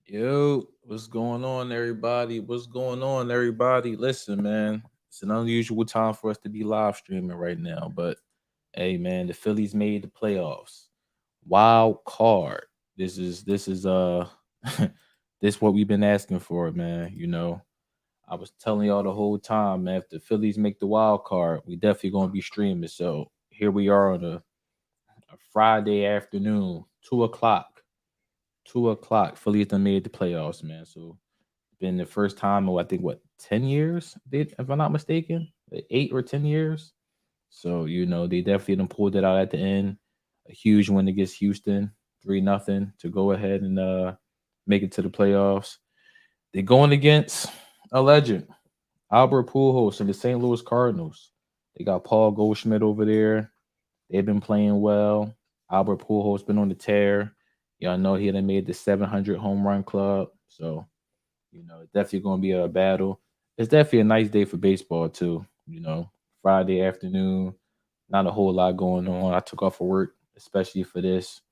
Yo, what's going on, everybody? What's going on, everybody? Listen, man, it's an unusual time for us to be live streaming right now, but hey, man, the Phillies made the playoffs. Wild card. This is this what we've been asking for, man. I was telling y'all the whole time, man. If the Phillies make the wild card, we definitely gonna be streaming. So here we are on a Friday afternoon, 2 o'clock. 2 o'clock. Phillies done made the playoffs, man. So been the first time in I think what 10 years, if I'm not mistaken, 8 or 10 years. So they definitely done pulled it out at the end. A huge win against Houston, 3-0 to go ahead and make it to the playoffs. They're going against a legend, Albert Pujols and the St. Louis Cardinals. They got Paul Goldschmidt over there. They've been playing well. Albert Pujols been on the tear. Y'all know he done made the 700 home run club. So it's definitely going to be a battle. It's definitely a nice day for baseball too. Friday afternoon, not a whole lot going on. I took off for work, especially for this.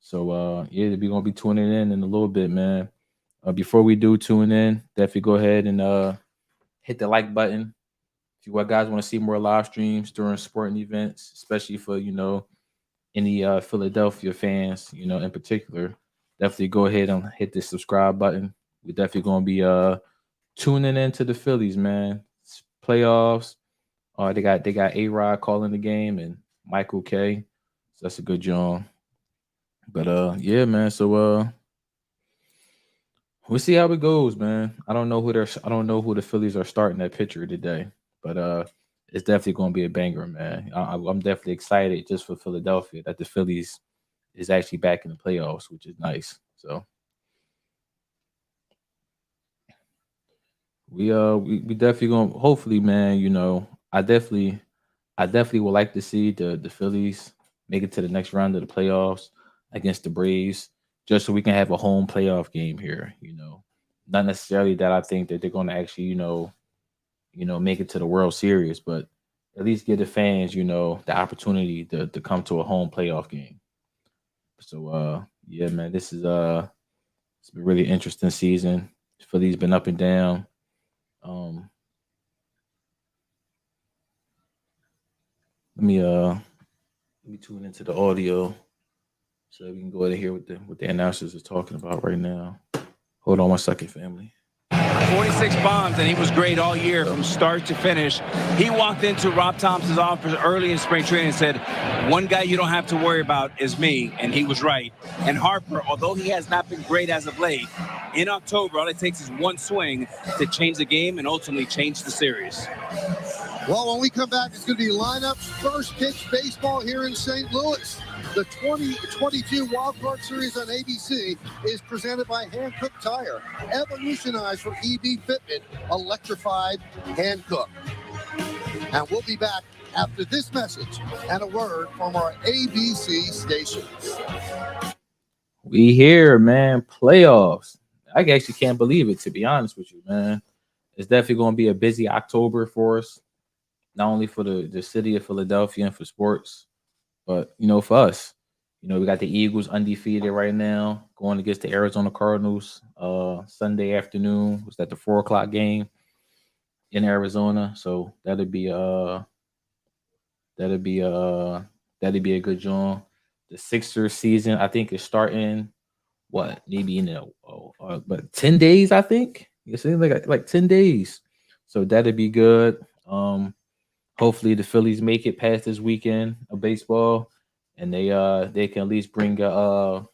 So yeah, we're gonna be tuning in a little bit, man. Before we do tune in, definitely go ahead and hit the like button. If you guys want to see more live streams during sporting events, especially for any Philadelphia fans, in particular, definitely go ahead and hit the subscribe button. We're definitely gonna be tuning into the Phillies, man. It's playoffs. They got A-Rod calling the game and Michael K. So that's a good job. But yeah, man. So we'll see how it goes, man. I don't know who the Phillies are starting at pitcher today, but it's definitely gonna be a banger, man. I'm definitely excited just for Philadelphia that the Phillies is actually back in the playoffs, which is nice. So we definitely gonna hopefully, man. I definitely would like to see the Phillies make it to the next round of the playoffs against the Braves, just so we can have a home playoff game here. Not necessarily that I think that they're going to actually, make it to the World Series, but at least give the fans, the opportunity to come to a home playoff game. So, yeah, man, it's been a really interesting season. Phillies been up and down. Um, let me tune into the audio so we can go ahead and hear what the announcers are talking about right now. Hold on one second, family. 46 bombs, and he was great all year from start to finish. He walked into Rob Thompson's office early in spring training and said, one guy you don't have to worry about is me, and he was right. And Harper, although he has not been great as of late, in October, all it takes is one swing to change the game and ultimately change the series. Well, when we come back, it's going to be lineups, first pitch baseball here in St. Louis. The 2022 Wildcard Series on ABC is presented by Hankook Tire, evolutionized for EV fitment, electrified Hankook. And we'll be back after this message and a word from our ABC stations. We here, man. Playoffs. I actually can't believe it, to be honest with you, man. It's definitely going to be a busy October for us, not only for the city of Philadelphia and for sports, but for us. We got the Eagles undefeated right now, going against the Arizona Cardinals Sunday afternoon. Was that the 4 o'clock game in Arizona? So that'd be a good job. The Sixers season, I think, is starting what maybe but 10 days. I think it seems like 10 days. So that'd be good. Hopefully the Phillies make it past this weekend of baseball, and they can at least bring a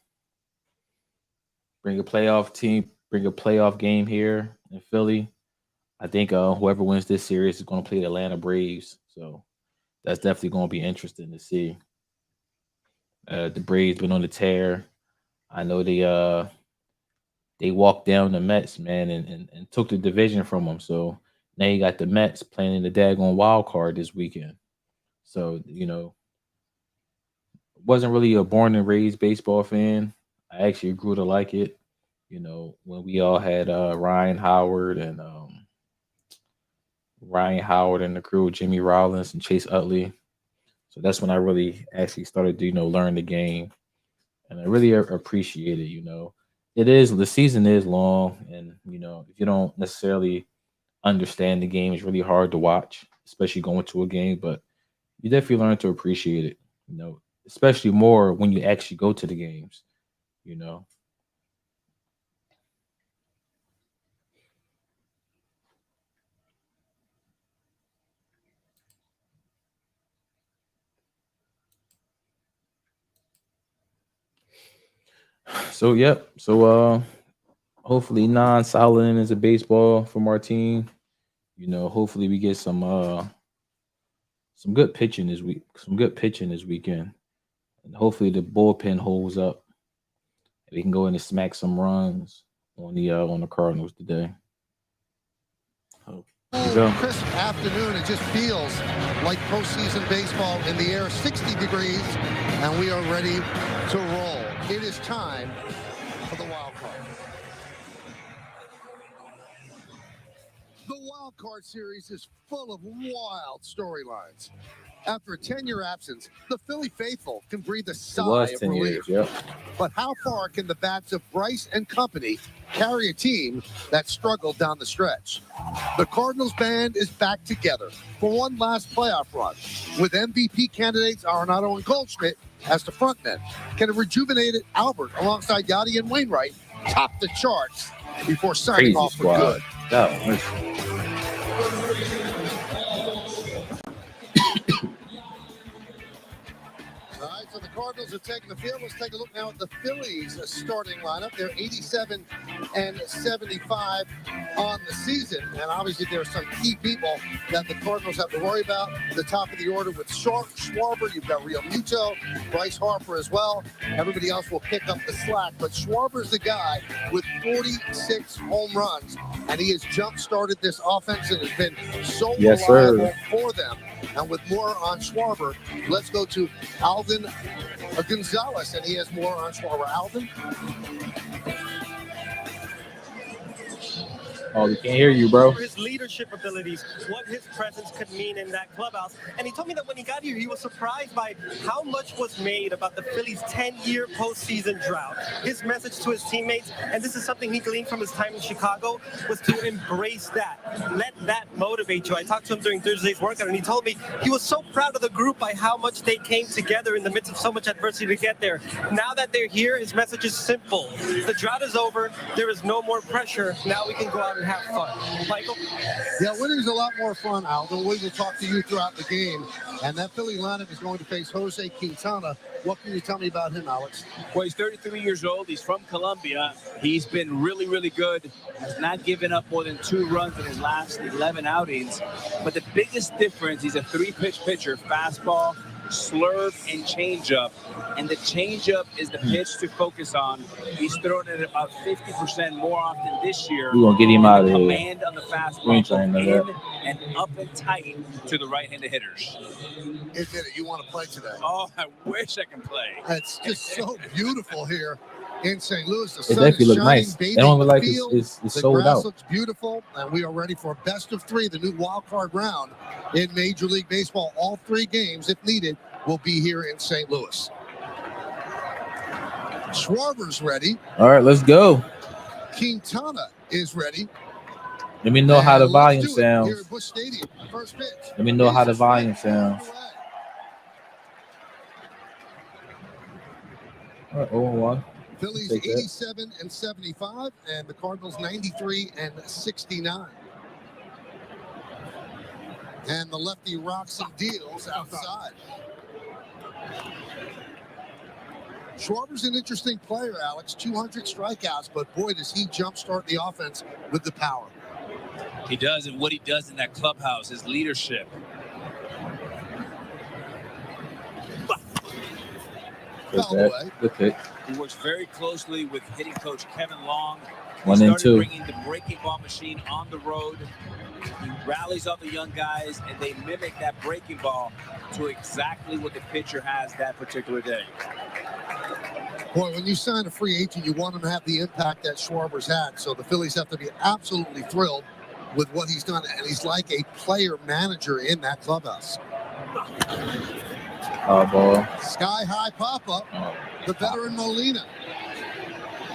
playoff team, bring a playoff game here in Philly. I think whoever wins this series is going to play the Atlanta Braves. So that's definitely going to be interesting to see. The Braves been on the tear. I know they walked down the Mets, man, and took the division from them. So now you got the Mets playing in the daggone wild card this weekend. So wasn't really a born and raised baseball fan. I actually grew to like it. When we all had Ryan Howard and the crew, Jimmy Rollins and Chase Utley. So that's when I really actually started to learn the game, and I really appreciate it. It is. The season is long, and if you don't necessarily understand the game, it's really hard to watch, especially going to a game. But you definitely learn to appreciate it. Especially more when you actually go to the games. You know. So yep. So hopefully non-solid innings of baseball from our team. Hopefully we get some good pitching this week, some good pitching this weekend. And hopefully the bullpen holds up. We can go in and smack some runs on the Cardinals today. Crisp afternoon. It just feels like postseason baseball in the air, 60 degrees, and we are ready to roll. It is time for the wild card. The wild card series is full of wild storylines. After a 10-year absence, the Philly faithful can breathe a sigh of relief. Yep. But how far can the bats of Bryce and company carry a team that struggled down the stretch? The Cardinals band is back together for one last playoff run, with MVP candidates Arenado and Goldschmidt as the frontmen. Can a rejuvenated Albert alongside Yadier and Wainwright top the charts before signing Crazy off squad. for good? All right, so the Cardinals are taking the field. Let's take a look now at the Phillies starting lineup. They're 87 and 75 on the season. And obviously there are some key people that the Cardinals have to worry about. The top of the order with Schwarber, you've got Real Muto, Bryce Harper as well. Everybody else will pick up the slack. But Schwarber's the guy with 46 home runs. And he has jump-started this offense and has been so reliable for them. And with more on Schwarber, let's go to Alvin Gonzalez, and he has more on Schwarber. Alvin? Oh, we can't hear you, bro. His leadership abilities, what his presence could mean in that clubhouse. And he told me that when he got here, he was surprised by how much was made about the Phillies' 10-year postseason drought. His message to his teammates, and this is something he gleaned from his time in Chicago, was to embrace that. Let that motivate you. I talked to him during Thursday's workout, and he told me he was so proud of the group by how much they came together in the midst of so much adversity to get there. Now that they're here, his message is simple. The drought is over. There is no more pressure. Now we can go out and have fun. Michael? Yeah, winning's a lot more fun, Alvin. We will talk to you throughout the game. And that Philly lineup is going to face Jose Quintana. What can you tell me about him, Alex? Well, he's 33 years old. He's from Colombia. He's been really, really good. Has not given up more than 2 runs in his last 11 outings. But the biggest difference, he's a 3-pitch pitcher, fastball, slurve, and changeup. And the changeup is the pitch to focus on. He's thrown it about 50% more often this year. We're going to get him out of here. Command on the fastball, in and up and tight to the right-handed hitters. Is it you want to play today? Oh, I wish I can play. It's just so beautiful here in St. Louis. The It sun definitely is look shining, nice. They bathing don't look the like field. it's The sold grass out. looks beautiful, and we are ready for best of 3, the new wild card round in Major League Baseball. All 3 games, if needed, will be here in St. Louis. Schwarber's ready. All right, let's go. Quintana is ready. Let me know how the And volume let's do it here sounds. at Busch Stadium. First pitch. Let me know how the volume sounds. All right, 0-1. Phillies Take that. 87 and 75, and the Cardinals 93 and 69. And the lefty rocks some deals outside. Schwarber's an interesting player, Alex. 200 strikeouts, but boy, does he jumpstart the offense with the power. He does, and what he does in that clubhouse, his leadership. Foul away. Good pick. He works very closely with hitting coach Kevin Long. He 1 and started 2. bringing the breaking ball machine on the road. He rallies all the young guys, and they mimic that breaking ball to exactly what the pitcher has that particular day. Boy, when you sign a free agent, you want him to have the impact that Schwarber's had. So the Phillies have to be absolutely thrilled with what he's done. And he's like a player manager in that clubhouse. Ball. Sky high pop-up. The veteran Molina.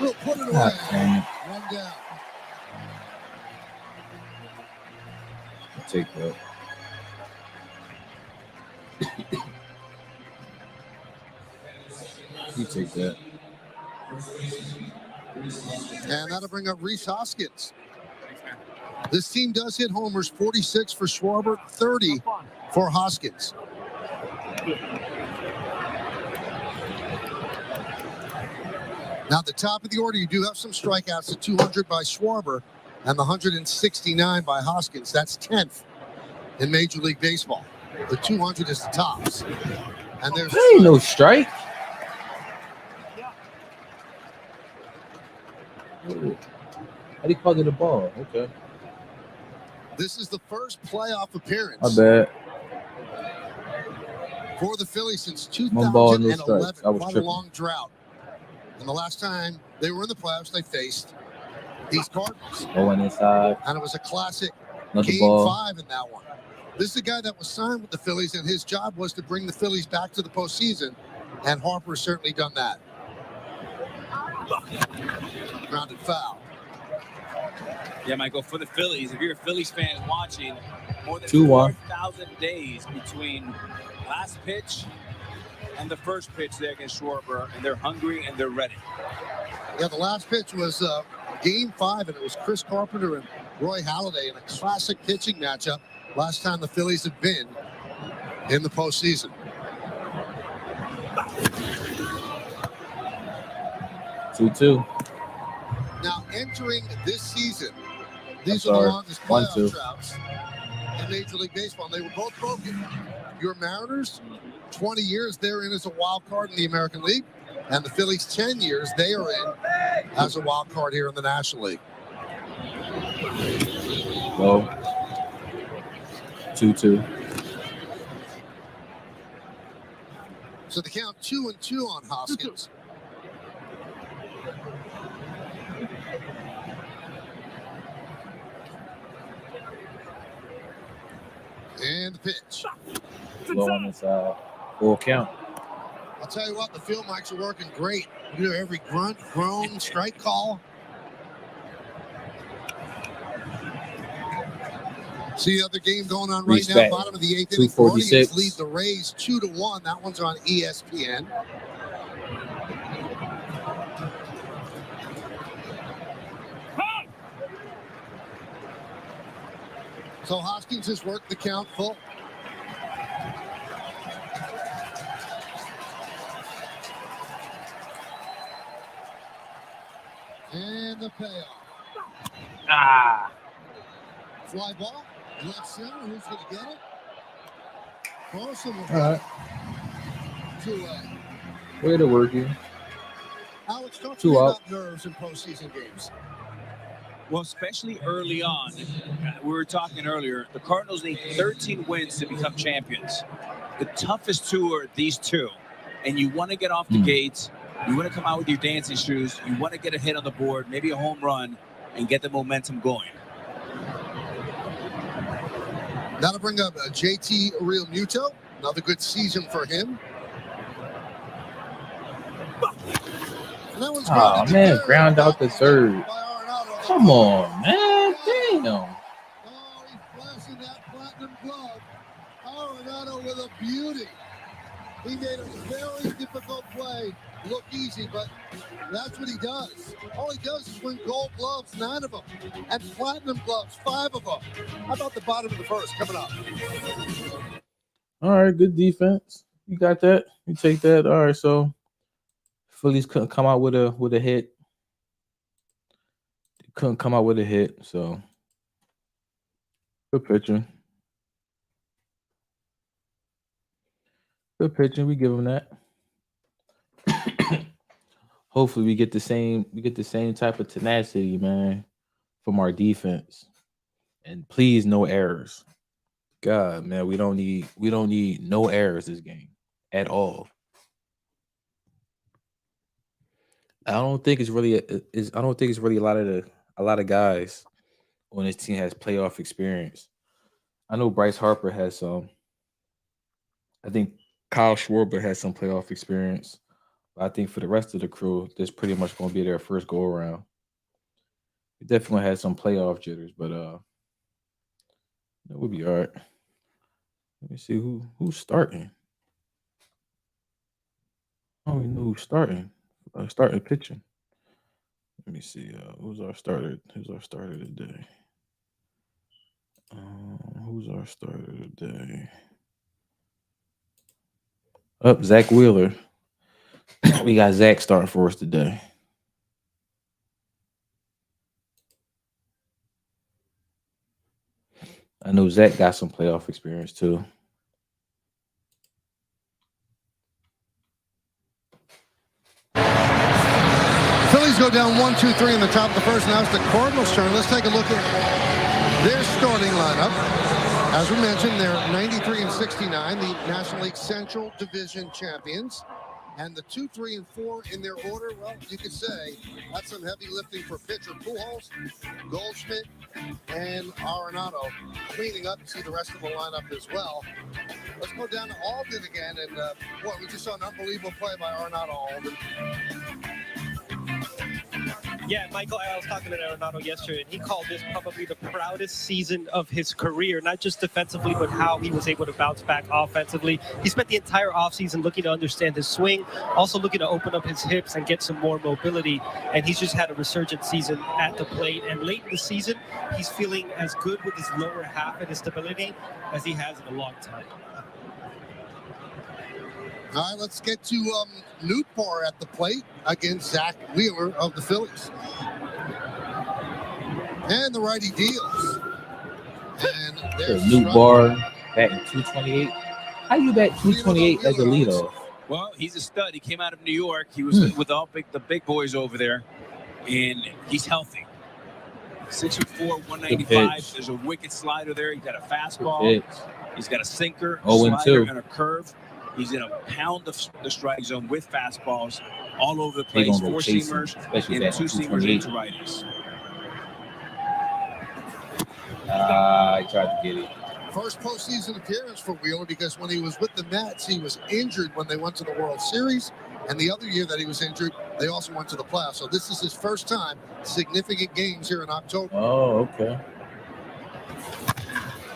We'll put it away. One down. I'll take that. You take that. And that'll bring up Rhys Hoskins. This team does hit homers, 46 for Schwarber, 30 for Hoskins. Now, at the top of the order, you do have some strikeouts, the 200 by Schwarber and the 169 by Hoskins. That's 10th in Major League Baseball. The 200 is the tops. And there's ain't no strike. How do you call it a ball? Okay. This is the first playoff appearance. My bad. For the Phillies since One ball, no 2011. strikes. I was Quite a tripping. long drought. And the last time they were in the playoffs, they faced these Cardinals. Going inside. And it was a classic Another Game ball. 5 in that one. This is a guy that was signed with the Phillies, and his job was to bring the Phillies back to the postseason. And Harper's certainly done that. Grounded foul. Yeah, Michael, for the Phillies, if you're a Phillies fan watching, more than 2-1. 4,000 days between last pitch and the first pitch there against Schwarber, and they're hungry and they're ready. Yeah, the last pitch was Game 5, and it was Chris Carpenter and Roy Halladay in a classic pitching matchup. Last time the Phillies have been in the postseason. 2-2. Now, entering this season, these I'm are the sorry. longest 1-2. playoff droughts in Major League Baseball. And they were both broken. Your Mariners, 20 years they're in as a wild card in the American League. And the Phillies, 10 years they are in as a wild card here in the National League. Go. 2-2. So the count 2-2 on Hoskins. And the pitch. Low on inside. Full count. I'll tell you what, the field mics are working great. You hear every grunt, groan, strike call. See the other game going on right now, Respect. bottom of the 8th inning. 246. Guardians lead the Rays 2-1. That one's on ESPN. So Hoskins has worked the count full. And the payoff. Fly ball, left center. Who's going to get it? Carlson will get it. 2-away. Way to work you. Alex, talk to 2 me out. about nerves in postseason games. Well, especially early on, we were talking earlier, the Cardinals need 13 wins to become champions. The toughest two are these two. And you want to get off the gates. You want to come out with your dancing shoes. You want to get a hit on the board, maybe a home run, and get the momentum going. That'll bring up JT Realmuto. Another good season for him. And that one's Oh, grounded to man, third. ground out the third. By Arenado. Come on, man. Damn. Oh, he's flashing that platinum glove. Arenado with a beauty. He made a very difficult play look easy, but that's what he does. All he does is win gold gloves, 9 of them, and platinum gloves, 5 of them. How about the bottom of the first coming up? All right, good defense. You got that. You take that. All right, so Phillies couldn't come out with a hit. They couldn't come out with a hit, so good pitching. Good pitching. We give them that. Hopefully we get the same type of tenacity, man, from our defense. And please, no errors. God, man, we don't need no errors this game at all. I don't think it's really a lot of guys on this team has playoff experience. I know Bryce Harper has some. I think Kyle Schwarber has some playoff experience. I think for the rest of the crew, this pretty much going to be their first go around. We definitely had some playoff jitters, but it would be all right. Let me see who's starting. I don't even know who's starting. Starting pitching. Let me see. Who's our starter? Who's our starter today? Who's our starter today? Up, Zach Wheeler. We got Zach starting for us today. I know Zach got some playoff experience too. Phillies go down 1-2-3 in the top of the first. Now it's the Cardinals' turn. Let's take a look at their starting lineup. As we mentioned, they're 93 and 69, the National League Central Division champions. And the 2, 3, and 4 in their order, well, you could say that's some heavy lifting for pitcher Pujols, Goldschmidt, and Arenado cleaning up. You see the rest of the lineup as well. Let's go down to Alden again. And, boy, we just saw an unbelievable play by Arenado Alden. Yeah, Michael, I was talking to Arenado yesterday, and he called this probably the proudest season of his career, not just defensively, but how he was able to bounce back offensively. He spent the entire offseason looking to understand his swing, also looking to open up his hips and get some more mobility, and he's just had a resurgent season at the plate. And late in the season, he's feeling as good with his lower half and his stability as he has in a long time. All right, let's get to Nootbaar at the plate against Zach Wheeler of the Phillies. And the righty deals. And there's Nootbaar batting 228. How you bat 228 as a leadoff? Well, he's a stud. He came out of New York. He was with the big boys over there, and he's healthy. 6'4", 195. There's a wicked slider there. He's got a fastball. He's got a sinker, a slider, and a curve. He's in a pound of the strike zone with fastballs all over the place. 4-seamers and 2-seamers into righties. I tried to get it. First postseason appearance for Wheeler, because when he was with the Mets, he was injured when they went to the World Series. And the other year that he was injured, they also went to the playoffs. So this is his first time significant games here in October. Oh, okay.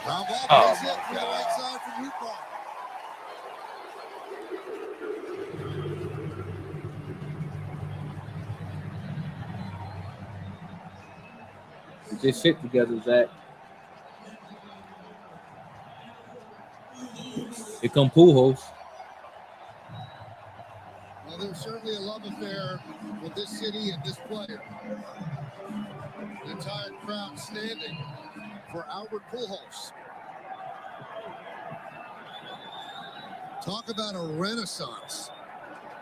Ground ball plays hit from the right side from Nootbaar. Just sit together, Zach. Here come Pujols. Well, there's certainly a love affair with this city and this player. The entire crowd standing for Albert Pujols. Talk about a renaissance.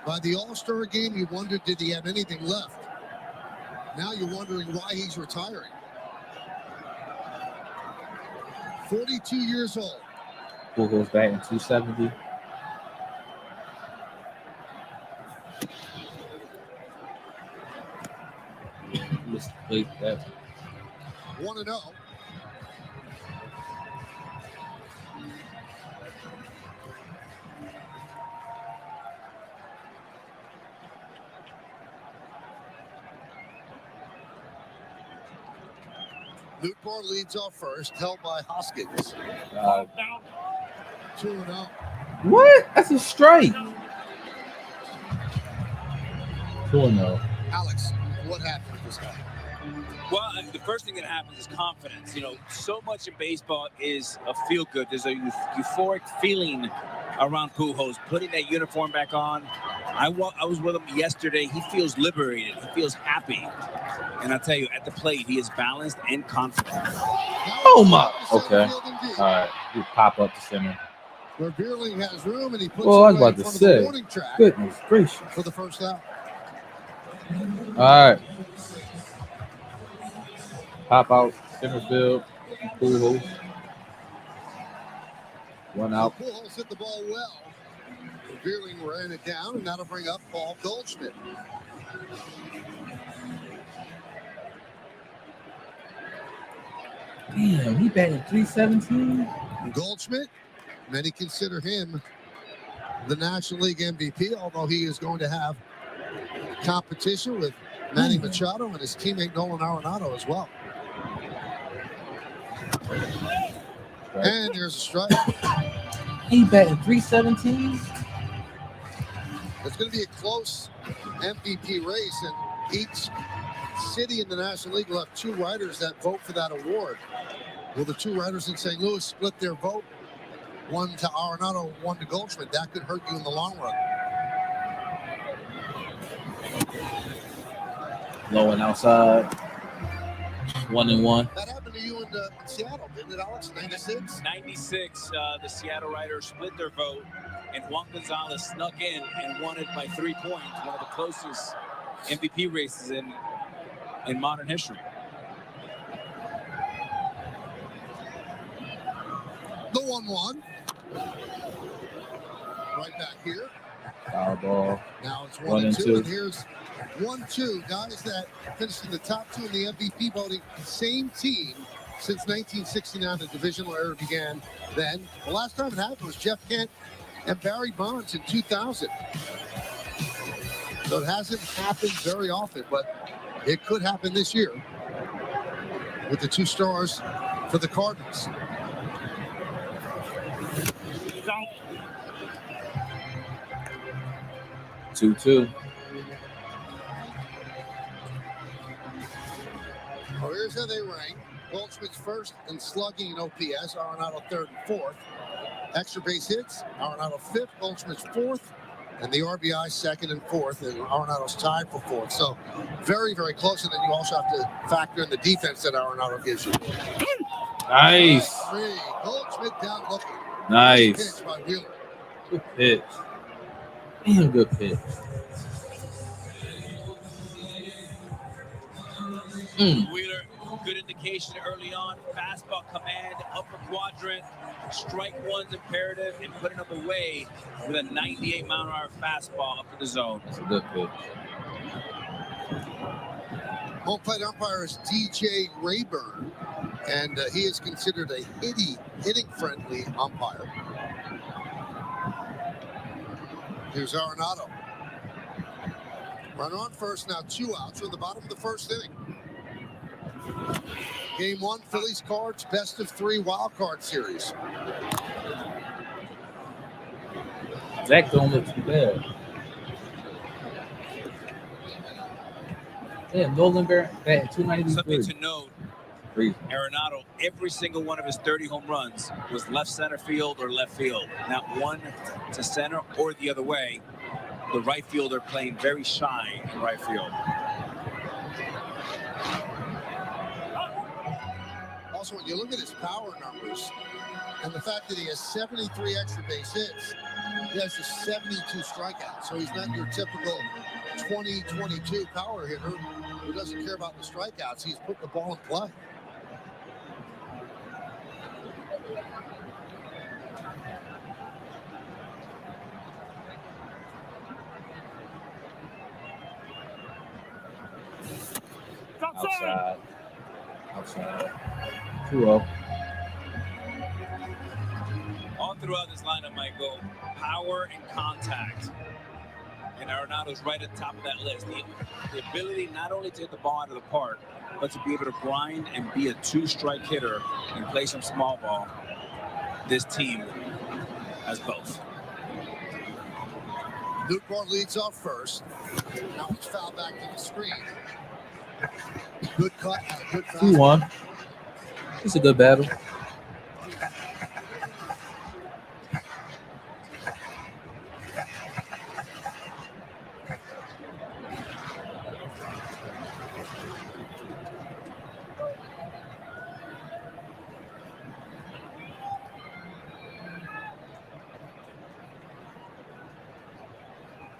By the All-Star game, you wondered, did he have anything left? Now you're wondering why he's retiring. 42 years old. Pujols batting 270. Missed the plate that. 1-0. Nootbaar leads off first, held by Hoskins. 2-0. What? That's a strike. 2-0. Alex, what happened with this guy? Well, the first thing that happens is confidence. You know, so much in baseball is a feel-good. There's a euphoric feeling around Pujols, putting that uniform back on. I was with him yesterday. He feels liberated. He feels happy. And I'll tell you, at the plate, he is balanced and confident. Oh, my. Okay. All right. You pop up the center. Where Beerling has room, and he puts I was it about in to front say. of the warning track Goodness gracious. for the first out. All right. Pop out, center field, Pujols. One out. Pujols hit the ball well. Beerling ran it down, and that'll bring up Paul Goldschmidt. Damn, he batted 317. Goldschmidt, many consider him the National League MVP, although he is going to have competition with Manny Machado and his teammate Nolan Arenado as well. And there's a strike. He batting 317. It's going to be a close MVP race, and each city in the National League will have 2 writers that vote for that award. Will the 2 writers in St. Louis split their vote? One to Arenado, one to Goldschmidt. That could hurt you in the long run. Low and outside. 1-1. That happened to you in Seattle, didn't it, Alex? 96? 96, the Seattle Writers split their vote, and Juan Gonzalez snuck in and won it by 3 points, one of the closest MVP races in modern history. The 1-1. Right back here. Foul ball. Now it's 1-2, and here's 1-2. Guys that finished in the top 2 in the MVP voting. Same team since 1969. The divisional era began then. The last time it happened was Jeff Kent and Barry Bonds in 2000. So it hasn't happened very often, but it could happen this year with the 2 stars for the Cardinals. 2-2. Well, here's how they rank. Goldschmidt's first in slugging and OPS. Arenado 3rd and 4th. Extra base hits. Arenado 5th. Goldschmidt's 4th. And the RBI 2nd and 4th. And Arenado's tied for 4th. So very, very close. And then you also have to factor in the defense that Arenado gives you. Nice. 3. Goldschmidt down looking. Nice. Pitch by Wheeler. Good pitch. Damn good pitch. Wheeler, good indication early on. Fastball command, upper quadrant. Strike one's imperative and putting up away with a 98-mile-an-hour fastball up in the zone. That's a good pitch. Home plate umpire is DJ Rayburn, and he is considered a hitting-friendly umpire. Here's Arenado. Runner on first, now 2 outs. We're in the bottom of the first inning. Game 1, Phillies Cards, best of 3 wild card series. Zach don't look too bad. Yeah, Nolan batting 293. Something to note, Crazy. Arenado, every single one of his 30 home runs was left center field or left field. Not one to center or the other way. The right fielder playing very shy in right field. Also, when you look at his power numbers and the fact that he has 73 extra base hits, he has just 72 strikeouts. So he's not your typical 20-22 power hitter who doesn't care about the strikeouts. He's putting the ball in play. Outside. 2-0. All throughout this lineup, Michael, power and contact. And Arenado's right at the top of that list. The ability not only to hit the ball out of the park, but to be able to grind and be a 2-strike hitter and play some small ball. This team has both. Lukebar leads off first. Now it's fouled back to the screen. Good cut. Good foul. 2-1. It's a good battle.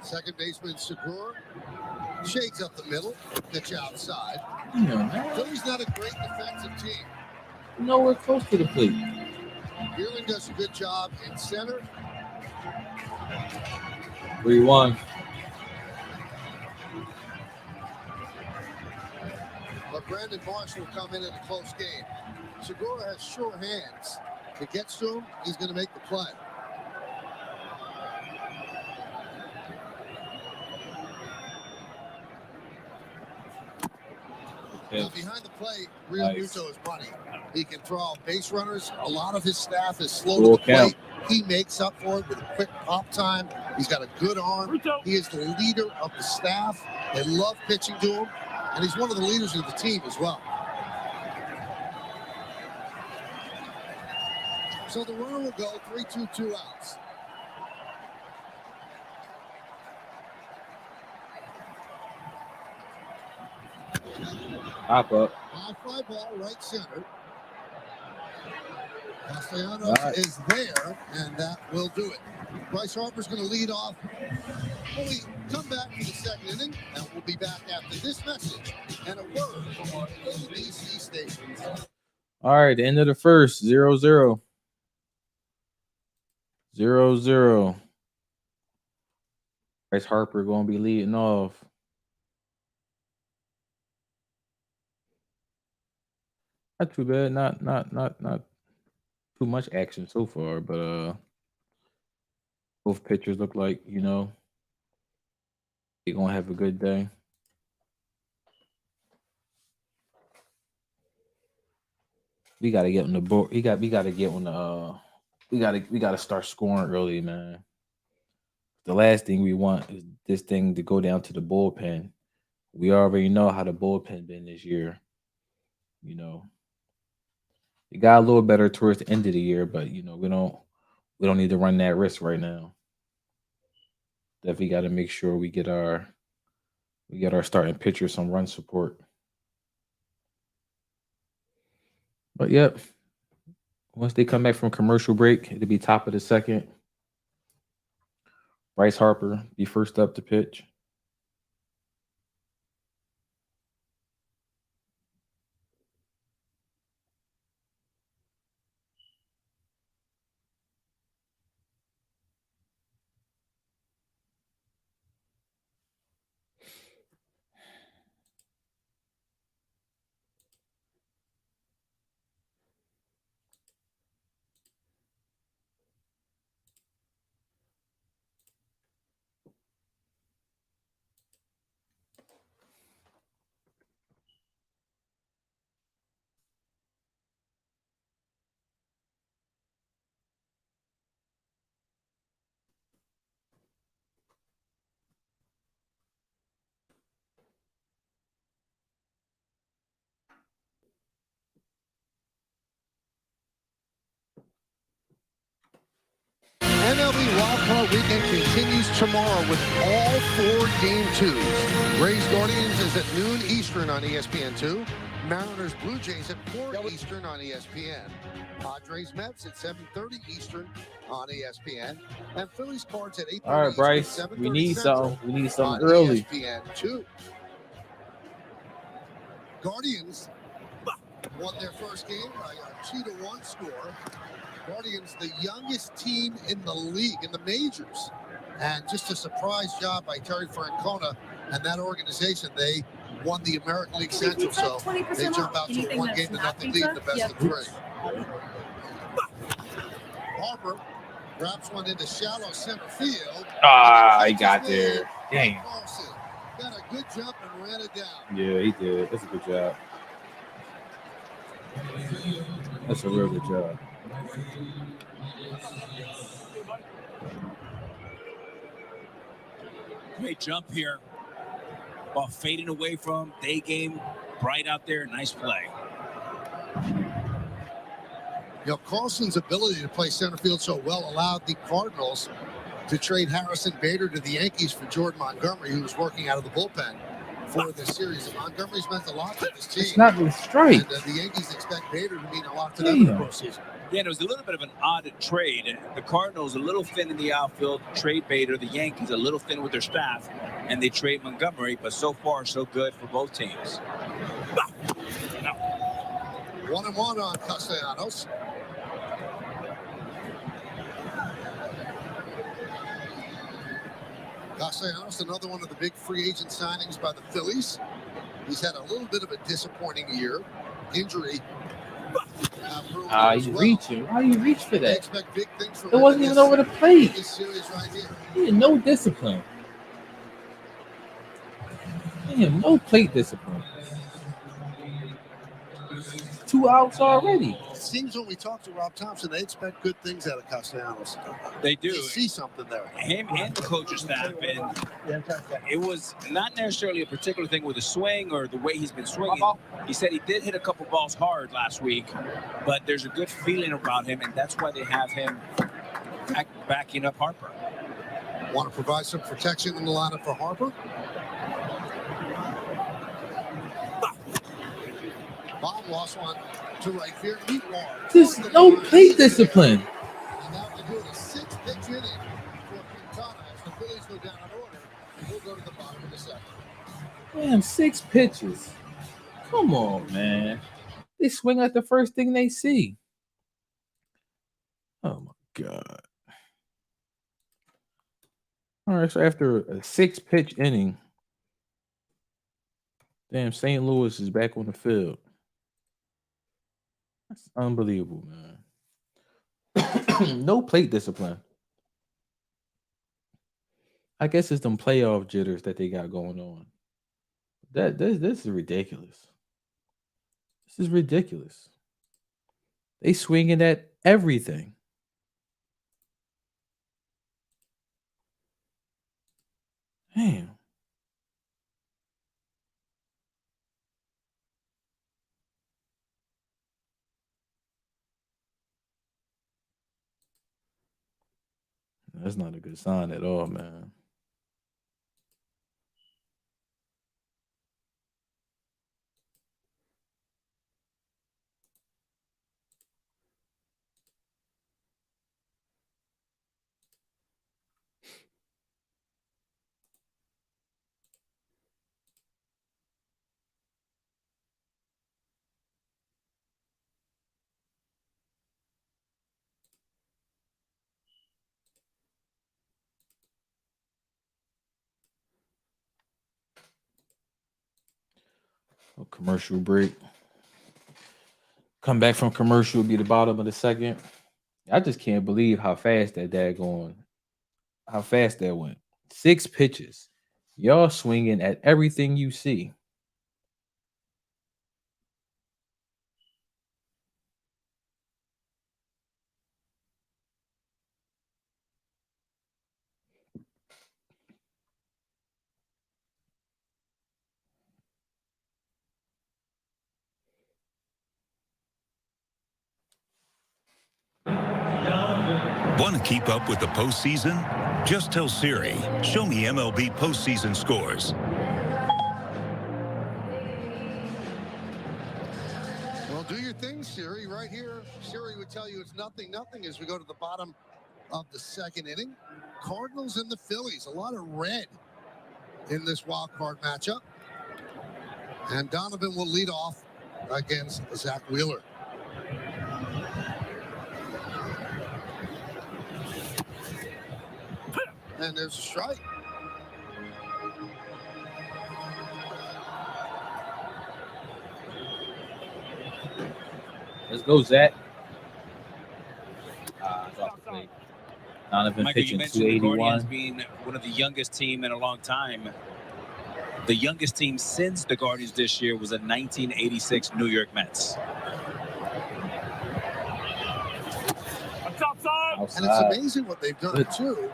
Second baseman Segura shades up the middle, pitch outside. Yeah, Philly's not a great defensive team. Nowhere close to the plate. Bierling does a good job in center. 3-1. But Brandon Marsh will come in a close game. Segura has sure hands. If it gets to him, he's going to make the play. Now, behind the plate, Real Muto is money. He can throw base runners. A lot of his staff is slow to the plate. He makes up for it with a quick pop time. He's got a good arm. He is the leader of the staff. They love pitching to him, and he's one of the leaders of the team as well. So the runner will go 3-2, 2 outs. Hop up. High fly ball, right center. Castellanos is there, and that will do it. Bryce Harper's going to lead off. We come back for the second inning, and we'll be back after this message and a word from our ABC stations. All right, the end of the first, 0-0. 0-0. Bryce Harper going to be leading off. Not too bad. Not too much action so far, but both pitchers look like, you know, they're gonna have a good day. We gotta get on the board. We gotta get on the we gotta start scoring early, man. The last thing we want is this thing to go down to the bullpen. We already know how the bullpen been this year. You know, it got a little better towards the end of the year, but you know, we don't need to run that risk right now. Definitely got to make sure we get our starting pitcher some run support. But yep, once they come back from commercial break, it'll be top of the second. Bryce Harper be first up to pitch. MLB Wildcard Weekend continues tomorrow with all 4 Game 2s. Rays Guardians is at noon Eastern on ESPN2. Mariners Blue Jays at 4 Eastern on ESPN. Padres Mets at 7:30 Eastern on ESPN. And Phillies Cards at 8:30. All right, Bryce, we need something. We need something early. ESPN2. Guardians won their first game by a 2-1 score. Guardians, the youngest team in the league, in the majors. And just a surprise job by Terry Francona and that organization. They won the American League Central, so they jump out to a 1-0 lead in the best of 3. Harper wraps one into shallow center field. He got there. Dang. Got a good jump and ran it down. Yeah, he did. That's a good job. That's a real good job. Great jump here. Ball fading away from day game. Bright out there. Nice play. You know, Carlson's ability to play center field so well allowed the Cardinals to trade Harrison Bader to the Yankees for Jordan Montgomery, who was working out of the bullpen for this series. And Montgomery's meant a lot to this team. It's not the strike. And the Yankees expect Bader to mean a lot to them in the postseason. Yeah, it was a little bit of an odd trade. The Cardinals a little thin in the outfield, trade Bader. The Yankees a little thin with their staff, and they trade Montgomery. But so far, so good for both teams. 1-1 on Castellanos. Castellanos, another one of the big free agent signings by the Phillies. He's had a little bit of a disappointing year. Injury. You reaching. Why you reach for They that? expect big things from It wasn't even over the plate. this series right here. He had no discipline. He had no plate discipline. 2 outs already. It seems when we talk to Rob Thompson, they expect good things out of Castellanos. They do. You see something there. Him and the coaching staff, and it was not necessarily a particular thing with the swing or the way he's been swinging. He said he did hit a couple balls hard last week, but there's a good feeling about him, and that's why they have him backing up Harper. Want to provide some protection in the lineup for Harper? Bob lost one to right field. There's no plate discipline. And now we're doing a 6-pitch inning for Quintana as the Phillies go down in order. And we'll go to the bottom of the second. Man, 6 pitches. Come on, man. They swing at the first thing they see. Oh, my God. All right, so after a 6-pitch inning, damn, St. Louis is back on the field. That's unbelievable, man. No plate discipline. I guess it's them playoff jitters that they got going on. This is ridiculous. This is ridiculous. They swinging at everything. Damn. That's not a good sign at all, man. A commercial break. Come back from commercial, will be the bottom of the second. I just can't believe how fast that went. 6 pitches. Y'all swinging at everything you see. Want to keep up with the postseason? Just tell Siri, show me MLB postseason scores. Well, do your thing, Siri. Right here, Siri would tell you it's 0-0 as we go to the bottom of the second inning. Cardinals and the Phillies. A lot of red in this wild card matchup. And Donovan will lead off against Zach Wheeler. And there's a strike. Let's go, Zach. Drop the plate. Donovan Michael, pitching you mentioned the Guardians 281. being one of the youngest team in a long time. The youngest team since the Guardians this year was a 1986 New York Mets. Outside. And it's amazing what they've done, too.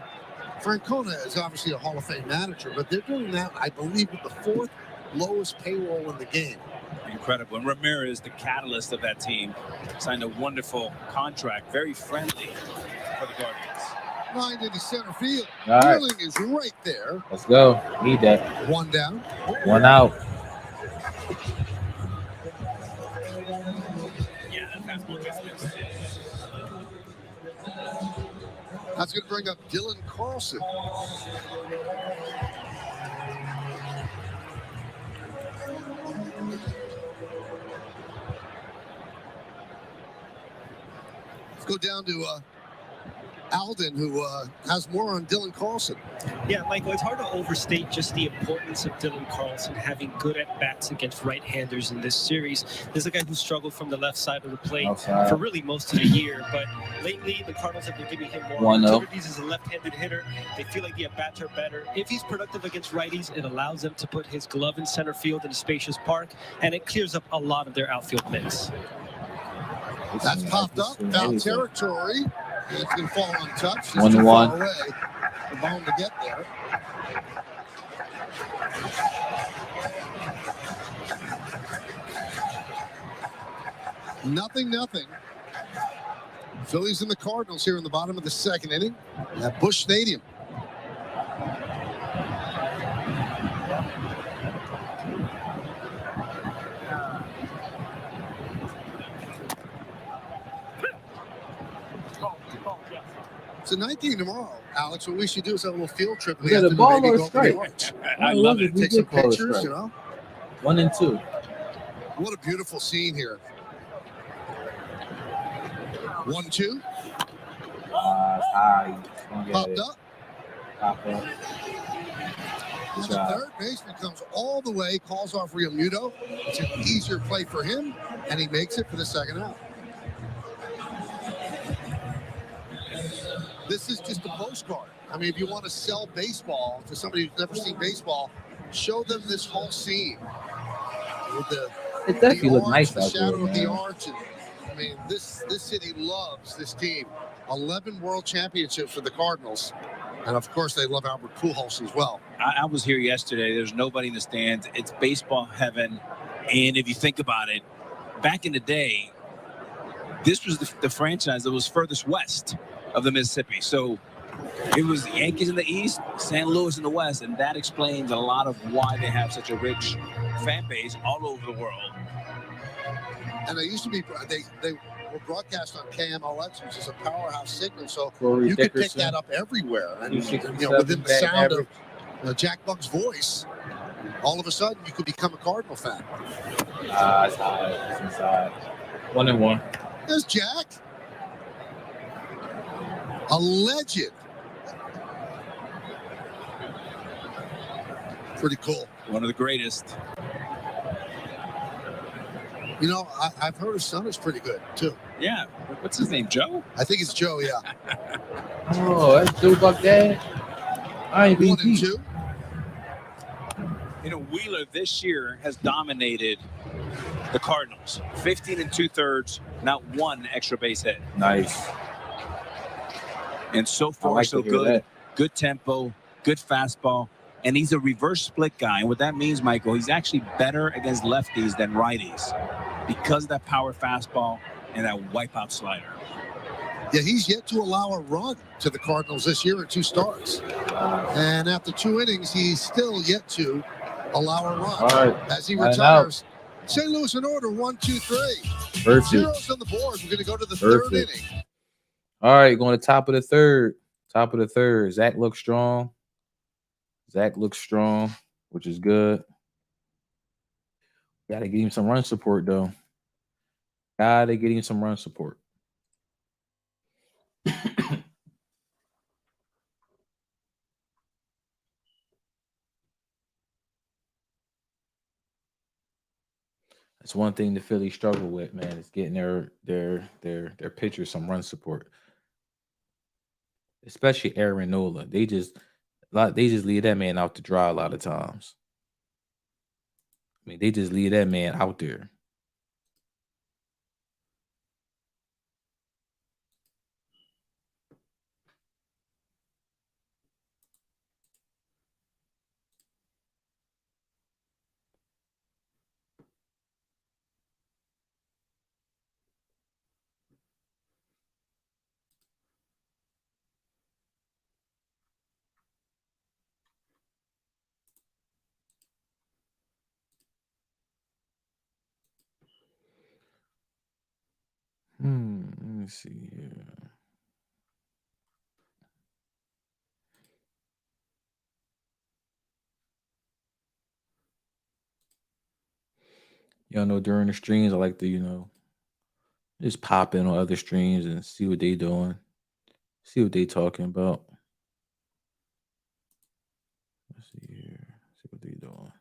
Francona is obviously a Hall of Fame manager, but they're doing that, I believe, with the 4th lowest payroll in the game. Incredible. And Ramirez, the catalyst of that team, signed a wonderful contract, very friendly for the Guardians. Line into center field. All right. Wheeling is right there. Let's go. Need that. 1 down. 1 out. Yeah, that's more business. That's going to bring up Dylan Carlson. Let's go down to Alden, who has more on Dylan Carlson. Yeah, Michael, it's hard to overstate just the importance of Dylan Carlson having good at-bats against right-handers in this series. This is a guy who struggled from the left side of the plate for really most of the year, but lately the Cardinals have been giving him more opportunities as a left-handed hitter. They feel like the at-bats are better. If he's productive against righties, it allows them to put his glove in center field in a spacious park, and it clears up a lot of their outfield mix. That's popped up, foul territory. And it's going to fall untouched. It's 1-1. too far away. The bone to get there. Nothing. Phillies and the Cardinals here in the bottom of the second inning at Busch Stadium. It's a night game tomorrow, Alex. What we should do is have a little field trip. Is that a ball or a strike? I love it. Take some pictures, you know. 1-2. What a beautiful scene here. 1-2. High. Popped up. Pop up. And the third baseman comes all the way, calls off Real Muto. It's an easier play for him, and he makes it for the second out. This is just a postcard. I mean, if you want to sell baseball to somebody who's never seen baseball, show them this whole scene. With It definitely looked nice the out there, shadow of the man. arch. And, I mean, this city loves this team. 11 world championships for the Cardinals. And, of course, they love Albert Pujols as well. I was here yesterday. There's nobody in the stands. It's baseball heaven. And if you think about it, back in the day, this was the franchise that was furthest west of the Mississippi. So it was the Yankees in the east, St. Louis in the west, and that explains a lot of why they have such a rich fan base all over the world. And they used to be, they were broadcast on KMLX, which is a powerhouse signal, so Corey you could pick Dickerson. that up everywhere. And you know, 267 within the batting sound average. of Jack Buck's voice, all of a sudden you could become a Cardinal fan. It's high. It's inside. 1-1. There's Jack. A legend. Pretty cool. One of the greatest. You know, I've heard his son is pretty good, too. Yeah. What's his name, Joe? I think it's Joe, yeah. Oh, that's Joe Buck Dad. I ain't 1-2. You know, Wheeler this year has dominated the Cardinals. 15 2/3, not one extra base hit. Nice. And so I far, like so to hear good. that. Good tempo, good fastball. And he's a reverse split guy. And what that means, Michael, he's actually better against lefties than righties because of that power fastball and that wipeout slider. Yeah, he's yet to allow a run to the Cardinals this year in 2 starts. And after 2 innings, he's still yet to allow a run. All right. As he Line retires, St. Louis in order, 1, 2, 3. Perfect. Zeros on the board. We're going to go to the third Perfect. inning. All right, going to top of the third. Top of the third. Zach looks strong. Which is good. Got to get him some run support, though. That's one thing the Phillies struggle with, man, is getting their pitchers some run support. Especially Aaron Nola. They just leave that man out to dry a lot of times. I mean, they just leave that man out there. Let me see here. Y'all know during the streams, I like to, just pop in on other streams and see what they doing. See what they talking about. Let's see here. See what they doing.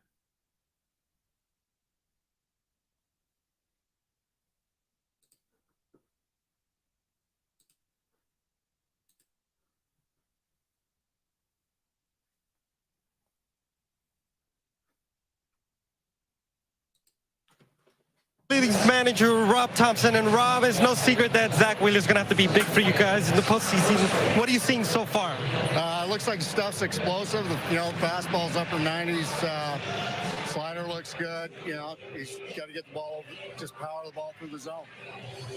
Phillies manager Rob Thompson. And Rob, it's no secret that Zach Wheeler's going to have to be big for you guys in the postseason. What are you seeing so far? Looks like stuff's explosive. Fastball's upper 90s. Slider looks good. He's got to get the ball, just power the ball through the zone.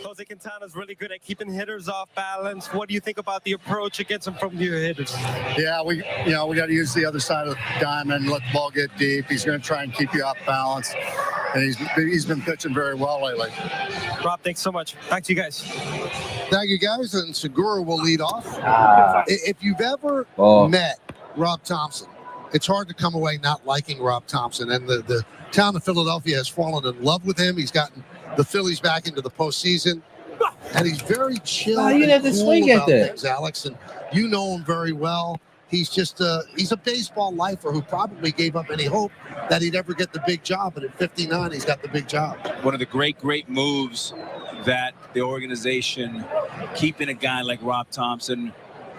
Jose Quintana's really good at keeping hitters off balance. What do you think about the approach against him from your hitters? Yeah, we got to use the other side of the diamond, let the ball get deep. He's going to try and keep you off balance, and he's been pitching very well lately. Rob, thanks so much. Back to you guys. Thank you, guys. And Segura will lead off. If you've ever met Rob Thompson, it's hard to come away not liking Rob Thompson. And the town of Philadelphia has fallen in love with him. He's gotten the Phillies back into the postseason. And he's very chill you and have to cool swing at about that. things, Alex. And you know him very well. He's just he's a baseball lifer who probably gave up any hope that he'd ever get the big job. But at 59, he's got the big job. One of the great moves that the organization, keeping a guy like Rob Thompson.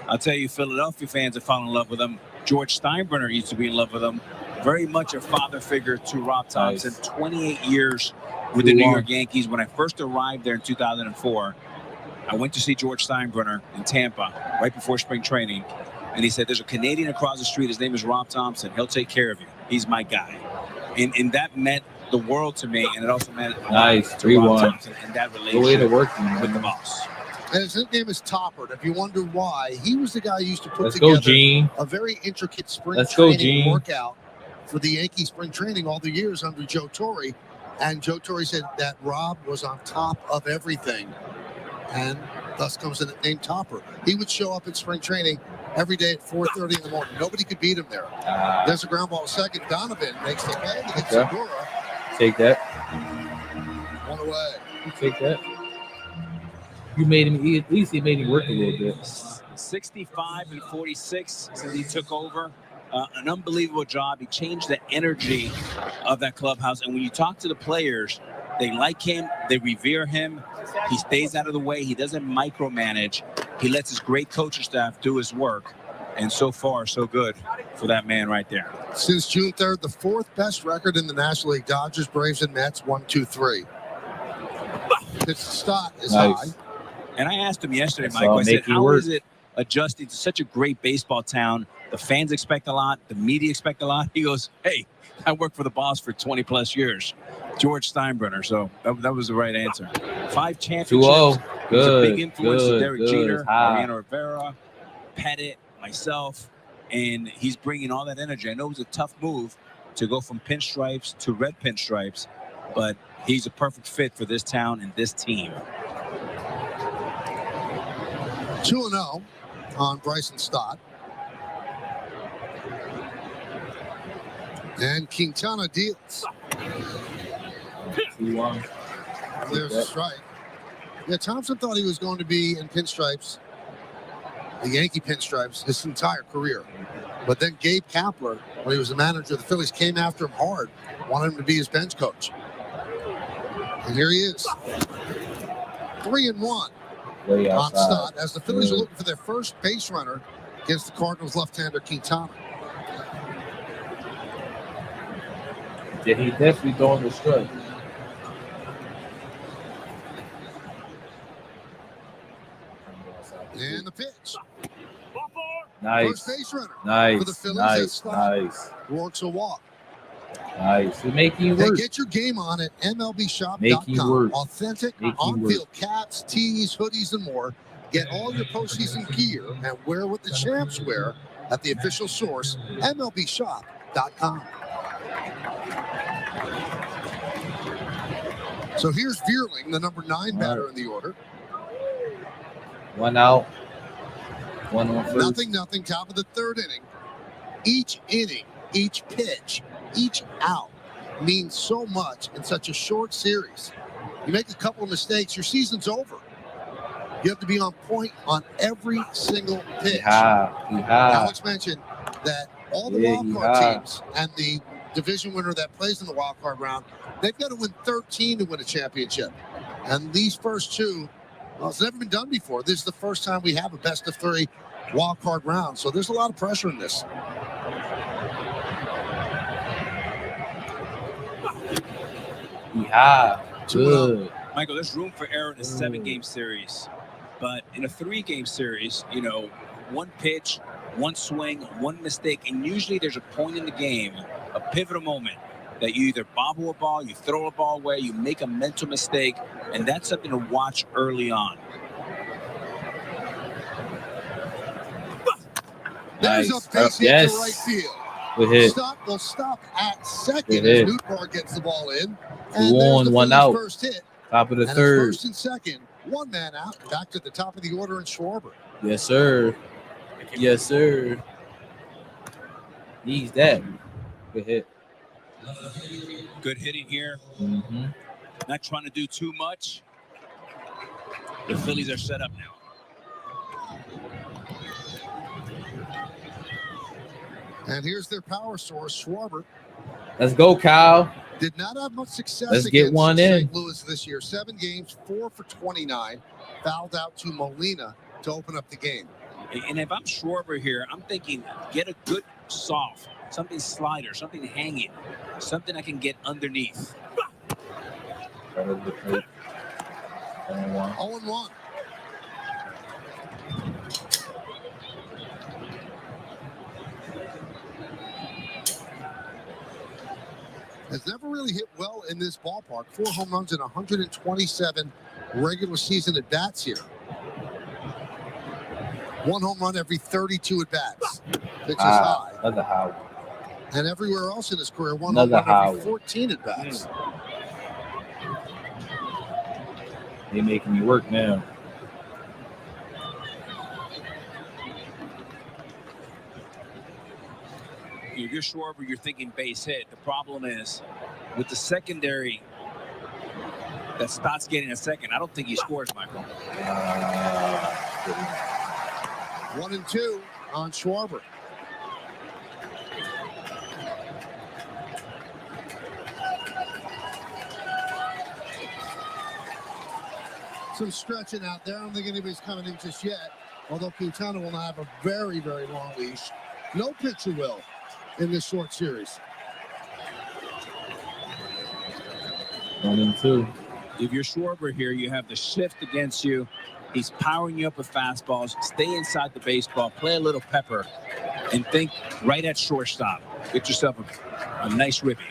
I'll tell you, Philadelphia fans have fallen in love with him. George Steinbrenner used to be in love with him. Very much a father figure to Rob Thompson. Nice. 28 years with the New York Yankees. When I first arrived there in 2004, I went to see George Steinbrenner in Tampa right before spring training. And he said, there's a Canadian across the street. His name is Rob Thompson. He'll take care of you. He's my guy. And that meant the world to me. And it also meant Nice. to Rob 3-1. Thompson and that Good way relationship to work, man. with the boss. And his nickname is Topper. And if you wonder why, he was the guy who used to put Let's go, together Gene. a very intricate spring Let's go, training Gene. workout for the Yankee spring training all the years under Joe Torre. And Joe Torre said that Rob was on top of everything. And thus comes the name Topper. He would show up in spring training every day at 4:30 in the morning. Nobody could beat him there. There's a ground ball second. Donovan makes the play against Segura. Take that. One away. You take that. You made him, at least he made him work a little bit. 65 and 46 since he took over. An unbelievable job. He changed the energy of that clubhouse. And when you talk to the players, they like him. They revere him. He stays out of the way. He doesn't micromanage. He lets his great coaching staff do his work. And so far, so good for that man right there. Since June 3rd, the fourth best record in the National League. Dodgers, Braves, and Mets, 1-2-3. His stot is Nice. high. And I asked him yesterday, That's Michael, all I said, making how work. is it adjusting to such a great baseball town? The fans expect a lot. The media expect a lot. He goes, hey, I worked for the boss for 20 plus years. George Steinbrenner. So that was the right answer. 5 championships. 2-0. He was a Good, big influence to good, Derek good. Jeter, High. Mariano Rivera, Pettit, myself. And he's bringing all that energy. I know it was a tough move to go from pinstripes to red pinstripes, but he's a perfect fit for this town and this team. 2-0 on Bryson Stott. And Quintana deals. 2-1. There's a strike. Yeah, Thompson thought he was going to be in pinstripes, the Yankee pinstripes, his entire career. But then Gabe Kapler, when he was the manager of the Phillies, came after him hard, wanted him to be his bench coach. And here he is. 3-1 Way on outside. Stott as the Phillies are Good. looking for their first base runner against the Cardinals left-hander Quintana. Yeah, he definitely throwing the strike. And the pitch. Nice. First base runner Nice. for the Phillies. As Nice. Stott Nice. works a walk. Nice. We're making it Hey, work. get your game on at Making MLBshop.com. work. Authentic Making on-field caps, tees, hoodies, and more. Get all your postseason gear and wear what the champs wear at the official source, MLBshop.com. So here's Vierling, the number 9 batter in the order. 1 out. 1 on first. Nothing, top of the 3rd inning. Each inning, each pitch, each out means so much in such a short series. You make a couple of mistakes, your season's over. You have to be on point on every single pitch. Alex mentioned that all the wild card teams and the division winner that plays in the wild card round, they've got to win 13 to win a championship. And these first two, well, it's never been done before. This is the first time we have a best of 3 wild card round. So there's a lot of pressure in this. Yeah. Good. Michael, there's room for error in a 7-game series. But in a 3-game series, you know, one pitch, one swing, one mistake, and usually there's a point in the game, a pivotal moment, that you either bobble a ball, you throw a ball away, you make a mental mistake, and that's something to watch early on. There's Nice. a base hit Yes. to right field. Good hit. Stop will stop at second Good hit. as Newport gets the ball in. Two And there's on, the one Phillies' out. first hit. Top of the And it's third. first and second. One man out. Back to the top of the order in Schwarber. Yes, sir. Yes, sir. Needs that. Good hit. Good hitting here. Mm-hmm. Not trying to do too much. The Phillies are set up now. And here's their power source, Schwarber. Let's go, Kyle. Did not have much success Let's get against one St. in. Louis this year. 7 games, 4 for 29. Fouled out to Molina to open up the game. And if I'm Schwarber here, I'm thinking get a good soft, something slider, something hanging, something I can get underneath. 0-1. Has never really hit well in this ballpark. 4 home runs and 127 regular season at bats here. 1 home run every 32 at bats. Pitch is high. Another Howard. And everywhere else in his career, 1 Another home run every Howard. 14 at bats. They making me work now. If you're Schwarber, you're thinking base hit. The problem is with the secondary that Stott's getting a second, I don't think he scores, Michael. 1-2 on Schwarber. Some stretching out there. I don't think anybody's coming in just yet. Although Quintana will now have a very, very long leash. No pitcher will in this short series. 1-2. If you're Schwarber here, you have the shift against you. He's powering you up with fastballs. Stay inside the baseball, play a little pepper, and think right at shortstop. Get yourself a nice ribby.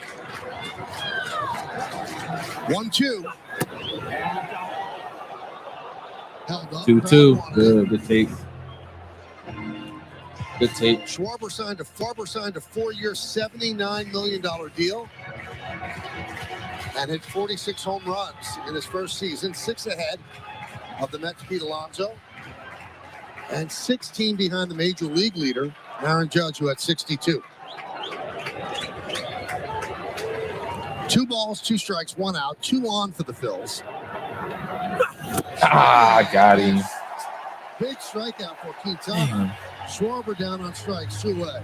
1-2. Held up. 2-2. Good. Good take. Good take. Farber signed a 4-year, $79 million deal and hit 46 home runs in his first season, 6 ahead of the Mets' Pete Alonso, and 16 behind the major league leader, Aaron Judge, who had 62. 2 balls, 2 strikes, 1 out, 2 on for the Phils. Got him. Big strikeout for Quintana. Schwarber down on strikes, 2 away.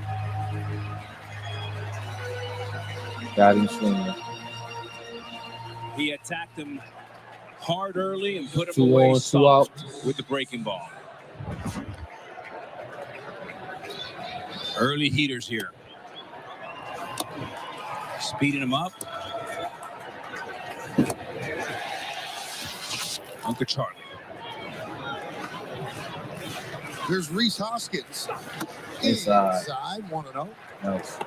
Got him swinging. He attacked him hard early and put him 2 away on, 2 soft out. with the breaking ball. Early heaters here. Speeding him up. Uncle Charlie. There's Reese Hoskins. Inside. 1-0. Nice.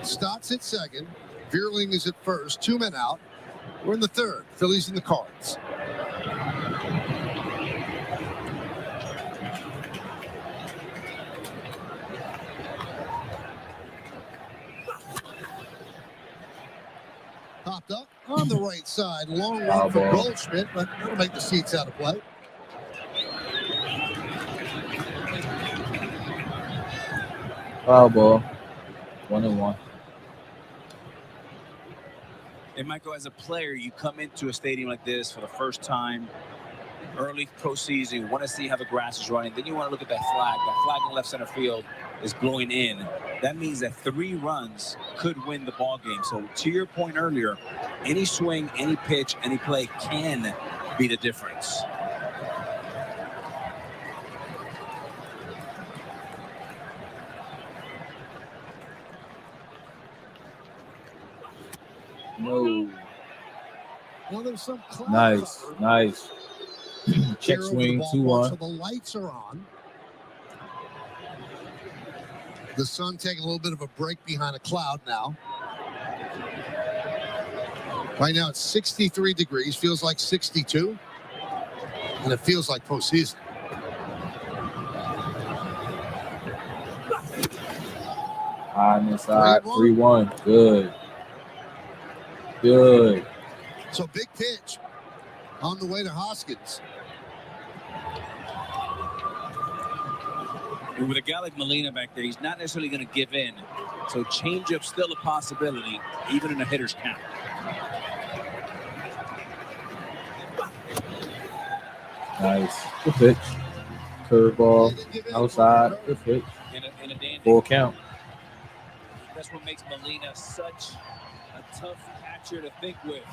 Stott's at second. Vierling is at first. 2 men out. We're in the third. Phillies and the Cards. Popped up on the right side. Long run for Goldschmidt, but that'll make the seats out of play. Foul ball. 1-1. And Michael, as a player, you come into a stadium like this for the first time, early postseason, you want to see how the grass is running. Then you want to look at that flag. That flag in left center field is blowing in. That means that 3 runs could win the ball game. So to your point earlier, any swing, any pitch, any play can be the difference. No. Now there's some cloud Nice. cover. Nice. Check Here over the swing, ballpark, so 2-1. the lights are on. The sun taking a little bit of a break behind a cloud now. Right now it's 63 degrees, feels like 62, and it feels like postseason. High on the side, 3-1. Good. Good. So big pitch on the way to Hoskins. With a guy like Molina back there, he's not necessarily going to give in. So changeup's still a possibility, even in a hitter's count. Nice. Good pitch. Curveball. Outside. Good pitch. In a dandy. Full count. That's what makes Molina such a tough catcher to think with.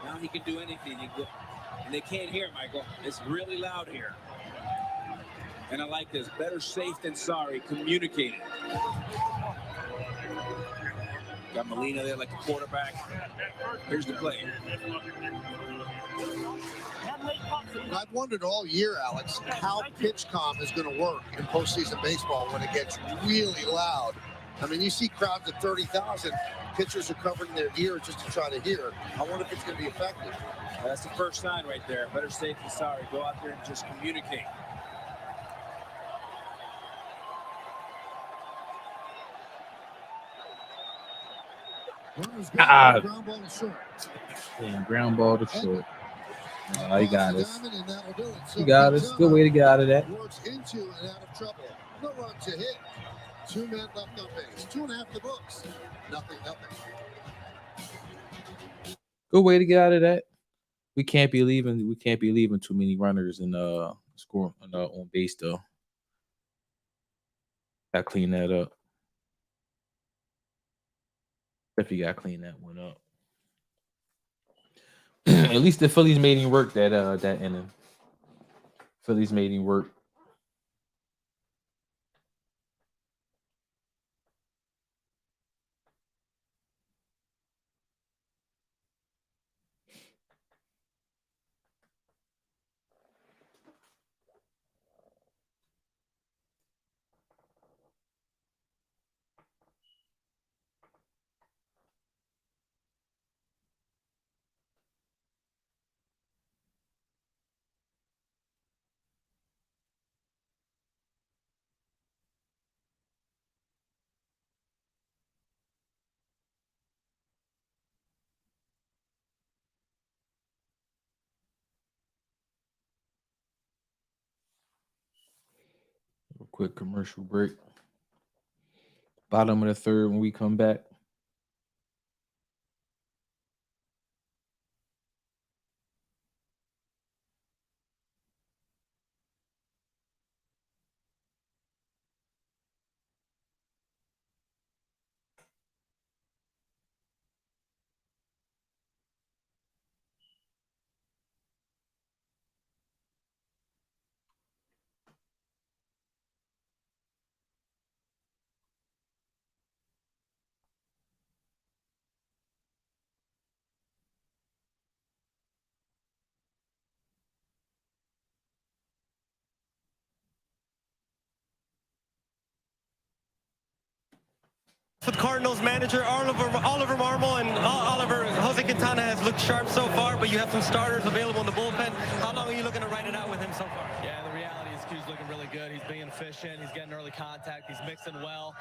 Now he can do anything. And they can't hear, Michael. It's really loud here. And I like this. Better safe than sorry. Communicating. Got Molina there like a quarterback. Here's the play. I've wondered all year, Alex, how PitchCom is going to work in postseason baseball when it gets really loud. I mean, you see crowds of 30,000. Pitchers are covering their ear just to try to hear. I wonder if it's going to be effective. That's the first sign right there. Better safe than sorry. Go out there and just communicate. Ah. Ground ball to short. Yeah, ground ball to short. You got us. Diamond, and that'll do it. So You got us. Good way to get out of that. Works into and out of trouble. No run to hit. 2 men left on base. 2.5 the books. Nothing. Good way to get out of that. We can't be leaving too many runners and score on base though. Gotta clean that up. Definitely gotta clean that one up. At least the Phillies made him work that inning. Phillies made him work. A quick commercial break. Bottom of the third when we come back. With Cardinals manager Oliver Marmol and Jose Quintana has looked sharp so far, but you have some starters available in the bullpen. How long are you looking to ride it out with him so far? Yeah, the reality is Q's looking really good. He's being efficient. He's getting early contact. He's mixing well.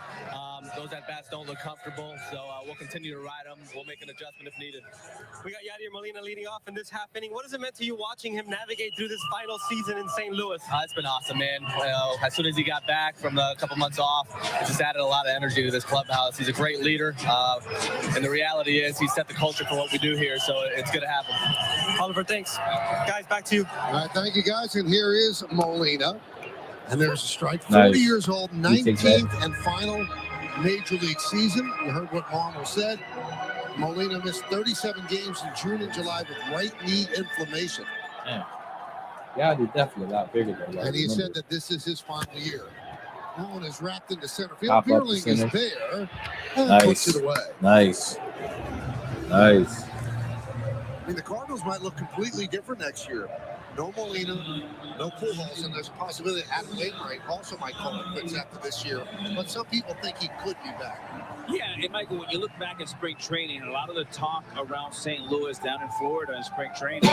Those at-bats don't look comfortable, so we'll continue to ride him. We'll make an adjustment if needed. We got Yadier Molina leading off in this half inning. What has it meant to you watching him navigate through this final season in St. Louis? It's been awesome, man. As soon as he got back from the couple months off, it just added a lot of energy to this clubhouse. He's a great leader, and the reality is he set the culture for what we do here, so it's good to have him. Oliver, thanks. Guys, back to you. All right, thank you, guys. And here is Molina. And there's a strike. 40 Nice. years old, 19th and final Major League season. You heard what Marmol said. Molina missed 37 games in June and July with right knee inflammation. Yeah, they're definitely a lot bigger than that. And he said that this is his final year. That one is wrapped into center field. Pop up the Pearling is center. there and Nice. puts it away. Nice. Nice. I mean, the Cardinals might look completely different next year. No Molina, no Pujols, and there's a possibility that Adam Wainwright also might call it quits after this year. But some people think he could be back. Yeah, and Michael, when you look back at spring training, a lot of the talk around St. Louis down in Florida in spring training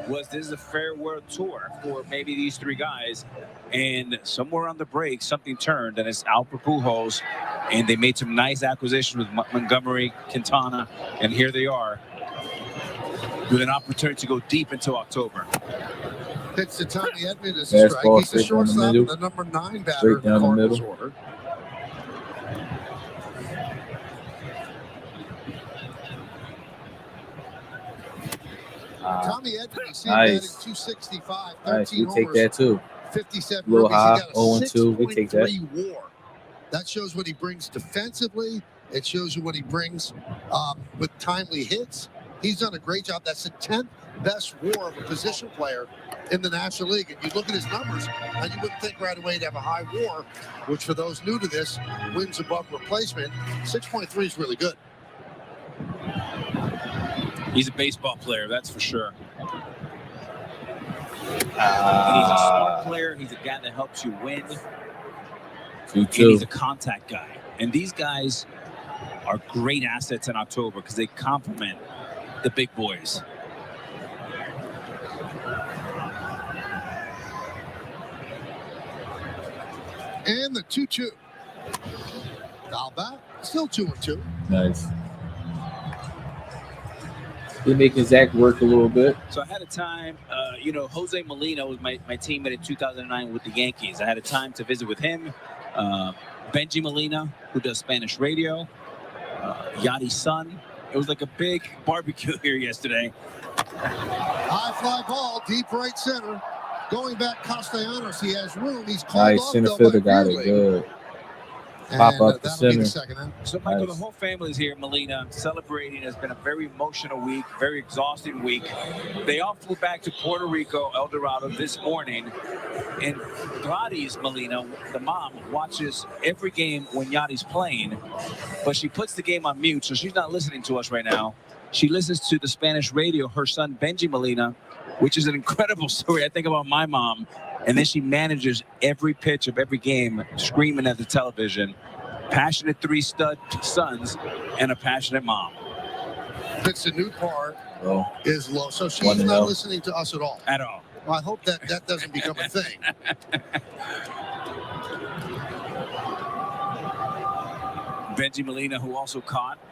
was this is a farewell tour for maybe these three guys. And somewhere on the break, something turned, and it's Albert Pujols. And they made some nice acquisitions with Montgomery, Quintana, and here they are with an opportunity to go deep into October. Pitch to Tommy Edman as a strike. He's the shortstop, the number 9 batter in the Cardinals order. Tommy Edman, you see him batting 265, 13 homers. We take that too. 57 a little high, 0-2. We take that. WAR. That shows what he brings defensively. It shows you what he brings with timely hits. He's done a great job. That's the 10th best WAR of a position player in the National League. And you look at his numbers, and you wouldn't think right away he'd have a high WAR, which for those new to this, wins above replacement. 6.3 is really good. He's a baseball player, that's for sure. And he's a smart player. He's a guy that helps you win. And he's a contact guy. And these guys are great assets in October because they complement the big boys. And the 2-2. Foul back. Still 2-2. Nice. He's making Zach work a little bit. So I had a time, Jose Molina was my teammate in 2009 with the Yankees. I had a time to visit with him. Benji Molina, who does Spanish radio. Yadi's son. It was like a big barbecue here yesterday. High fly ball, deep right center. Going back Castellanos, he has room. He's called nice. Center fielder got it good. Pop up the center. So, Michael, the whole family's here. Molina celebrating. Has been a very emotional week, very exhausting week. They all flew back to Puerto Rico, El Dorado, this morning. And Gladys Molina, the mom, watches every game when Yadi's playing, but she puts the game on mute, so she's not listening to us right now. She listens to the Spanish radio, her son, Benji Molina, which is an incredible story. I think about my mom. And then she manages every pitch of every game, screaming at the television. Passionate 3 stud sons and a passionate mom. It's the new part is low, so she's not listening to us at all. At all. Well, I hope that doesn't become a thing. Benji Molina, who also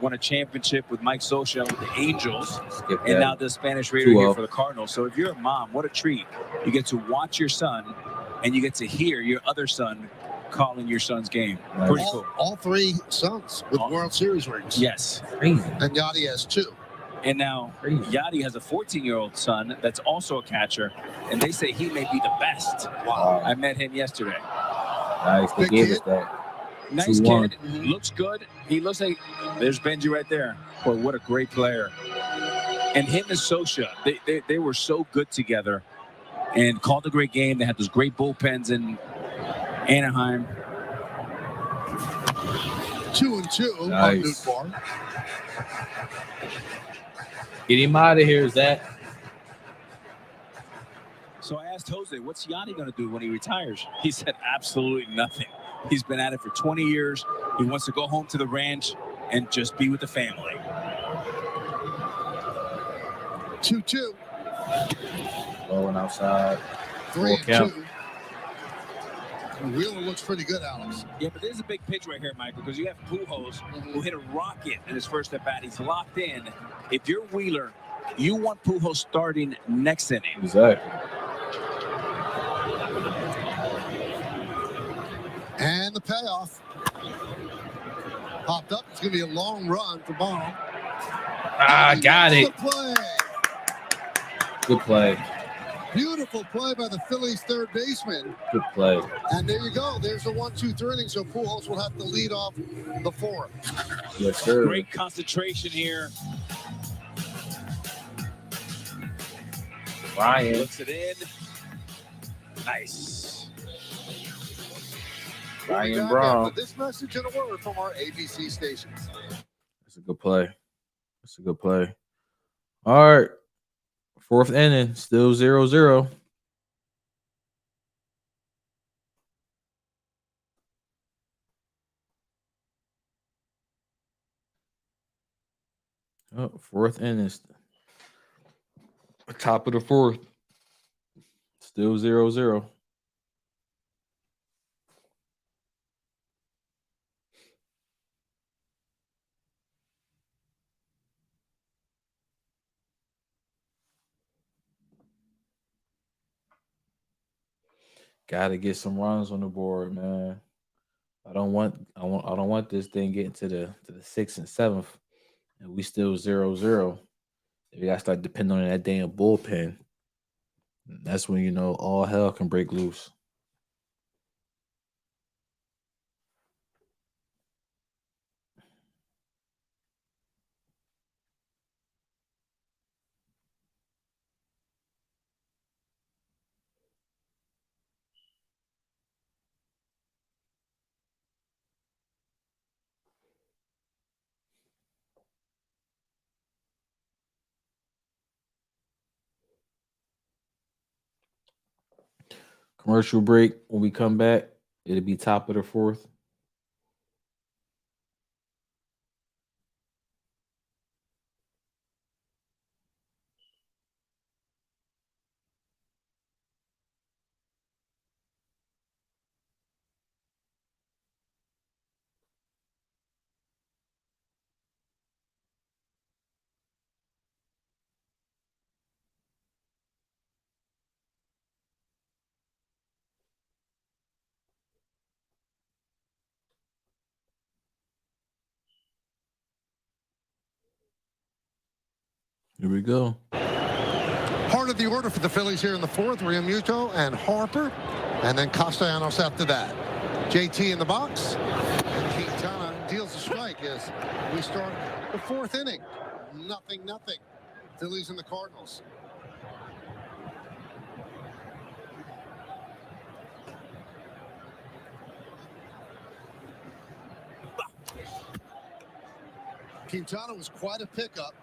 won a championship with Mike Scioscia with the Angels, and now does Spanish radio here for the Cardinals. So if you're a mom, what a treat. You get to watch your son, and you get to hear your other son calling your son's game. Nice. Pretty cool. All 3 sons with World Series rings. Yes. And Yadier has 2. And now Yadier has a 14-year-old son that's also a catcher, and they say he may be the best. Wow. I met him yesterday. Nice. They gave us that. Nice kid, looks good. He looks like, there's Benji right there. Boy, what a great player. And him and Scioscia, they were so good together and called a great game. They had those great bullpens in Anaheim. 2-2 nice. on Newt. Get him out of here, Zach. So I asked Jose, what's Yadi going to do when he retires? He said, absolutely nothing. He's been at it for 20 years. He wants to go home to the ranch and just be with the family. 2-2. Going outside. 3-2. Wheeler looks pretty good, Alex. Yeah, but there's a big pitch right here, Michael, because you have Pujols who hit a rocket in his first at-bat. He's locked in. If you're Wheeler, you want Pujols starting next inning. Exactly. And the payoff. Popped up. It's going to be a long run for Bono. Got it. Good play. Beautiful play by the Phillies third baseman. Good play. And there you go. There's the 1-2 inning. So Pujols will have to lead off the 4th. Yes, sir. Great concentration here. Ryan looks it in. Nice. Ryan Brown. This message and a word from our ABC stations. That's a good play. That's a good play. All right. 4th inning, still 0-0. Oh, 4th inning, top of the 4th, still 0-0. Got to get some runs on the board, man. I don't want this thing getting to the 6th and 7th, and we still 0-0. We got to start depending on that damn bullpen. That's when, you know, all hell can break loose. Commercial break. When we come back, it'll be top of the 4th. Here we go. Part of the order for the Phillies here in the 4th, Realmuto and Harper, and then Castellanos after that. JT in the box. And Quintana deals a strike as we start the 4th inning. 0-0. Phillies and the Cardinals. Quintana was quite a pickup.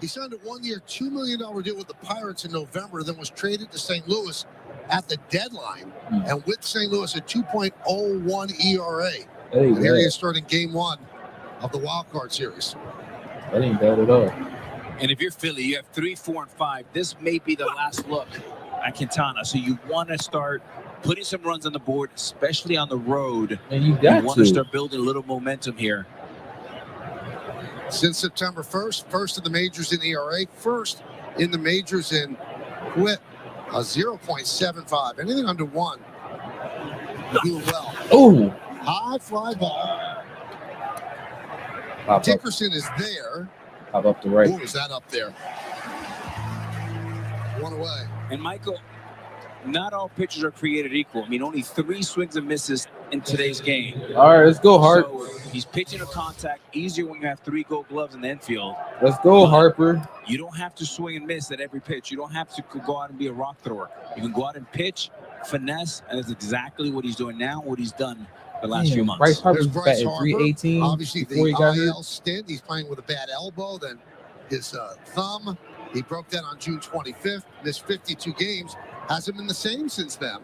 He signed a 1-year, $2 million deal with the Pirates in November, then was traded to St. Louis at the deadline. And with St. Louis, a 2.01 ERA. And here he is starting game 1 of the Wildcard series. That ain't bad at all. And if you're Philly, you have 3, 4, and 5. This may be the last look at Quintana. So you want to start putting some runs on the board, especially on the road. And you want to start building a little momentum here. Since September 1st, first in the majors in ERA, first in the majors in WHIP, a 0.75. Anything under 1, doing well. Oh, high fly ball. Dickerson is there. Pop up the right. Who is that up there? 1 away. And Michael, not all pitchers are created equal. I mean, only 3 swings and misses in today's game. All right, let's go, Hart. So he's pitching a contact easier when you have 3 gold gloves in the infield. Let's go, Harper. You don't have to swing and miss at every pitch. You don't have to go out and be a rock thrower. You can go out and pitch, finesse, and that's exactly what he's doing now, what he's done the last few months. Bryce Harper's batting 318 obviously before he got here. IL stint. He's playing with a bad elbow, then his thumb. He broke that on June 25th. Missed 52 games. Hasn't been the same since then.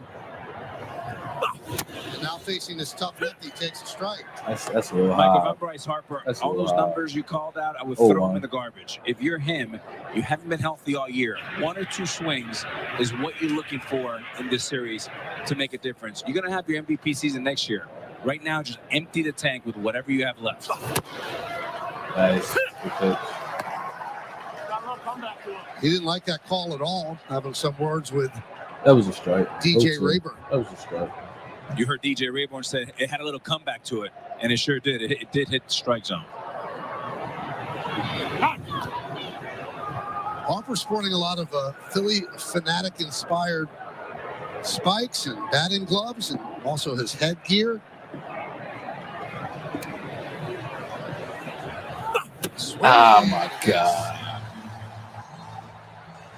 And now facing this tough lefty, takes a strike. That's a little Michael, high. if I'm Bryce Harper, That's all those numbers you called out, I would throw them in the garbage. If you're him, you haven't been healthy all year. 1 or 2 swings is what you're looking for in this series to make a difference. You're going to have your MVP season next year. Right now, just empty the tank with whatever you have left. Nice. He didn't like that call at all. Having some words with that was a strike. DJ Rayburn. That was a strike. You heard DJ Rayburn say it had a little comeback to it, and it sure did. It did hit the strike zone. Harper sporting a lot of Philly fanatic-inspired spikes and batting gloves, and also his headgear. Oh my God.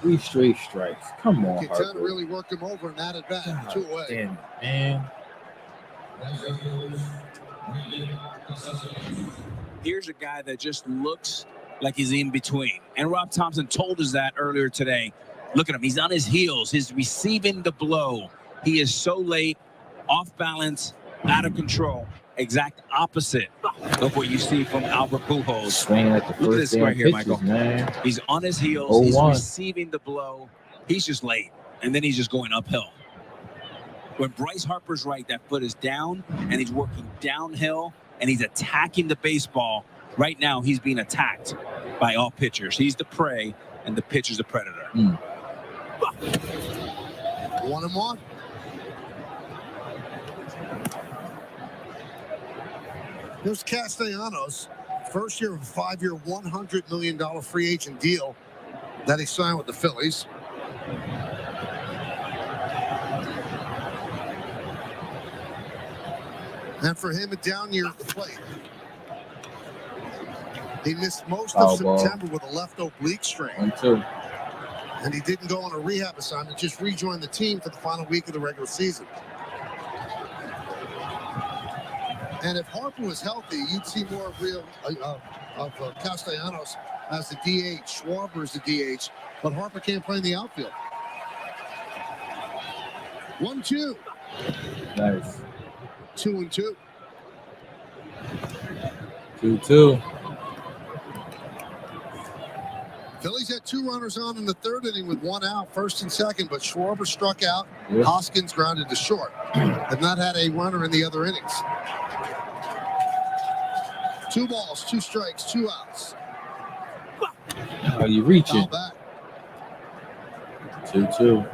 3 straight strikes. Come on, Quintana Harper. really worked him over in that at bat. 2 away. Damn it, man. Here's a guy that just looks like he's in between. And Rob Thompson told us that earlier today. Look at him. He's on his heels. He's receiving the blow. He is so late, off balance, out of control. Exact opposite of what you see from Albert Pujols. Swinging at the Look at first this right here, pitches, Michael. man. He's on his heels. He's 0-1. receiving the blow. He's just late. And then he's just going uphill. When Bryce Harper's right, that foot is down, and he's working downhill, and he's attacking the baseball. Right now, he's being attacked by all pitchers. He's the prey, and the pitcher's the predator. 1-1. Here's Castellanos, first year of a 5-year, $100 million free agent deal that he signed with the Phillies. And for him, a down year at the plate. He missed most of September with a left oblique strain. 1-2. And he didn't go on a rehab assignment, just rejoined the team for the final week of the regular season. And if Harper was healthy, you'd see more of Castellanos as the DH. Schwarber is the DH, but Harper can't play in the outfield. 1-2. Nice. 2-2. 2-2. Phillies had 2 runners on in the 3rd inning with 1 out, first and second, but Schwarber struck out. Yep. Hoskins grounded to short. Have not had a runner in the other innings. 2 balls, 2 strikes, 2 outs. Are you reaching? Foul back. 2-2.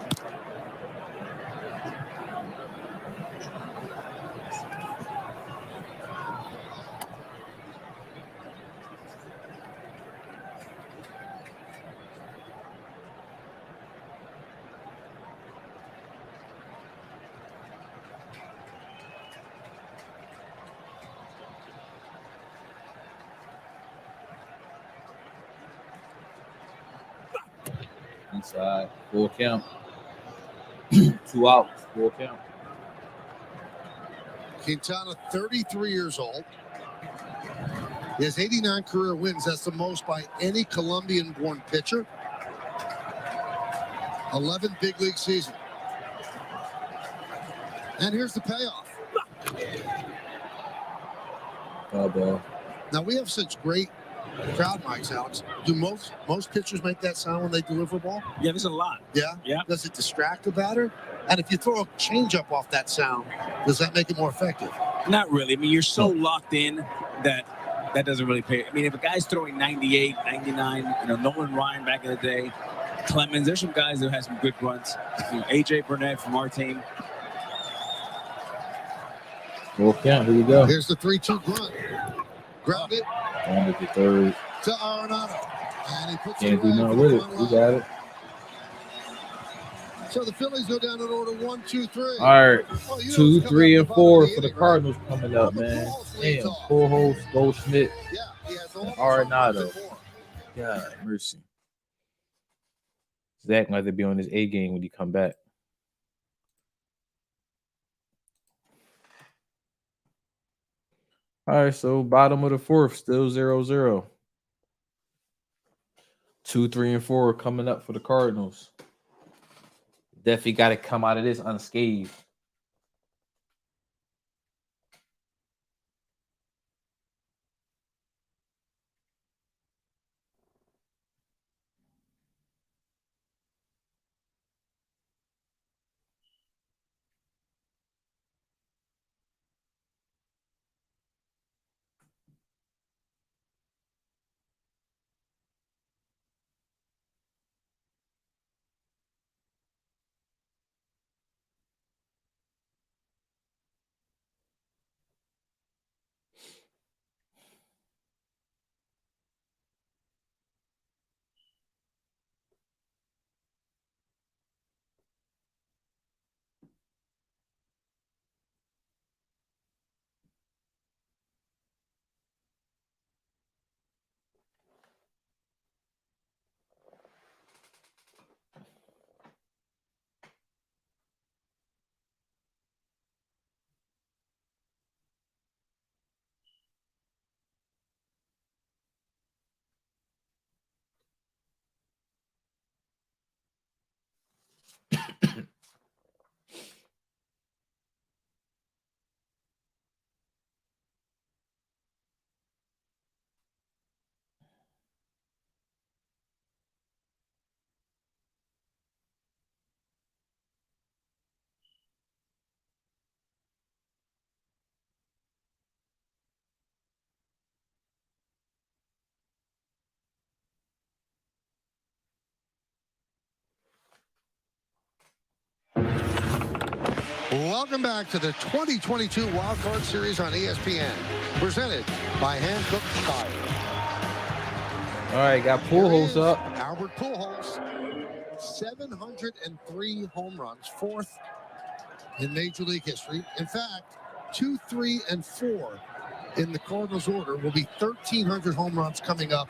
Inside, full count. 2 outs, full count. Quintana, 33 years old. He has 89 career wins. That's the most by any Colombian-born pitcher. 11 big league season. And here's the payoff. Foul ball. Now, we have such great crowd mics, Alex. Do most pitchers make that sound when they deliver a ball? Yeah, there's a lot. Yeah? Yeah. Does it distract the batter? And if you throw a changeup off that sound, does that make it more effective? Not really. I mean, you're so locked in that doesn't really pay. I mean, if a guy's throwing 98, 99, Nolan Ryan back in the day, Clemens, there's some guys that have some good grunts. AJ Burnett from our team. Full count, here we go. Here's the 3-2 grunt. Ground it On to the 3rd. to Arenado. And he puts Can't it do away nothing for with the it. run We line. got it. So the Phillies go down in order 1, 2, 3. All right. Oh, you know 2, what's coming 3, up and the 4 bottom of for the inning, Cardinals coming up, Albert man. Pujols leads Damn, off. Pujols, Goldschmidt, Yeah, he has all Arenado. the more. God mercy. Zach might have to be on his A game when he come back. All right, so bottom of the 4th, still 0-0. 2, 3, and 4 coming up for the Cardinals. Definitely got to come out of this unscathed. Welcome back to the 2022 Wildcard Series on ESPN, presented by Hankook Tire. All right, got Pujols up. Albert Pujols, 703 home runs, fourth in Major League history. In fact, 2, 3, and 4 in the Cardinals order will be 1,300 home runs coming up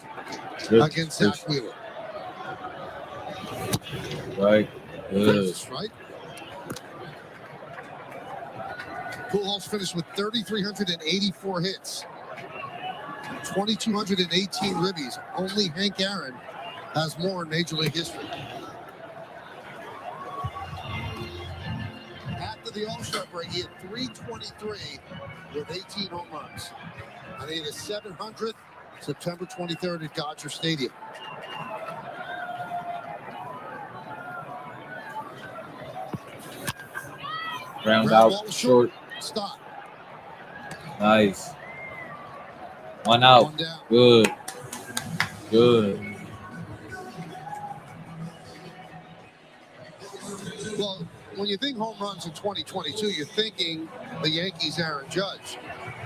against Zach Wheeler. Right. Good. Right. Pujols finished with 3,384 hits, 2,218 ribbies. Only Hank Aaron has more in Major League history. After the All-Star break, he had 323 with 18 home runs. And he had his 700th September 23rd at Dodger Stadium. Round out short. Stop. Nice. One out. One down. Good. Good. Well, when you think home runs in 2022, you're thinking the Yankees' Aaron Judge.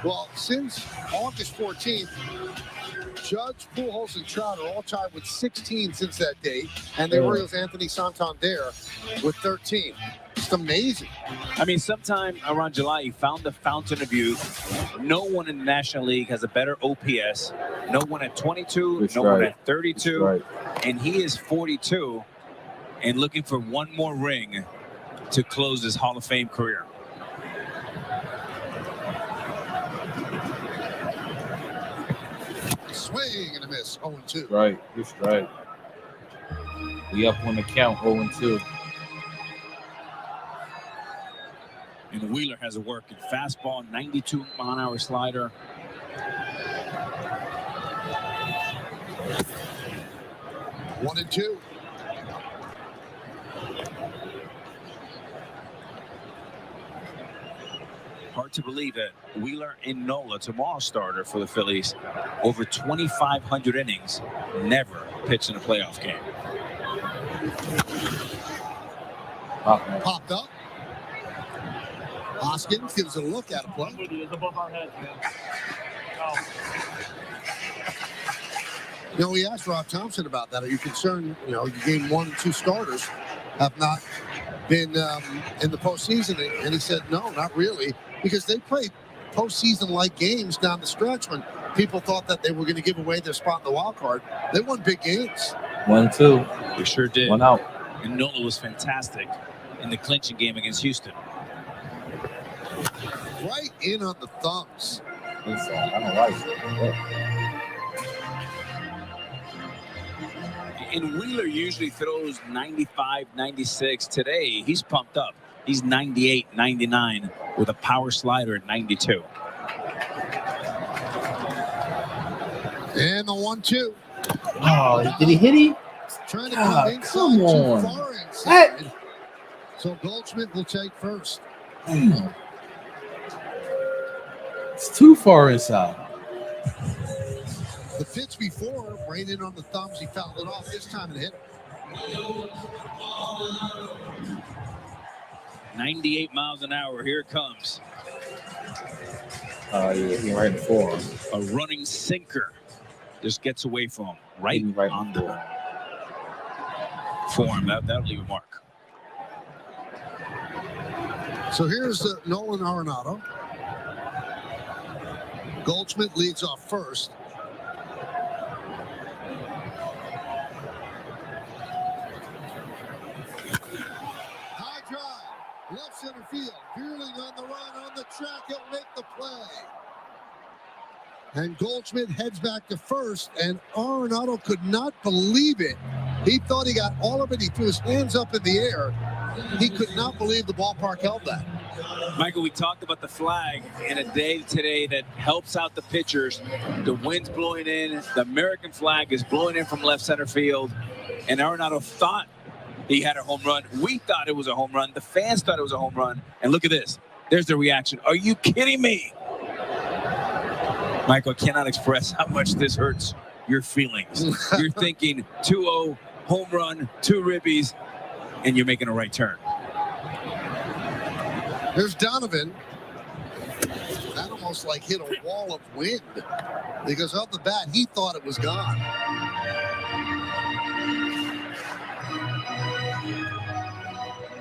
Well, since August 14th, Judge, Pujols, and Trout are all tied with 16 since that date, and the Orioles' Anthony Santander with 13. Just amazing. I mean, sometime around July, he found the fountain of youth. No one in the National League has a better OPS. No one at 22, That's no right. one at 32. Right. And he is 42 and looking for one more ring to close his Hall of Fame career. Swing and a miss, 0-2. Right. That's right. We up on the count, 0-2. And Wheeler has a working fastball, 92-mile-an-hour slider. One and two. Hard to believe that Wheeler and Nola, tomorrow's starter for the Phillies, over 2,500 innings, never pitched in a playoff game. Popped up. Hoskins gives a look at a play. You know, we asked Rob Thompson about that. Are you concerned, you know, you gained 1 and 2 starters have not been in the postseason? And he said, no, not really, because they played postseason-like games down the stretch when people thought that they were going to give away their spot in the wild card. They won big games. 1-2. They sure did. One out. And Nola was fantastic in the clinching game against Houston. Right in on the thumbs. I don't like it. And Wheeler usually throws 95, 96. Today, he's pumped up. He's 98, 99 with a power slider at 92. And the 1-2. Oh, did he hit him? Trying to come inside, come on. too far inside. So Goldschmidt will take first. Damn. It's too far inside. The pitch before, right in on the thumbs, he fouled it off. This time it hit. 98 miles an hour. Here it comes. Yeah, he right before him. A running sinker just gets away from him. Right on the form. That'll leave a mark. So here's Nolan Arenado. Goldschmidt leads off first. High drive, left center field. Buehling on the run, on the track. He'll make the play. And Goldschmidt heads back to first, and Arenado could not believe it. He thought he got all of it. He threw his hands up in the air, He could not believe the ballpark held that. Michael, we talked about the flag in a day today that helps out the pitchers. The wind's blowing in. The American flag is blowing in from left center field. And Arenado thought he had a home run. We thought it was a home run. The fans thought it was a home run. And look at this. There's the reaction. Are you kidding me? Michael, I cannot express how much this hurts your feelings. You're thinking 2-0, home run, 2 ribbies, and you're making a right turn. There's Donovan. That almost like hit a wall of wind because off the bat, he thought it was gone.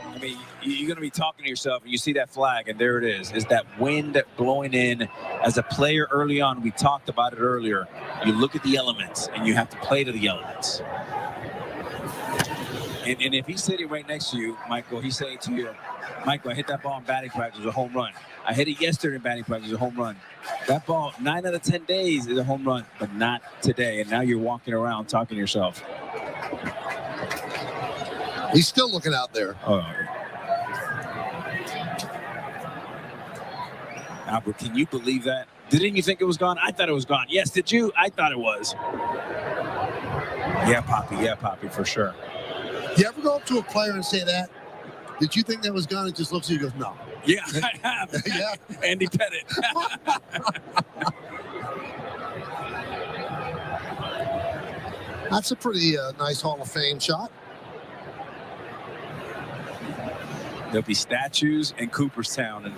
I mean, you're going to be talking to yourself and you see that flag, and there it is. Is that wind blowing in? As a player early on, we talked about it earlier. You look at the elements and you have to play to the elements. And if he's sitting right next to you, Michael, he's saying to you, Michael, I hit that ball in batting practice, it was a home run. I hit it yesterday in batting practice, it was a home run. That ball, 9 out of 10 days is a home run, but not today. And now you're walking around talking to yourself. He's still looking out there. Oh. Albert, can you believe that? Didn't you think it was gone? I thought it was gone. Yes, did you? I thought it was. Yeah, Poppy, for sure. You ever go up to a player and say that? Did you think that was gone? It just looks at you and goes, no. Yeah, I have. Yeah. Andy Pettit. That's a pretty nice Hall of Fame shot. There'll be statues in Cooperstown. And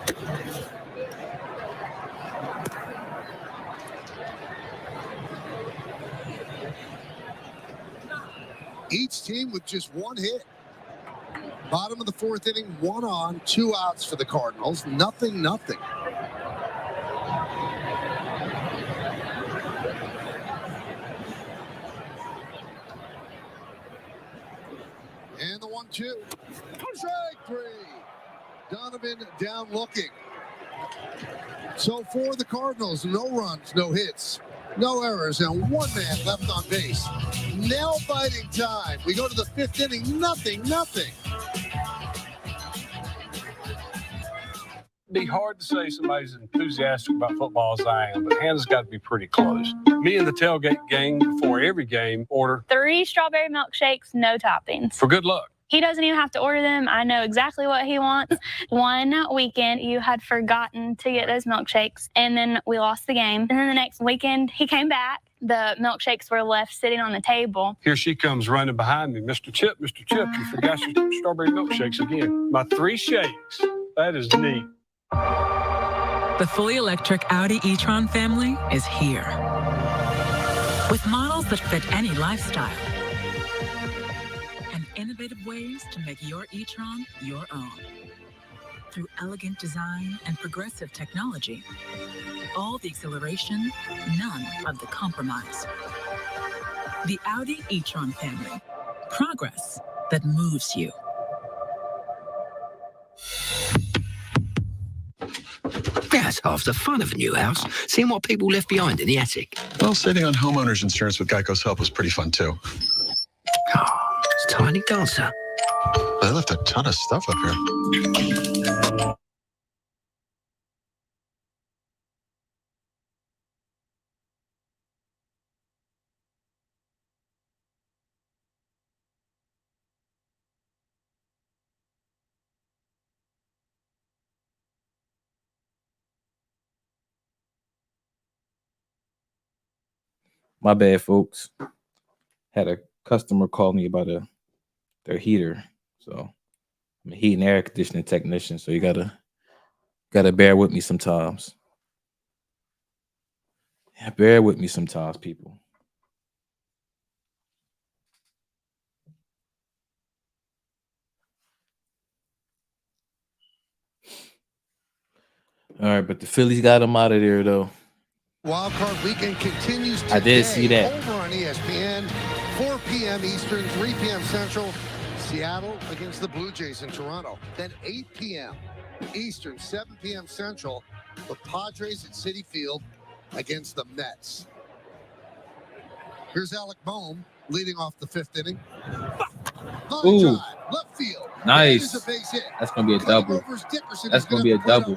each team with just 1 hit. Bottom of the 4th inning, 1 on, 2 outs for the Cardinals. Nothing. And the 1-2. Strike 3. Donovan down looking. So for the Cardinals, no runs, no hits, no errors, and 1 man left on base. Nail-biting time. We go to the 5th inning, nothing. It'd be hard to say somebody's enthusiastic about football as I am, but Hannah's got to be pretty close. Me and the tailgate gang before every game order 3 strawberry milkshakes, no toppings. for good luck. He doesn't even have to order them. I know exactly what he wants. One weekend, you had forgotten to get those milkshakes, and then we lost the game. And then the next weekend, he came back. The milkshakes were left sitting on the table. Here she comes running behind me. Mr. Chip, you forgot your strawberry milkshakes again. My 3 shakes. That is neat. The fully electric Audi e-tron family is here. With models that fit any lifestyle. And innovative ways to make your e-tron your own. Through elegant design and progressive technology. All the exhilaration, none of the compromise. The Audi e-tron family. Progress that moves you. That's half the fun of a new house, seeing what people left behind in the attic. Well, saving on homeowners insurance with Geico's help was pretty fun, too. Oh, it's Tiny Dancer. They left a ton of stuff up here. My bad, folks. Had a customer call me about their heater. So I'm a heat and air conditioning technician. So you gotta bear with me sometimes. Yeah, bear with me sometimes, people. All right, but the Phillies got him out of there, though. Wildcard weekend continues today. I did see that. Over on ESPN, 4 p.m. Eastern, 3 p.m. Central. Seattle against the Blue Jays in Toronto. Then 8 p.m. Eastern, 7 p.m. Central, the Padres at Citi Field against the Mets. Here's Alec Boehm leading off the 5th inning. Line drive, left field. Nice. That is a base hit. That's going to be a double. That's going to be a double.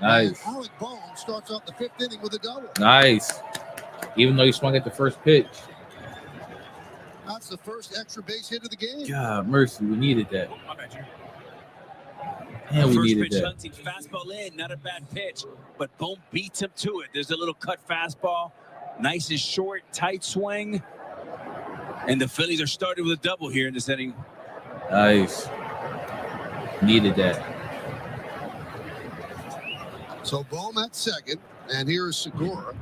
Nice. And Alec Bohm starts off the 5th inning with a double. Nice. Even though he swung at the first pitch. That's the first extra base hit of the game. God mercy, we needed that. And we First needed pitch that. hunting, fastball in, not a bad pitch, but Bohm beats him to it. There's a little cut fastball, nice and short, tight swing, and the Phillies are starting with a double here in this inning. Nice. Needed that. So Bohm at second, and here's Segura.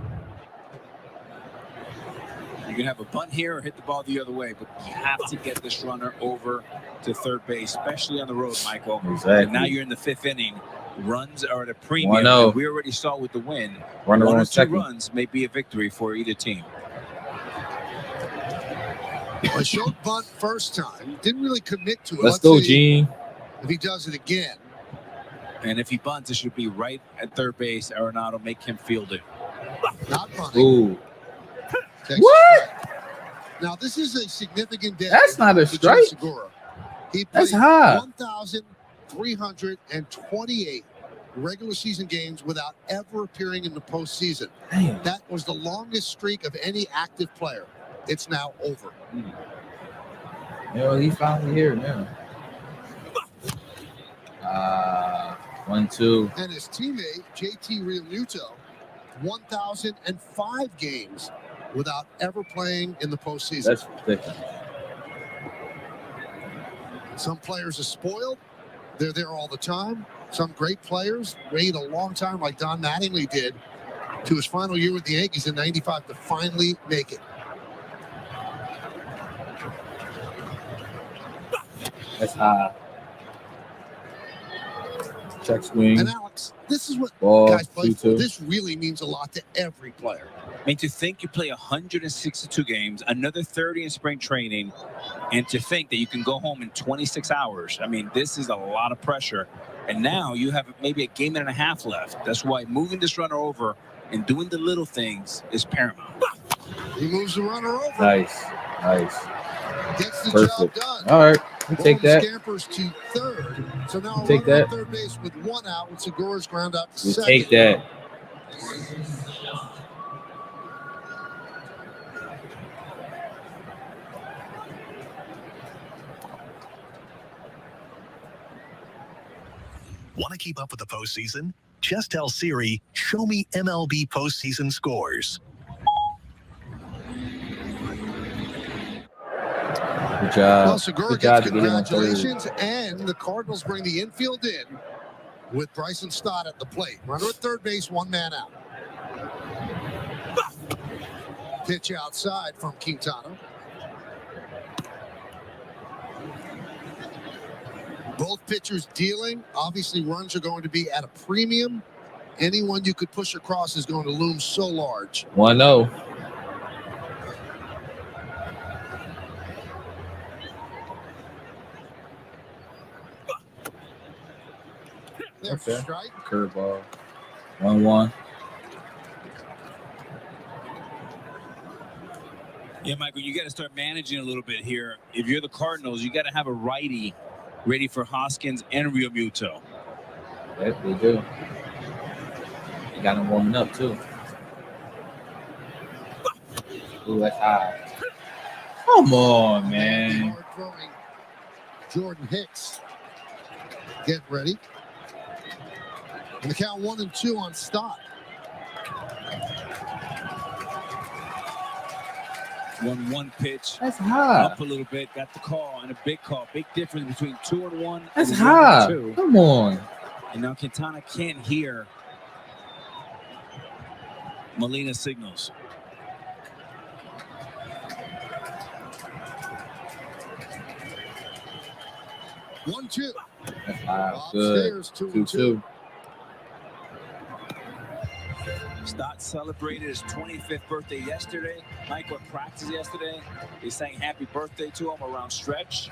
You can have a bunt here or hit the ball the other way, but you have to get this runner over to third base, especially on the road, Michael. Exactly. And now you're in the 5th inning. Runs are at a premium. 1-0. And we already saw with the win. Runner 1 or on 2 second. runs may be a victory for either team. A short bunt first time. Didn't really commit to it. Let's go, see Gene. if he does it again. And if he bunts, it should be right at third base. Arenado, make him field it. Not bunting. Ooh. Takes What? a strike. Now, this is a significant day. That's not a for strike. Jeff Segura. He That's played high. 1,328 regular season games without ever appearing in the postseason. Damn. That was the longest streak of any active player. It's now over. Well, he's finally here now. 1-2. And his teammate, JT Realmuto, 1,005 games without ever playing in the postseason. That's ridiculous. Some players are spoiled. They're there all the time. Some great players wait a long time, like Don Mattingly did, to his final year with the Yankees in '95 to finally make it. That's high. Check swing. And Alex, this is what Ball, guys play for. 2-2. This really means a lot to every player. I mean, to think you play 162 games, another 30 in spring training, and to think that you can go home in 26 hours. I mean, this is a lot of pressure. And now you have maybe a game and a half left. That's why moving this runner over and doing the little things is paramount. He moves the runner over. Nice. Nice. Gets the Perfect. job done. All right. We'll take Bohm that. Scampers to third. So now a Take runner that. on third base with 1 out, and Segura's ground out to We'll second. take that. Want to keep up with the postseason? Just tell Siri, show me MLB postseason scores. Good job. Well, Segura Good job gets to get him on third. congratulations, and the Cardinals bring the infield in with Bryson Stott at the plate. Runner at third base, 1 man out. Pitch outside from Quintana. Both pitchers dealing. Obviously, runs are going to be at a premium. Anyone you could push across is going to loom so large. 1-0. There's Okay. a strike. Curveball. 1-1. Yeah, Michael, you got to start managing a little bit here. If you're the Cardinals, you got to have a righty ready for Hoskins and Realmuto. Yep, they do. They got him warming up, too. Ooh, that's high. Come on, man. Hard throwing. Jordan Hicks. Get ready. And the count 1-2 on Stott. 1-1 pitch. That's high. Up a little bit, got the call, and a big call. Big difference between 2-1 That's and high. 1-2. Come on. And now Quintana can't hear Molina's signals. One, two. That's high. Upstairs, Good. 2-2. 2-2. Stott celebrated his 25th birthday yesterday. Michael practiced yesterday. They sang happy birthday to him around stretch.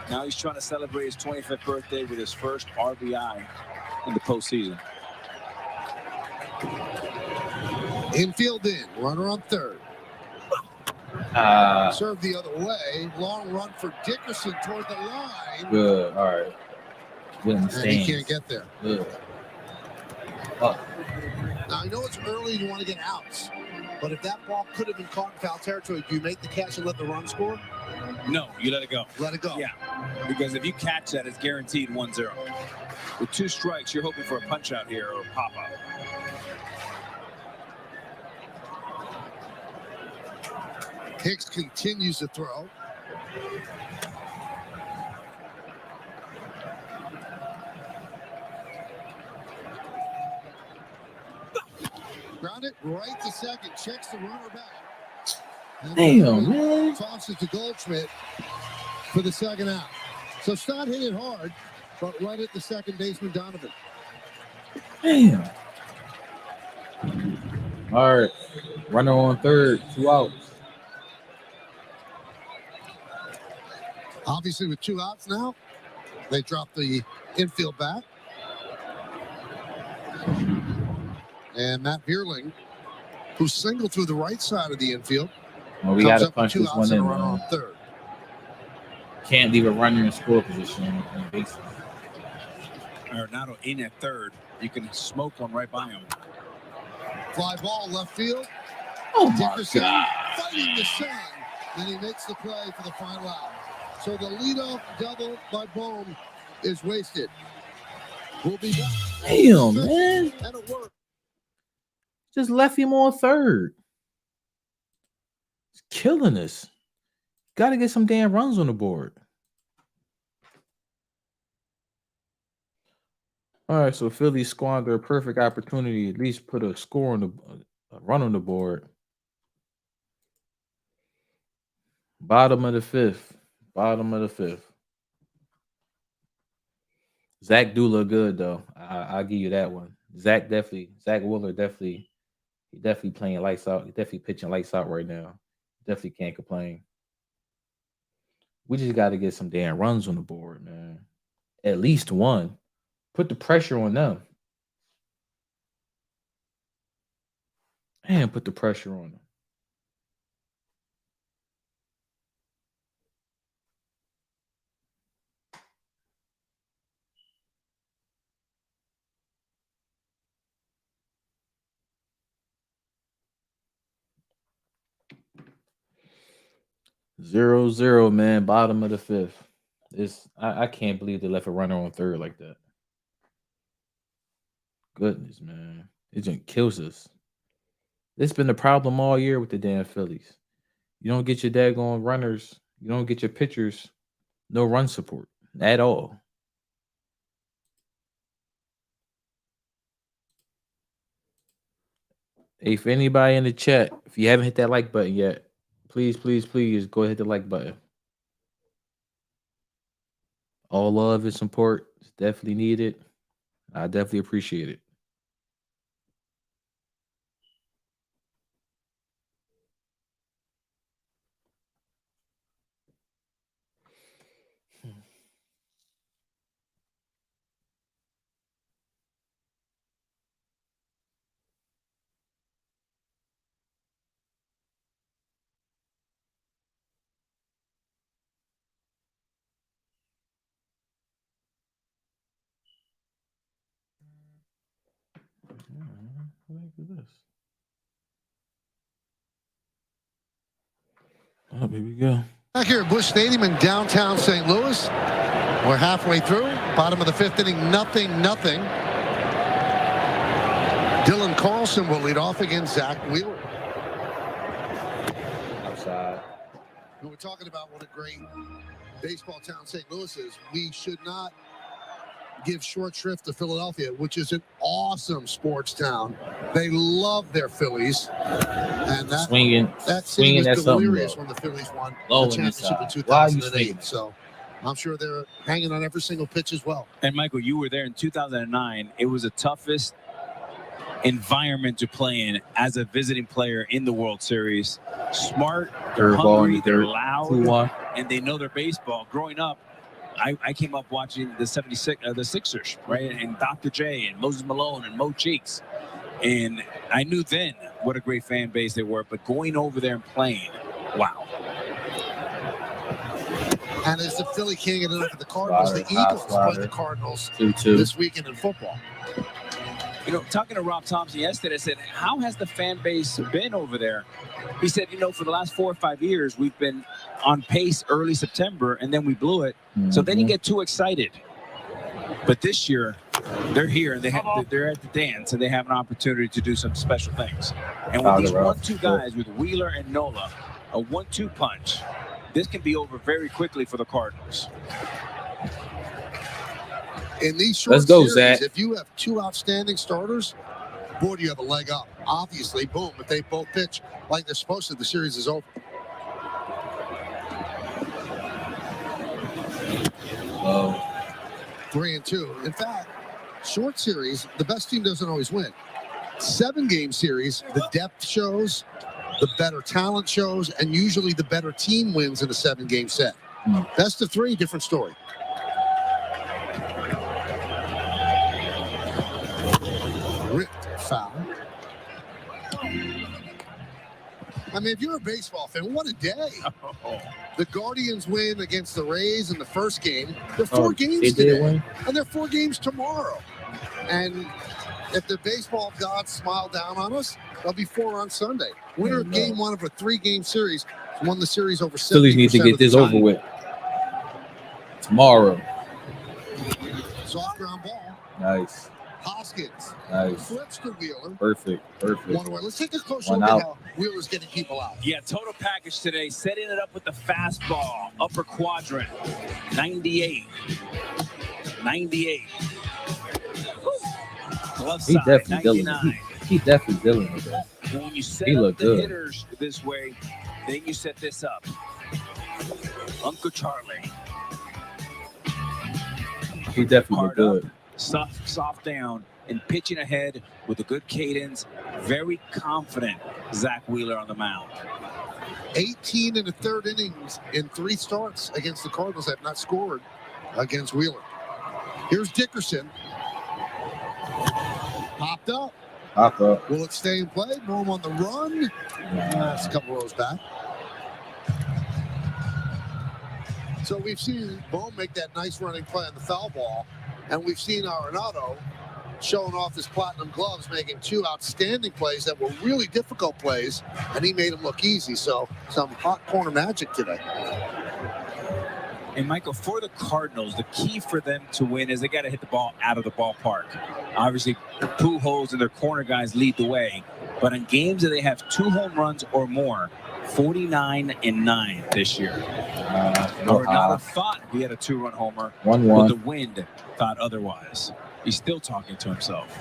Now he's trying to celebrate his 25th birthday with his first RBI in the postseason. Infield in. Runner on third. Serve the other way. Long run for Dickerson toward the line. Good. All right. Good in the And he stands. can't get there. Good. Oh. Now, I know it's early and you want to get outs, but if that ball could have been caught in foul territory, do you make the catch and let the run score? No, you let it go. Let it go. Yeah, because if you catch that, it's guaranteed 1-0. With 2 strikes, you're hoping for a punch out here or a pop out. Hicks continues to throw. Ground it right to second. Checks the runner back. And Damn, man. Tosses to Goldschmidt for the second out. So Stott hit it hard, but right at the second baseman, Donovan. Damn. All right. Runner on third. 2 outs. Obviously, with 2 outs now, they drop the infield back. And Matt Vierling, who singled through the right side of the infield, Well, we got comes to up with punch 2 this outs one and a in, runner on man. third. Can't leave a runner in score position on bases. Arenado in at third. You can smoke one right by him. Fly ball left field. Oh, my Dickerson God. fighting the sun. Then he makes the play for the final out. So the leadoff double by Bohm is wasted. We'll be back. Damn, man. That'll work. Just left him on third. It's killing us. Got to get some damn runs on the board. All right, so Philly squander a perfect opportunity, at least put a score on a run on the board. Bottom of the fifth. Zach do look good though. I'll give you that one. Zach Wheeler definitely playing lights out. He definitely pitching lights out right now. Definitely can't complain. We just got to get some damn runs on the board, man. At least one. Put the pressure on them. And put the pressure on them. Zero, zero, man. Bottom of the fifth. I can't believe they left a runner on third like that. Goodness, man. It just kills us. It's been the problem all year with the damn Phillies. You don't get your daggone runners. You don't get your pitchers. No run support at all. Hey, if anybody in the chat, if you haven't hit that like button yet, please go ahead and hit the like button. All love and support is definitely needed. I definitely appreciate it. What the heck is this? Oh, here we go. Back here at Busch Stadium in downtown St. Louis. We're halfway through. Bottom of the fifth inning, 0-0. Dylan Carlson will lead off against Zach Wheeler. Outside. We're talking about what a great baseball town St. Louis is. We should not give short shrift to Philadelphia, which is an awesome sports town. They love their Phillies. And that Swinging was delirious when the Phillies won the championship in 2008. So I'm sure they're hanging on every single pitch as well. And Michael, you were there in 2009. It was the toughest environment to play in as a visiting player in the World Series. Smart, they're hungry, they're loud, and they know their baseball. Growing up, I came up watching the Sixers, right? And Dr. J and Moses Malone and Mo Cheeks. And I knew then what a great fan base they were, but going over there and playing, Wow. And as the Philly can't get enough of the Cardinals, the Eagles play the Cardinals 2-2 this weekend in football. You know, talking to Rob Thompson yesterday, I said, how has the fan base been over there? He said, you know, for the last 4 or 5 years, we've been on pace early September, and then we blew it. So they didn't get too excited. But this year, they're here, and they're at the dance, and they have an opportunity to do some special things. And with these 1-2 guys, with Wheeler and Nola, a 1-2 punch, this can be over very quickly for the Cardinals. In these short series, if you have 2 outstanding starters, boy, do you have a leg up. Obviously, boom, if they both pitch like they're supposed to, the series is over. Oh. 3-2. In fact, short series, the best team doesn't always win. 7-game series, the depth shows, the better talent shows, and usually the better team wins in a 7-game set. Best of 3, different story. Ripped foul. I mean, if you're a baseball fan, what a day. The Guardians win against the Rays in the first game. They're 4 games today, and they're 4 games tomorrow. And if the baseball gods smile down on us, there'll be 4 on Sunday. Winner of game 1 of a 3-game series won the series over 70%. Phillies need to get this over with tomorrow. Soft ground ball. Nice. Hoskins. Nice. Flips to Wheeler. Perfect. One away. Let's take a closer look at how Wheeler's getting people out. Yeah, total package today. Setting it up with the fastball. Upper quadrant. 98. 98. Glove side, 99. He's definitely dealing with that. When you set up the hitters this way, then you set this up. Uncle Charlie. He definitely looked good. Soft down and pitching ahead with a good cadence. Very confident Zach Wheeler on the mound. 18 in the 3rd innings in 3 starts against the Cardinals have not scored against Wheeler. Here's Dickerson. Popped up. Will it stay in play? Boom on the run. That's a couple rows back. So we've seen Bohm make that nice running play on the foul ball, and we've seen Arenado showing off his platinum gloves, making 2 outstanding plays that were really difficult plays, and he made them look easy. So some hot corner magic today. And Michael, for the Cardinals, the key for them to win is they got to hit the ball out of the ballpark. Obviously, Pujols and their corner guys lead the way, but in games that they have 2 home runs or more, 49-9 this year. Arenado thought he had a 2-run homer, 1-1. but the wind thought otherwise. He's still talking to himself.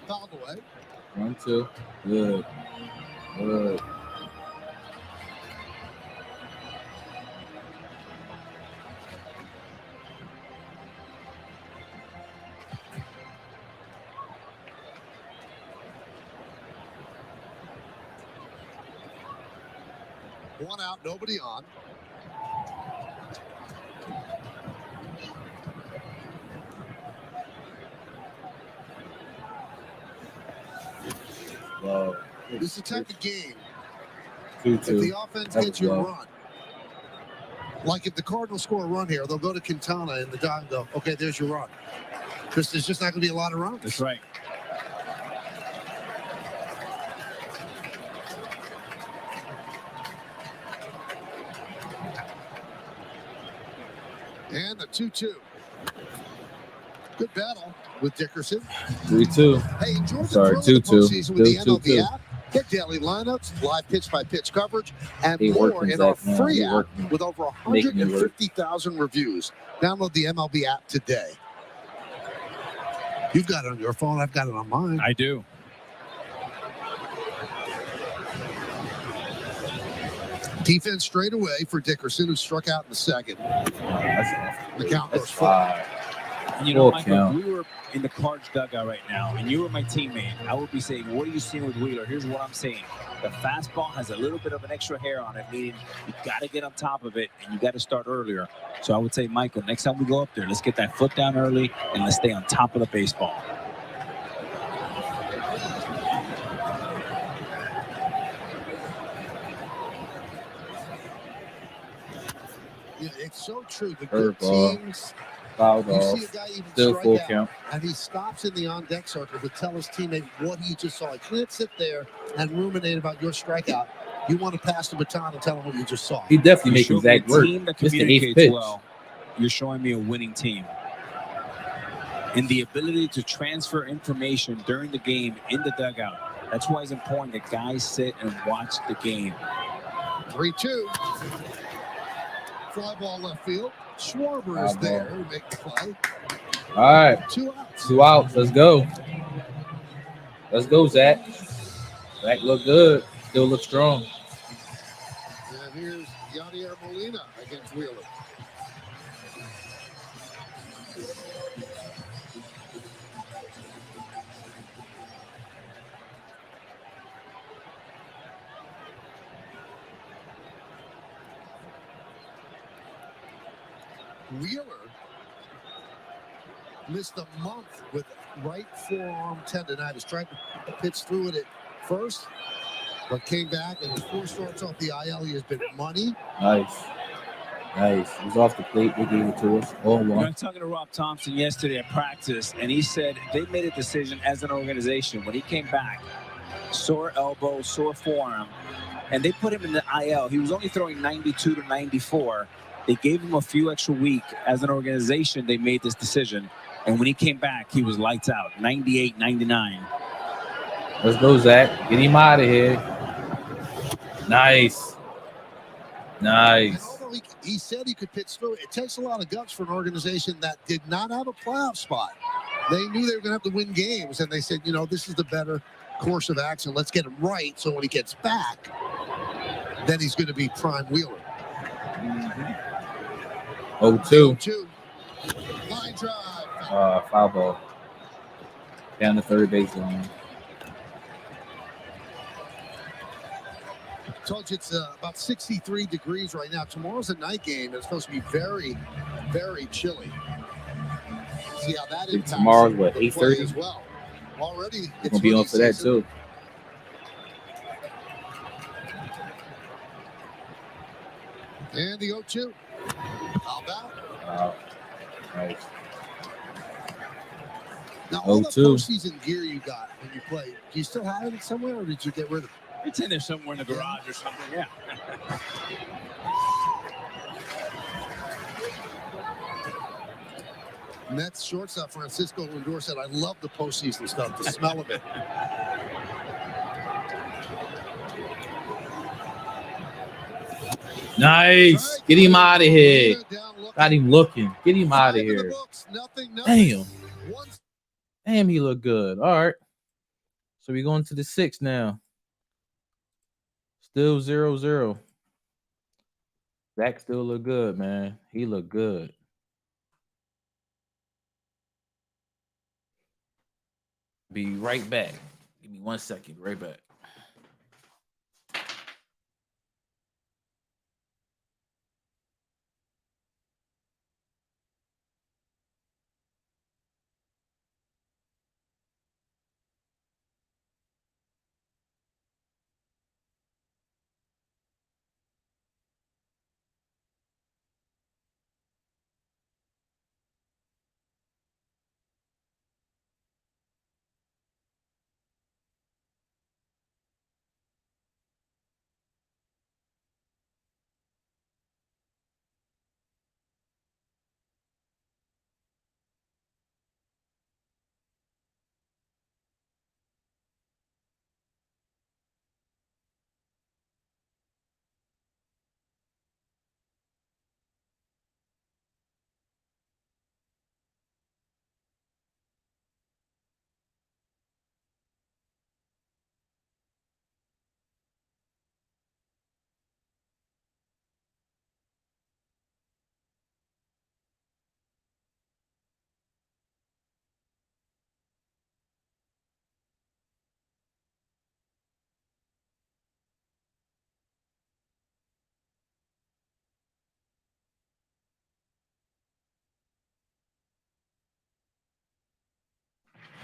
Fouled away. 1-2. Good. Good. One out, nobody on. Wow. This is the type of game. 2-2. If the offense gets you a run, like if the Cardinals score a run here, they'll go to Quintana and the guy will go, okay, there's your run. Because there's just not going to be a lot of runs. That's right. And the 2-2. Good battle with Dickerson. 3-2. Hey, enjoy the Sorry, thrill of the 2-2. postseason with the MLB 2-2. app. Get daily lineups, live pitch-by-pitch coverage, and He more working, in our Zach, man. free He app working. with over Making me work. 150,000 reviews. Download the MLB app today. You've got it on your phone. I've got it on mine. I do. Defense straight away for Dickerson, who struck out in the 2nd. The count goes 4. You know, Full Michael, count. if we were in the Cards dugout right now and you were my teammate, I would be saying, what are you seeing with Wheeler? Here's what I'm saying. The fastball has a little bit of an extra hair on it, meaning you got to get on top of it and you got to start earlier. So I would say, Michael, next time we go up there, let's get that foot down early and let's stay on top of the baseball. It's so true. The good teams, fouled you off. see a guy even Still strike full out, count. and he stops in the on-deck circle to tell his teammate what he just saw. He can't sit there and ruminate about your strikeout. You want to pass the baton and tell him what you just saw. He definitely making Zach work. Team that It's the 8th communicates pitch. well. You're showing me a winning team. And the ability to transfer information during the game in the dugout. That's why it's important that guys sit and watch the game. 3-2. Fly ball left field. Schwarber is there to make the play. All right. 2 outs. 2 outs. Let's go. Let's go, Zach. Zach look good. Still look strong. And here's Yadier Molina against Wheeler. Wheeler missed a month with right forearm tendonitis. Tried to pitch through it at first, but came back and with 4 starts off the IL. He has been money. Nice. Nice. He's off the plate. They gave it to us. I was talking to Rob Thompson yesterday at practice, and he said they made a decision as an organization when he came back, sore elbow, sore forearm, and they put him in the IL. He was only throwing 92 to 94. They gave him a few extra weeks. As an organization, they made this decision. And when he came back, he was lights out, 98, 99. Let's go, Zach. Get him out of here. Nice. Nice. And although he said he could pitch through it, it takes a lot of guts for an organization that did not have a playoff spot. They knew they were going to have to win games, and they said, you know, this is the better course of action. Let's get him right, so when he gets back, then he's going to be prime Wheeler. 0-2. Line drive. Foul ball. Down the third baseline. Told you it's about 63 degrees right now. Tomorrow's a night game. And it's supposed to be very, very chilly. See how that impacts tomorrow's what, the play 8:30? as well. Already, We're gonna be on for that too. And the 0-2. How about? Wow. Nice. Now, all the 0-2. postseason gear you got when you play, do you still have it somewhere, or did you get rid of it? It's in there somewhere in the garage or something, yeah. Mets shortstop Francisco Lindor said, I love the postseason stuff, the smell of it. Nice. Get him out of here. Got him looking. Get him out of here. Damn. Damn, he looked good. All right. So we going to the 6th now. Still 0-0. Zach still look good, man. He looked good. Be right back. Give me 1 second. Right back.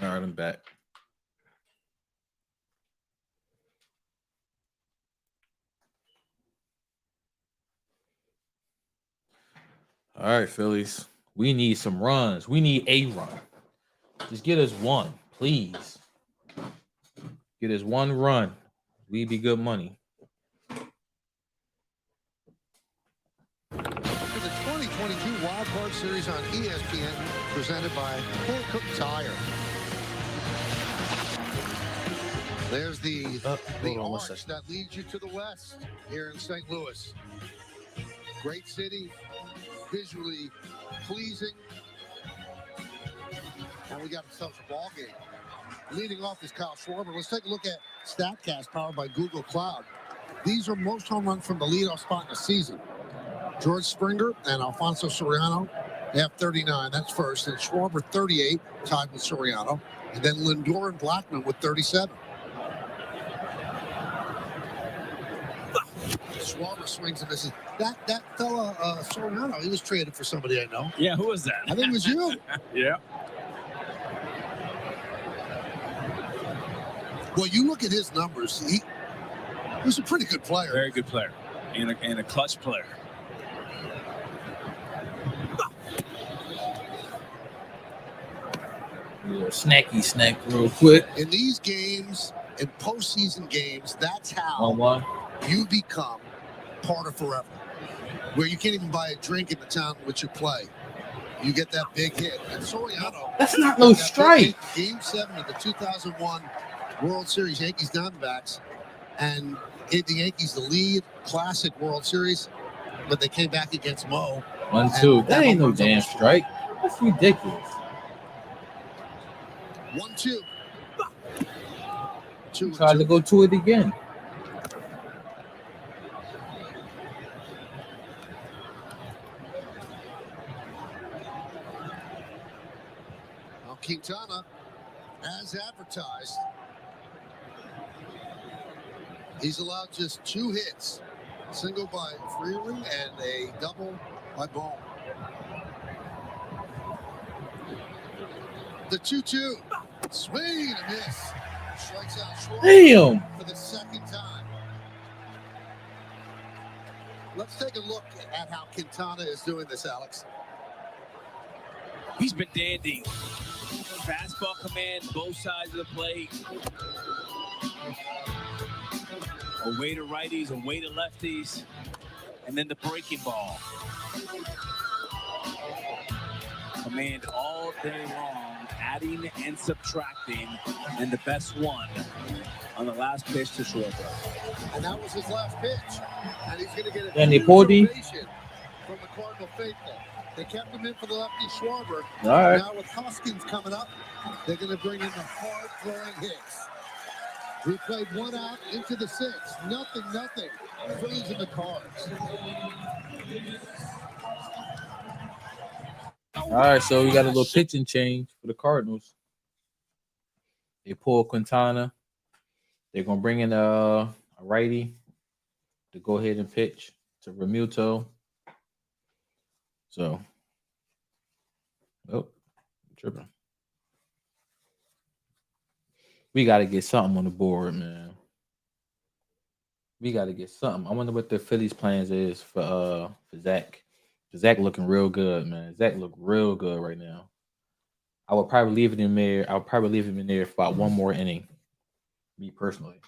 All right, I'm back. All right, Phillies. We need some runs. We need a run. Just get us one, please. Get us one run. We'd be good money. To the 2022 Wildcard Series on ESPN, presented by Hankook Tire. There's the arch that leads you to the west here in St. Louis. Great city, visually pleasing. And we got ourselves a ball game. Leading off is Kyle Schwarber. Let's take a look at StatCast powered by Google Cloud. These are most home runs from the leadoff spot in the season. George Springer and Alfonso Soriano, they have 39. That's first. And Schwarber, 38, tied with Soriano. And then Lindor and Blackman with 37. Schwarber swings and misses. That fella, Soriano, he was traded for somebody I know. Yeah, who was that? I think it was you. Yeah. Well, you look at his numbers. He was a pretty good player. Very good player. And a clutch player. Snacky snack real quick. In these games, in postseason games, that's how you become part of forever. Where you can't even buy a drink in the town in which you play. You get that big hit. And Soriano. That's not no strike. Game 7 of the 2001 World Series, Yankees Diamondbacks, and gave the Yankees the lead. Classic World Series, but they came back against Mo. 1-2. That ain't no damn strike. That's ridiculous. 1-2. Tried to go to it again. Now Quintana, as advertised, he's allowed just 2 hits. Single by Freely and a double by Bone. The 2-2. Swing and a miss. Strikes out Schwarber Damn. for the second time. Let's take a look at how Quintana is doing this, Alex. He's been dandy. Fastball command, both sides of the plate. Away to righties, away to lefties. And then the breaking ball. Command all day long, adding and subtracting, and the best one on the last pitch to Schwarber. And that was his last pitch. And he's going to get a And huge Porty. ovation from the Cardinal faithful. They kept him in for the lefty Schwarber. All right. Now with Hoskins coming up, they're going to bring in the hard-throwing hits. We played 1 out into the 6th. Nothing. Phillies in the Cards. All right, so we got a little pitching change for the Cardinals. They pull Quintana. They're gonna bring in a righty to go ahead and pitch to Remuto. So, tripping. We got to get something on the board, man. We got to get something. I wonder what the Phillies' plans is for Zach. Zach looking real good, man. Zach look real good right now. I would probably leave it in there. I would probably leave him in there for about one more inning. Me personally.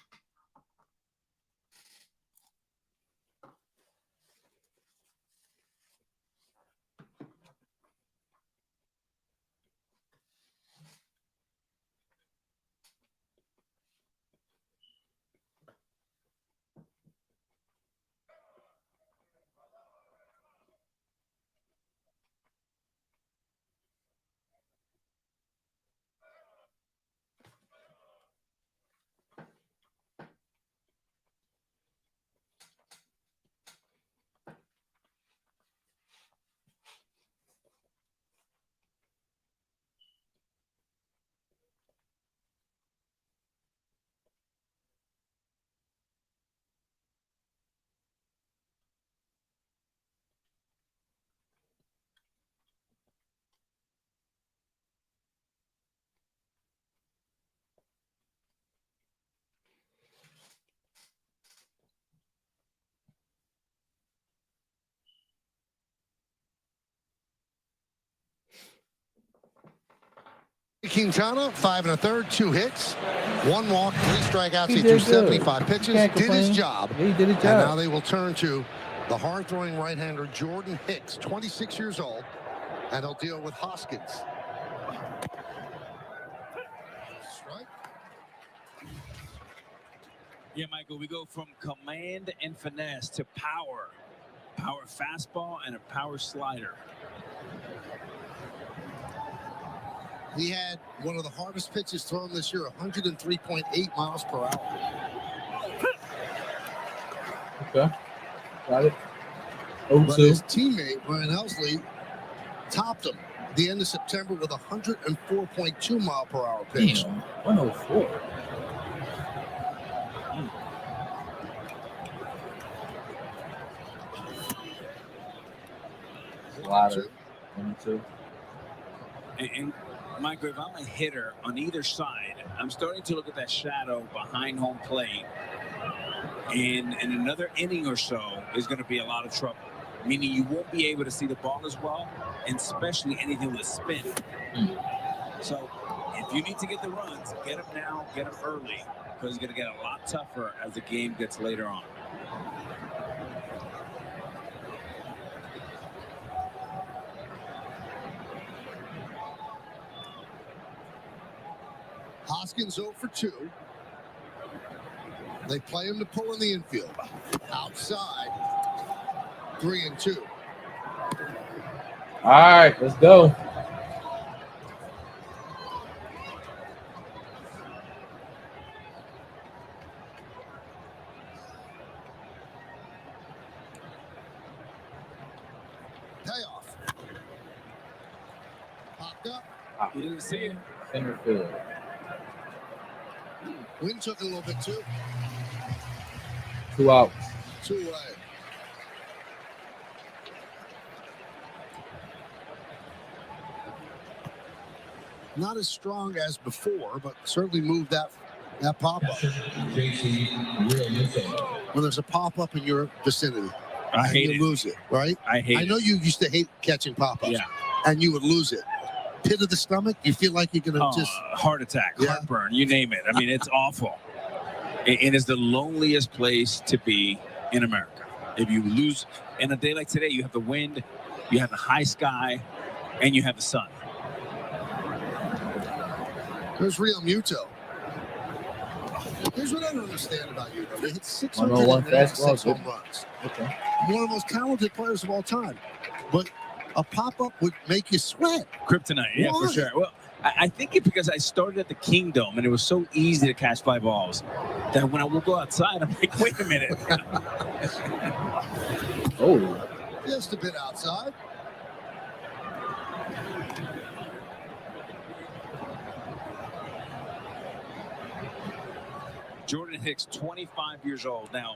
Quintana, 5 1/3, 2 hits, 1 walk, 3 strikeouts. He did threw good. 75 pitches. Can't Did his complain. job. He did his And job. now they will turn to the hard-throwing right-hander Jordan Hicks, 26 years old, and he'll deal with Hoskins. Strike. Yeah, Michael, we go from command and finesse to power. Power fastball and a power slider. He had one of the hardest pitches thrown this year, 103.8 miles per hour. Okay. Got it. But his teammate, Ryan Helsley, topped him at the end of September with a 104.2 mile per hour pitch. Damn, 104. Slider. 1-2. And Michael, if I'm a hitter on either side, I'm starting to look at that shadow behind home plate. And in another inning or so is going to be a lot of trouble. Meaning you won't be able to see the ball as well, and especially anything with spin. So if you need to get the runs, get them now, get them early, because it's going to get a lot tougher as the game gets later on. Hoskins 0 for 2. They play him to pull in the infield. Outside, 3-2. All right, let's go. Payoff. Popped up. You didn't see it. Center field. Wind took it a little bit too. 2 outs. 2 away. Not as strong as before, but certainly moved that pop-up. When there's a pop-up in your vicinity, I hate you lose it, right? I know you used to hate catching pop-ups. Yeah. And you would lose it. Pit of the stomach, you feel like you're going to just... Heart attack, Yeah. heartburn, you name it. I mean, it's awful. It is the loneliest place to be in America. If you lose, in a day like today, you have the wind, you have the high sky, and you have the sun. There's Real Muto. Here's what I don't understand about you, though. They hit 101 606 fastball. home runs. Okay. One of the most talented players of all time. But a pop-up would make you sweat. Kryptonite, yeah, Why? for sure. Well, I think it's because I started at the Kingdom, and it was so easy to catch fly balls that when I would go outside, I'm like, wait a minute. Oh. Just a bit outside. Jordan Hicks, 25 years old. Now,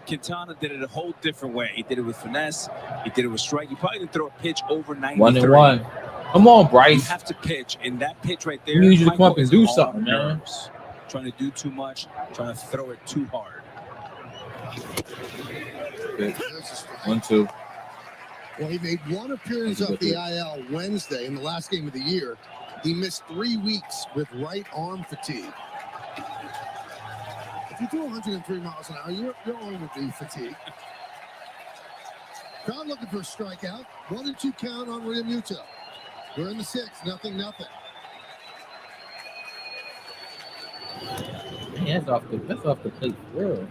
Quintana did it a whole different way. He did it with finesse. He did it with strike. He probably didn't throw a pitch over 93. 1-1. Come on, You Bryce. have to pitch, and that pitch right there. You need you to come Michael, up and is do all something, man. nerves. Trying to do too much, trying to throw it too hard. Good. 1-2. Well, he made one appearance off the IL Wednesday in the last game of the year. He missed 3 weeks with right arm fatigue. If you do 103 miles an hour, your arm would be fatigued. Crowd looking for a strikeout. 1-2 count on Real Muto. We're in the 6th, 0-0. Man, that's off the plate for real.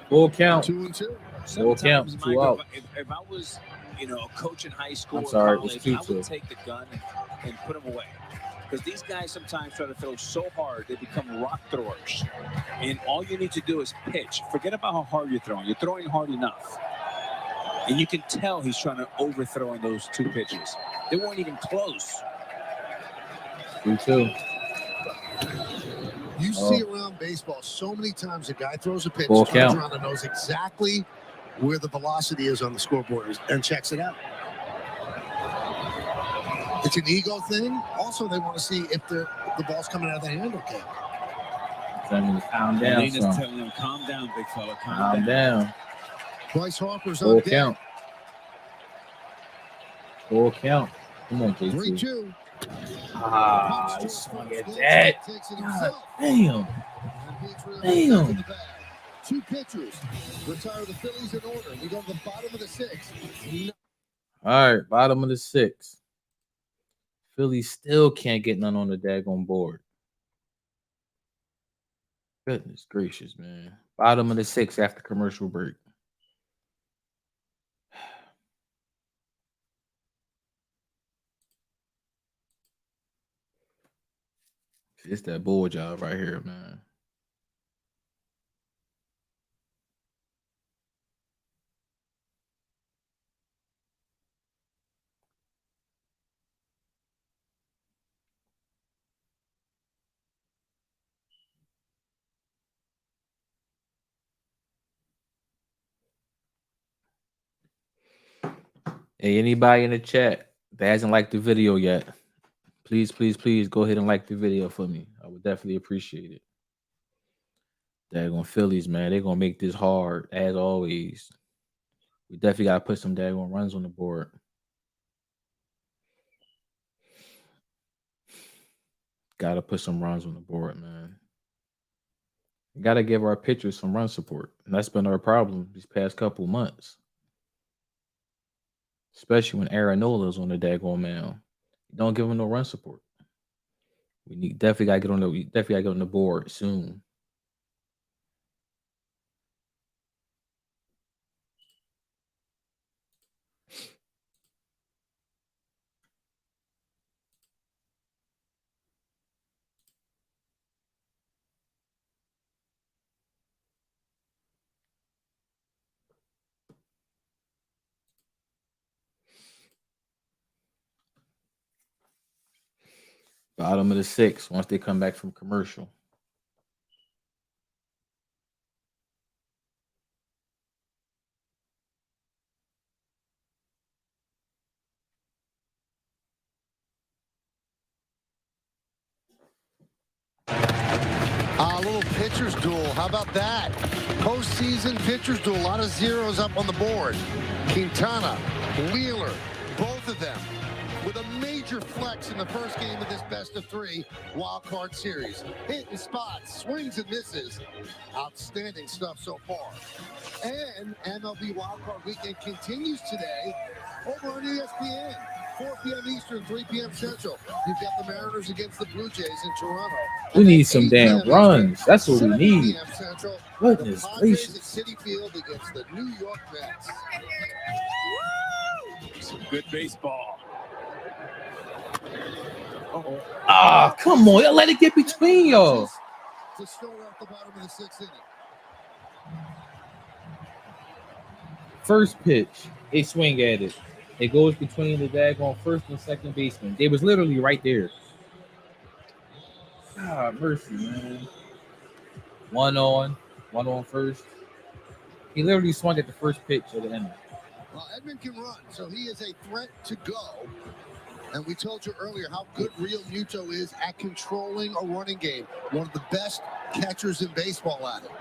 Full count. 2-2. Full count. Sometimes, 2 Michael, out. if I was, a coach in high school I'm or sorry, it was college, I 2-2. would take the gun and put them away. Because these guys sometimes try to throw so hard, they become rock throwers. And all you need to do is pitch. Forget about how hard you're throwing. You're throwing hard enough. And you can tell he's trying to overthrow in those 2 pitches. They weren't even close. 2-2. You see around baseball so many times a guy throws a pitch, Full turns count. around and knows exactly where the velocity is on the scoreboard and checks it out. It's an ego thing. Also, they want to see if the ball's coming out of the hand okay. Telling me to calm down. Molina's Son. telling him, calm down, big fella, Calm down. Bryce Harper's Full on deck. count. Full count. Come on, JC. 3-2. Ah, he swung at that. God, damn. Damn. 2 pitchers retire the Phillies in order. We go to the bottom of the 6th. All right, bottom of the 6th. Phillies still can't get none on the daggone board. Goodness gracious, man. Bottom of the 6th after commercial break. It's that bull job right here, man. Hey, anybody in the chat that hasn't liked the video yet, please go ahead and like the video for me. I would definitely appreciate it. Daggone Phillies, man. They're going to make this hard, as always. We definitely got to put some daggone runs on the board. Got to put some runs on the board, man. Got to give our pitchers some run support. And that's been our problem these past couple months. Especially when Arenola's on the daggone mound. Don't give him no run support. We definitely got to get on the board soon. Bottom of the 6th once they come back from commercial. A little pitcher's duel. How about that? Postseason pitcher's duel. A lot of zeros up on the board. Quintana, Wheeler, both of them with a major flex in the first game of this best-of-3 wild-card series. Hitting spots, swings and misses. Outstanding stuff so far. And MLB Wildcard Weekend continues today over on ESPN. 4 p.m. Eastern, 3 p.m. Central. You've got the Mariners against the Blue Jays in Toronto. We need some damn runs. That's what we need. Central, Goodness gracious. at Citi Field against the New York Mets. Some good baseball. Uh-oh. Ah, come on. Let it get between y'all. To start off the bottom of the 6th inning. First pitch, they swing at it. It goes between the daggone first and second baseman. They was literally right there. God mercy, man. One on first. He literally swung at the first pitch of the inning. Well, Edman can run, so he is a threat to go. And we told you earlier how good Real Muto is at controlling a running game. One of the best catchers in baseball at it.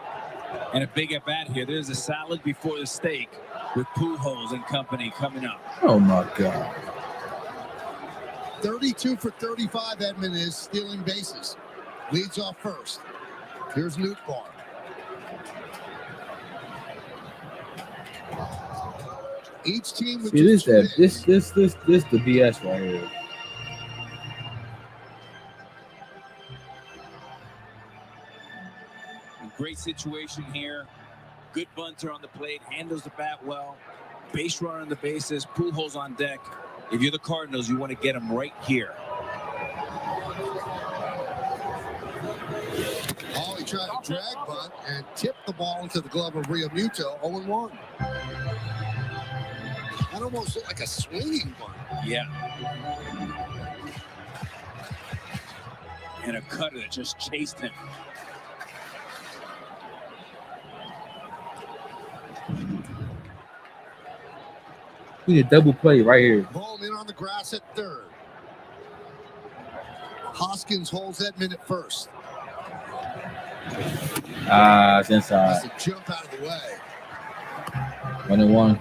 And a big at-bat here. There's a salad before the steak with Pujols and company coming up. Oh, my God. 32 for 35, Edman is stealing bases. Leads off first. Here's Newtbar. Each team with this the BS right here. Great situation here. Good bunter on the plate, handles the bat well. Base runner on the bases, Pujols on deck. If you're the Cardinals, you want to get him right here. Oh, he tried to drag bunt and tip the ball into the glove of Real Muto, 0-1. That almost looked like a swinging bunt. Yeah. And a cutter that just chased him. We need a double play right here. Bowman on the grass at third. Hoskins holds Edman at first. It's inside. That's a jump out of the way. 1-1.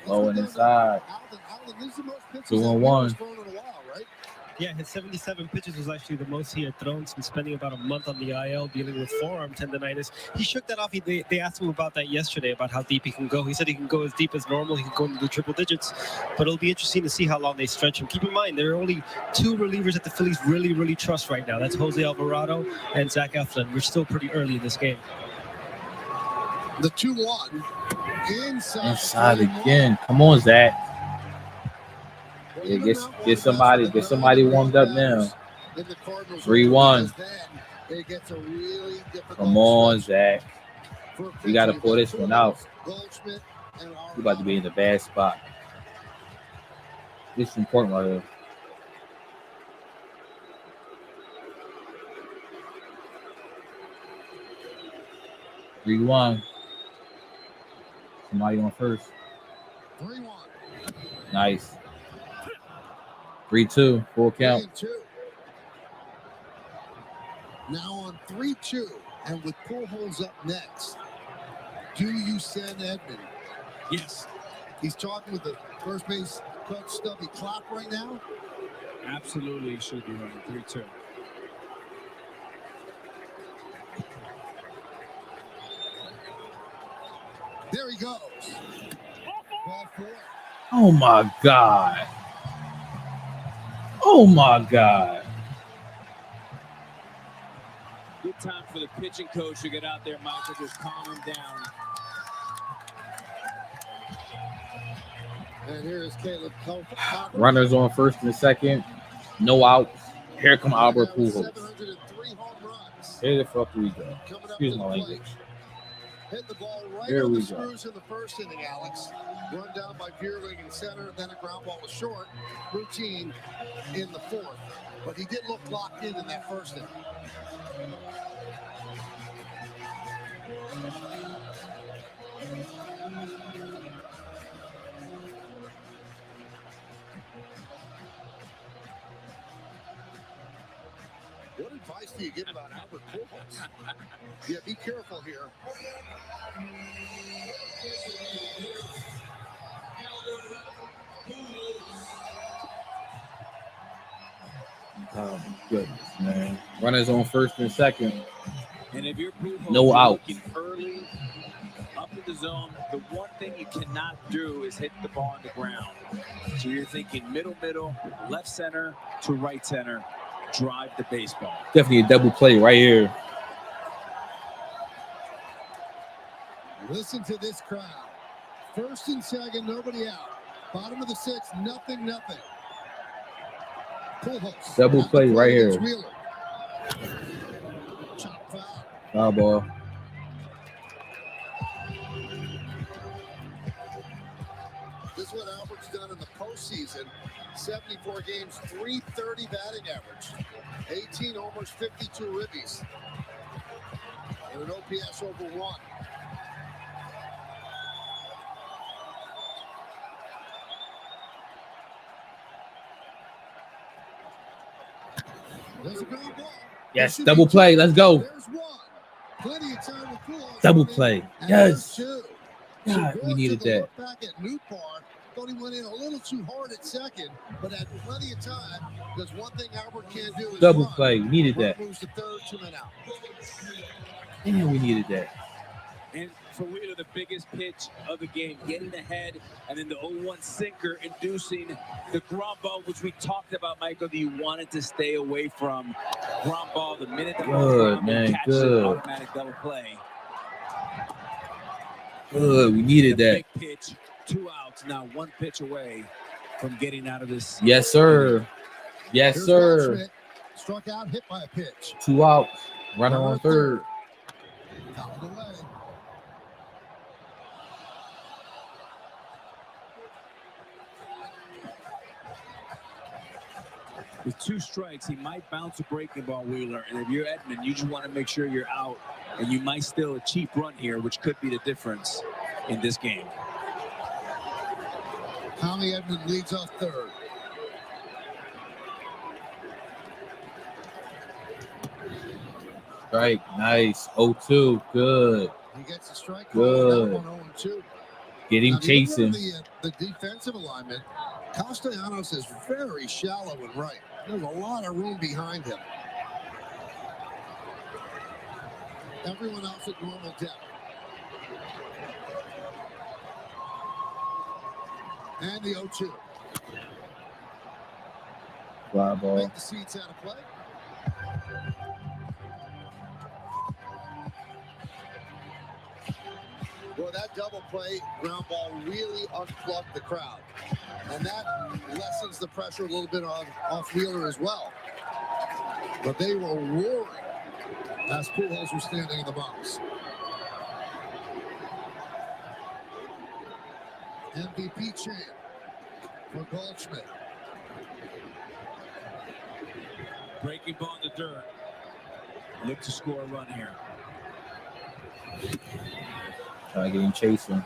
Low and inside. 2-1. Yeah, his 77 pitches was actually the most he had thrown since spending about a month on the IL dealing with forearm tendonitis. He shook that off. They asked him about that yesterday, about how deep he can go. He said he can go as deep as normal. He can go into the triple digits, but it'll be interesting to see how long they stretch him. Keep in mind, there are only 2 relievers that the Phillies really, really trust right now. That's Jose Alvarado and Zach Eflin. We're still pretty early in this game. The 2-1. Inside again. Come on, Zach. Yeah, get somebody warmed up now. 3-1. Come on, Zach. We got to pull this one out. We're about to be in a bad spot. This is important right here. Three-one. Somebody on first. 3-1. Nice. 3-2. Full count. 3-2. Now on 3-2, and with Pujols up next, do you send Edman? Yes. He's talking with the first base coach Stubby Klopp right now. Absolutely, should be running 3-2. There he goes. Ball 4. Oh my God. Oh my God. Good time for the pitching coach to get out there, Michael. Just calm him down. And here is Caleb. Runners on first and second. No outs. Here come Albert Pujols. Here the fuck we go. Excuse my language. Hit the ball right Here on we the go. screws in the first inning, Alex. Run down by Bierling in center, then a ground ball was short. Routine in the fourth. But he did look locked in that first inning. What advice do you give about Albert Pujols? Yeah, be careful here. Oh my goodness, man. Runners on first and second. And if you're Pujols, No you're outs. looking early up in the zone, the one thing you cannot do is hit the ball on the ground. So you're thinking middle, left center to right center, drive the baseball. Definitely a double play right here. Listen to this crowd. First and second, nobody out. Bottom of the sixth, nothing. Pujols. Double play right here. Foul ball. This is what Albert's done in the postseason. 74 games, 330 batting average. 18 homers, 52 ribbies. And an OPS over 1. There's a ground ball. Yes, double play. Let's go. There's one. Plenty of time with Pujols. Double play. And Yes. there's 2. God, we needed that. Back at Newpar, thought he went in a little too hard at second, but had plenty of time. There's one thing Albert can't do is Double run. play. We needed that. Moves to third, 2 men out. Damn, we needed that. And for Wheeler, the biggest pitch of the game, getting ahead, and then the 0-1 sinker inducing the ground ball, which we talked about, Michael, that you wanted to stay away from. Ground ball, the minute the Good, man, catch good. it, automatic double play. Good. We needed that. Big pitch, 2 outs, now 1 pitch away from getting out of this. Yes, sir. Yes, Here's sir. Goldschmidt. Struck out, hit by a pitch. 2 outs. Runner on third. Fouled away. With 2 strikes, he might bounce a breaking ball, Wheeler. And if you're Edman, you just want to make sure you're out. And you might steal a cheap run here, which could be the difference in this game. Tommy Edman leads off third. Strike. Nice. 0-2. Good. He gets a strike. Good. That one 0-2. Get him Now, chasing. the defensive alignment. Castellanos is very shallow and right. There's a lot of room behind him. Everyone else at normal depth. And the 0-2. Fly ball. Make the seats out of play. Well, that double play ground ball really unplugged the crowd. And that lessens the pressure a little bit off Wheeler as well. But they were roaring as Pujols was standing in the box. MVP champ for Goldschmidt. Breaking ball in the dirt. Look to score a run here. Try to get him chasing.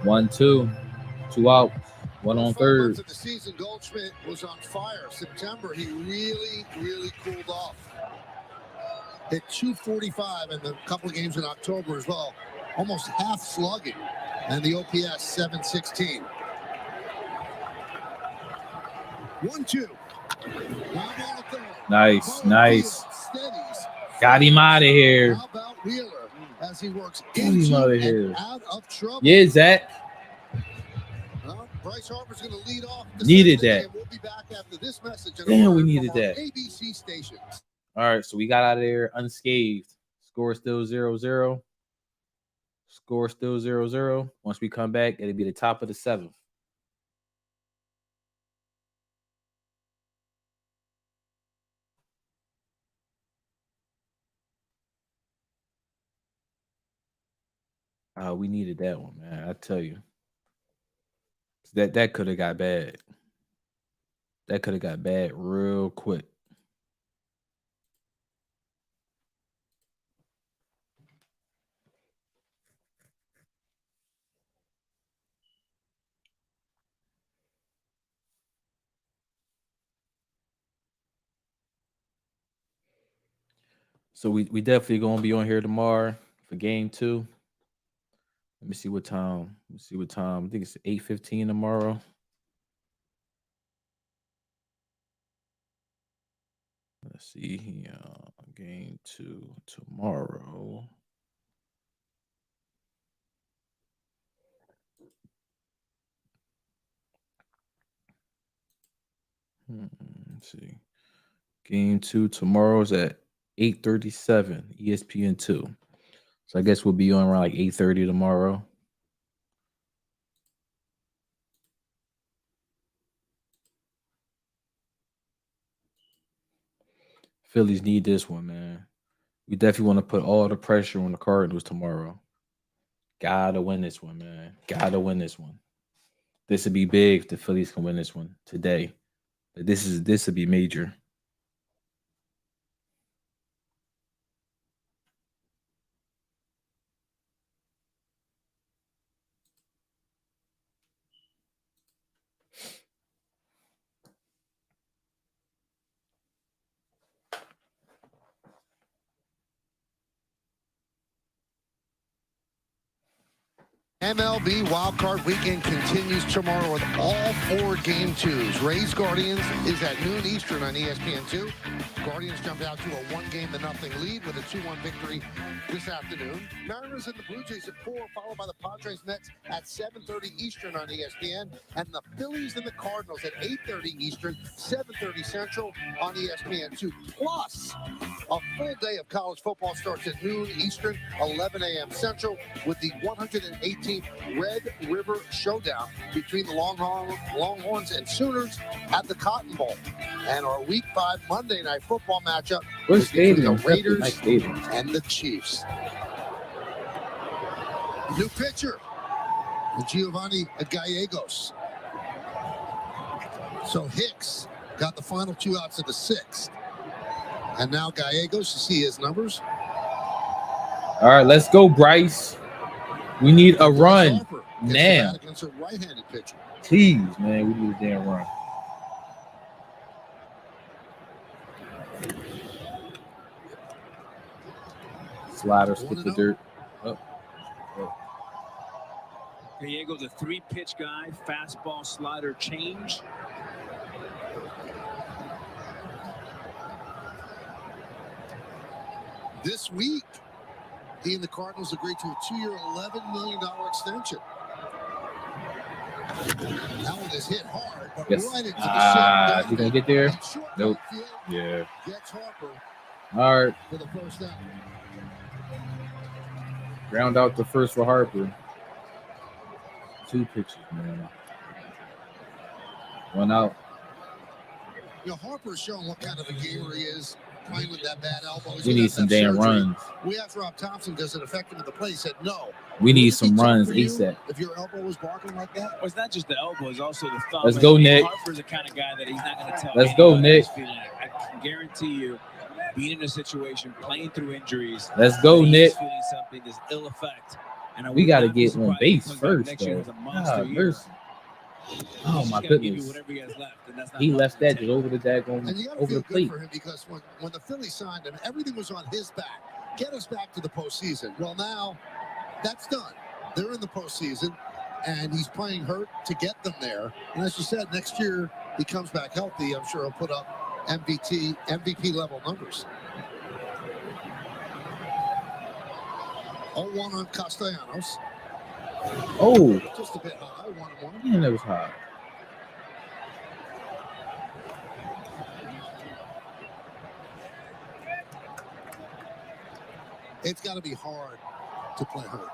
1-2. 2 out. 1 on third. Of the season, Goldschmidt was on fire. September, he really cooled off. Hit 245 in the couple of games in October as well. Almost half slugging. And the OPS 716. 1-2. Nice. Got him out of here. How about Wheeler as he works Get him out of here. Out of trouble? Yeah, Zach. Bryce Harper's going to lead off. Needed that. We'll be back after this message. Damn, we needed that. ABC stations. All right, so we got out of there unscathed. Score still 0-0. Score still 0-0. Once we come back, it'll be the top of the 7th. We needed that one, man. I tell you. That could have got bad. That could have got bad real quick. So we definitely gonna be on here tomorrow for game 2. Let me see what time. I think it's 8:15 tomorrow. Let's see here. Game 2 tomorrow. Let's see. Game 2 tomorrow is at 8:37 ESPN 2. So I guess we'll be on around like 8:30 tomorrow. Phillies need this one, man. We definitely want to put all the pressure on the Cardinals tomorrow. Gotta win this one, man. Gotta win this one. This would be big if the Phillies can win this one today. This would be major. MLB Wildcard Weekend continues tomorrow with all 4 game 2s. Rays Guardians is at noon Eastern on ESPN2. Guardians jumped out to a 1-0 lead with a 2-1 victory this afternoon. Mariners and the Blue Jays at 4, followed by the Padres Mets at 7:30 Eastern on ESPN. And the Phillies and the Cardinals at 8:30 Eastern, 7:30 Central on ESPN2. Plus, a full day of college football starts at noon Eastern, 11 a.m. Central, with the 118th Red River Showdown between the Longhorns and Sooners at the Cotton Bowl. And our Week 5 Monday Night Football matchup is between the Raiders and the Chiefs. New pitcher, Giovanni Gallegos. So Hicks got the final 2 outs of the 6th. And now Gallegos, you see his numbers. All right, let's go, Bryce. We need a run now. Against a right-handed pitcher. Please, man, we need a damn run. Slider, skip the dirt. Gallego's a 3-pitch guy, fastball, slider, change. This week, he and the Cardinals agreed to a 2-year, $11 million extension. That one is hit hard, but Yes. right into the You gonna get there? Nope. Yeah. Gets Harper All right. for the first down. Round out the first for Harper. 2 pitches, man. 1 out. You know, Harper's showing what kind of a gamer he is, playing with that bad elbow. We need some damn runs. We asked Rob Thompson, does it affect him at the plate? He said no. We need some runs ASAP. If your elbow was barking like that? Well, it's not just the elbow, it's also the thumb. Let's go, Nick. Harper's the kind of guy that he's not going to tell. Let's go, Nick. I can guarantee you, being in a situation, playing through injuries. Let's go, Nick. Feeling something, this ill effect. And We got to get on base first, though. God, mercy. Oh, my goodness. He left that just over the daggone, And you got to over feel the plate. good for him because when the Phillies signed him, everything was on his back. Get us back to the postseason. Well, now that's done. They're in the postseason, and he's playing hurt to get them there. And as you said, next year he comes back healthy. I'm sure he'll put up MVP level numbers. 0-1 on Castellanos. Oh, Just a bit high, 1-1. man, that was hot. It's got to be hard to play hurt.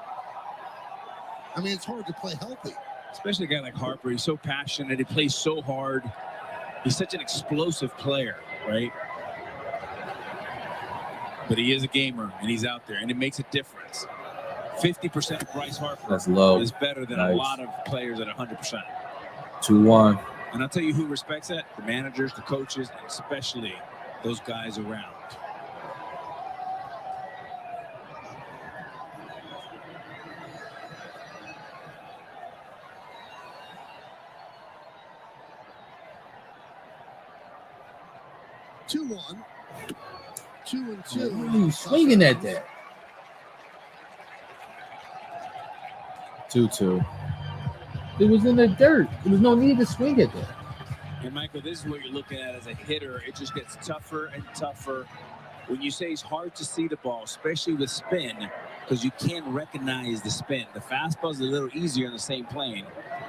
I mean, it's hard to play healthy. Especially a guy like Harper. He's so passionate. He plays so hard. He's such an explosive player, right? But he is a gamer, and he's out there, and it makes a difference. 50% of Bryce Harper That's low. is better than a lot of players at 100%. 2-1. And I'll tell you who respects that: the managers, the coaches, and especially those guys around. Two-one. 2-2. Why are you swinging at that? 2-2. It was in the dirt. There was no need to swing at that. And Michael, this is what you're looking at as a hitter. It just gets tougher and tougher. When you say it's hard to see the ball, especially with spin, because you can't recognize the spin. The fastball's a little easier in the same plane,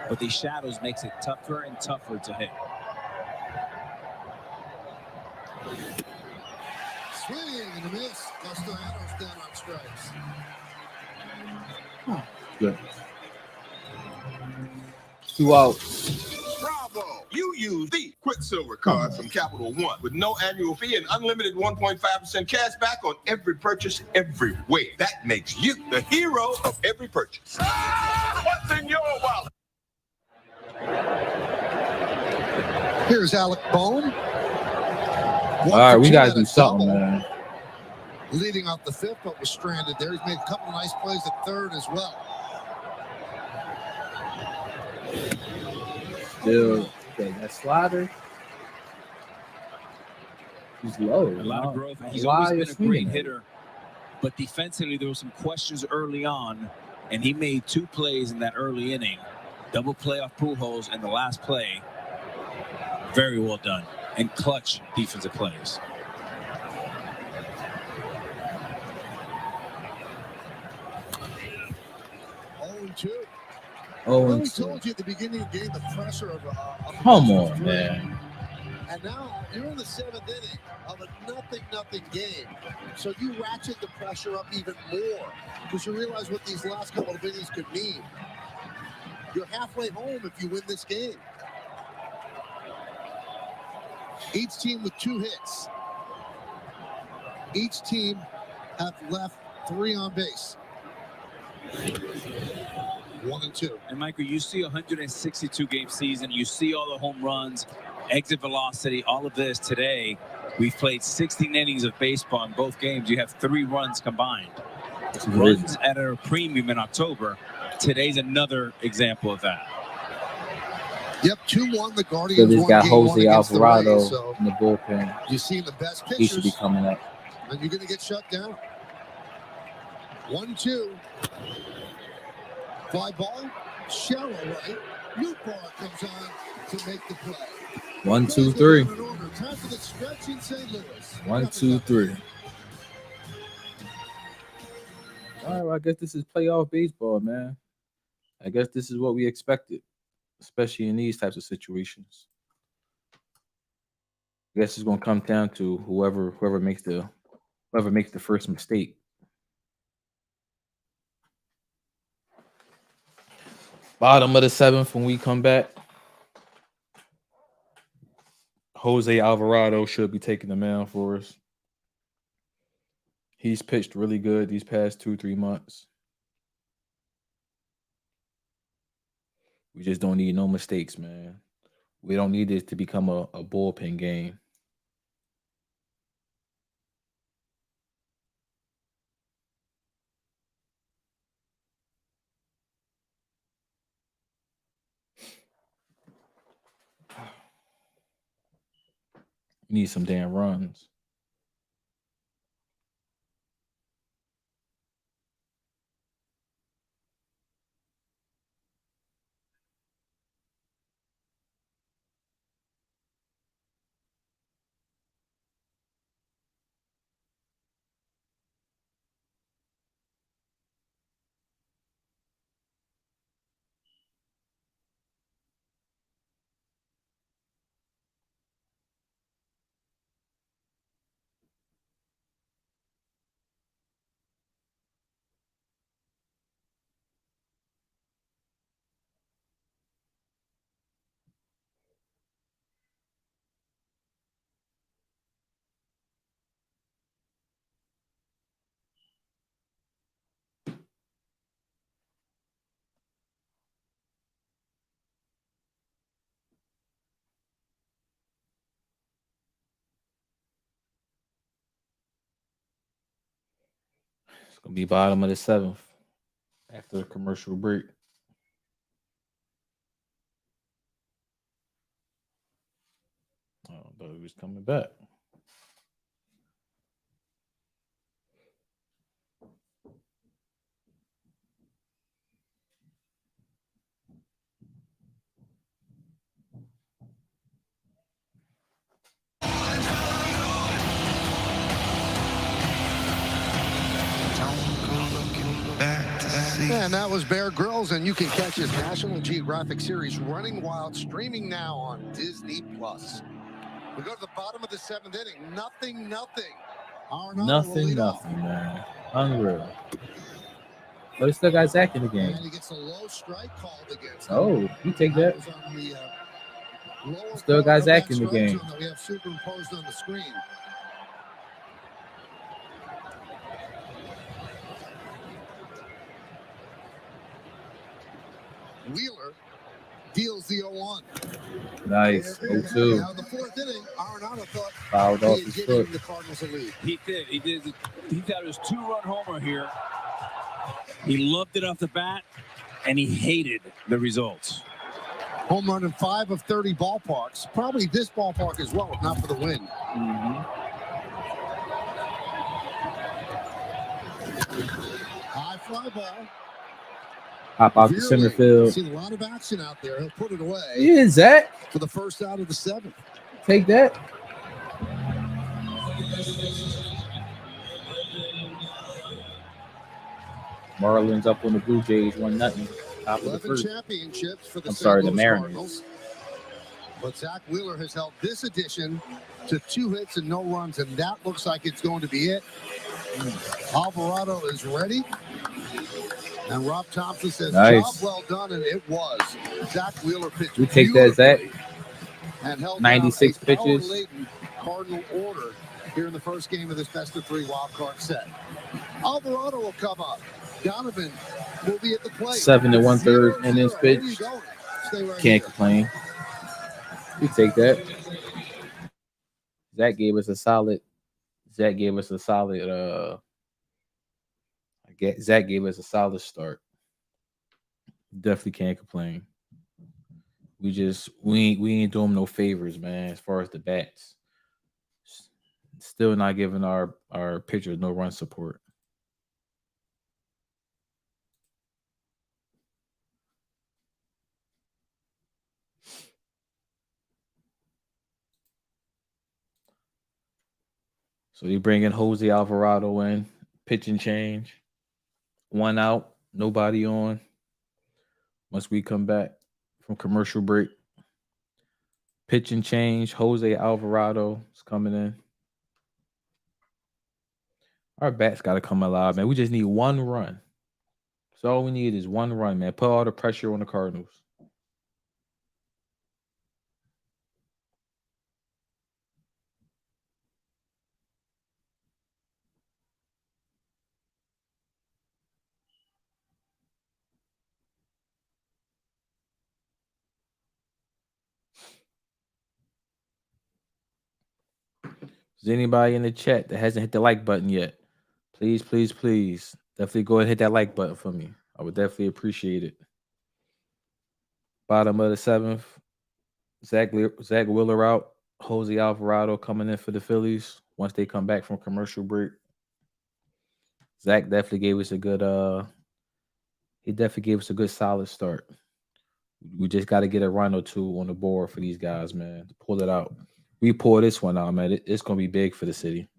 but the shadows makes it tougher and tougher to hit. Swing and a miss. Castellanos down on strikes. Oh, good. 2 outs. Bravo! You use the Quicksilver card from Capital One with no annual fee and unlimited 1.5% cash back on every purchase every way. That makes you the hero of every purchase. What's in your wallet? Here's Alec Bohm. All right, we got to do something, man. Leading off the fifth, but was stranded there. He's made a couple of nice plays at third as well. Still, okay, that slider. He's low. A lot of growth. He's Why always been a great swinging? hitter. But defensively, there were some questions early on, and he made 2 plays in that early inning. Double play off Pujols, and the last play, very well done. And clutch defensive plays. Well, we told you at the beginning of the game the pressure of Come on, man. And now you're in the 7th inning of a nothing game. So you ratchet the pressure up even more because you realize what these last couple of innings could mean. You're halfway home if you win this game. Each team with 2 hits. Each team have left 3 on base. 1 and 2. And Michael, you see a 162 game season. You see all the home runs, exit velocity, all of this today. We've played 16 innings of baseball in both games. You have 3 runs combined. Runs at a premium in October. Today's another example of that. Yep, 2-1. The Guardians So this won got game 1 Jose against the Alvarado Rays, so in the bullpen. you see the best pitchers. He should be coming up. And you're going to get shut down. 1-2. Fly ball. Shallow right. Newbar comes on to make the play. 1, 2, 3. Time for the stretch in St. Louis. 1, 2, 3. All right, well, I guess this is playoff baseball, man. I guess this is what we expected, especially in these types of situations. I guess it's gonna come down to whoever makes the first mistake. Bottom of the 7th when we come back. Jose Alvarado should be taking the mound for us. He's pitched really good these past 2-3 months. We just don't need no mistakes, man. We don't need this to become a bullpen game. We need some damn runs. It's gonna be bottom of the 7th after the commercial break. Oh, I thought he was coming back. And that was Bear Grylls, and you can catch his National Geographic series Running Wild streaming now on Disney+. We go to the bottom of the 7th inning. Nothing. Nothing, man. Unreal. But he still got Zach in the game. And he gets a low strike called against him. Oh, you take that. Was on the, Still got Zach in the strike game. zone that we have superimposed on the screen. Wheeler deals the 0-1. Nice. 0-2. Now in the 4th inning, Arenado thought Fouled off he his had foot. given the Cardinals a lead. He did. He thought it was 2-run homer here. He loved it off the bat, and he hated the results. Home run in 5 of 30 ballparks. Probably this ballpark as well, if not for the win. High fly ball. Hop out to center field. Seen a lot of action out there. He'll put it away. Yeah, Zach. For the first out of the 7th. Take that. Marlins up on the Blue Jays 1-0. Top of the 11 first. championships for the St. Louis Mariners. Cardinals. But Zach Wheeler has held this edition to 2 hits and no runs, and that looks like it's going to be it. Alvarado is ready. And Rob Thompson says, nice. Job well done, and it was. Zach Wheeler pitched. We take that, Zach. And held 96 pitches. power-laden Cardinal order here in the first game of this best-of-3 wild card set. Alvarado will come up. Donovan will be at the plate. 7 1/3 innings pitched. Can't complain. We take that. Zach gave us a solid. Zach gave us a solid start. Definitely can't complain. We ain't doing him no favors, man, as far as the bats. Still not giving our pitchers no run support. So they bring in Jose Alvarado in, pitch and change. 1 out, nobody on. Once we come back from commercial break. Pitch and change, Jose Alvarado is coming in. Our bats got to come alive, man. We just need 1 run. So all we need is 1 run, man. Put all the pressure on the Cardinals. Is anybody in the chat that hasn't hit the like button yet? Please, please, please. Definitely go ahead and hit that like button for me. I would definitely appreciate it. Bottom of the 7th. Zach Wheeler out. Jose Alvarado coming in for the Phillies once they come back from commercial break. Zach definitely gave us a good solid start. We just got to get a run or 2 on the board for these guys, man, to pull it out. We pull this one out, man. It's going to be big for the city.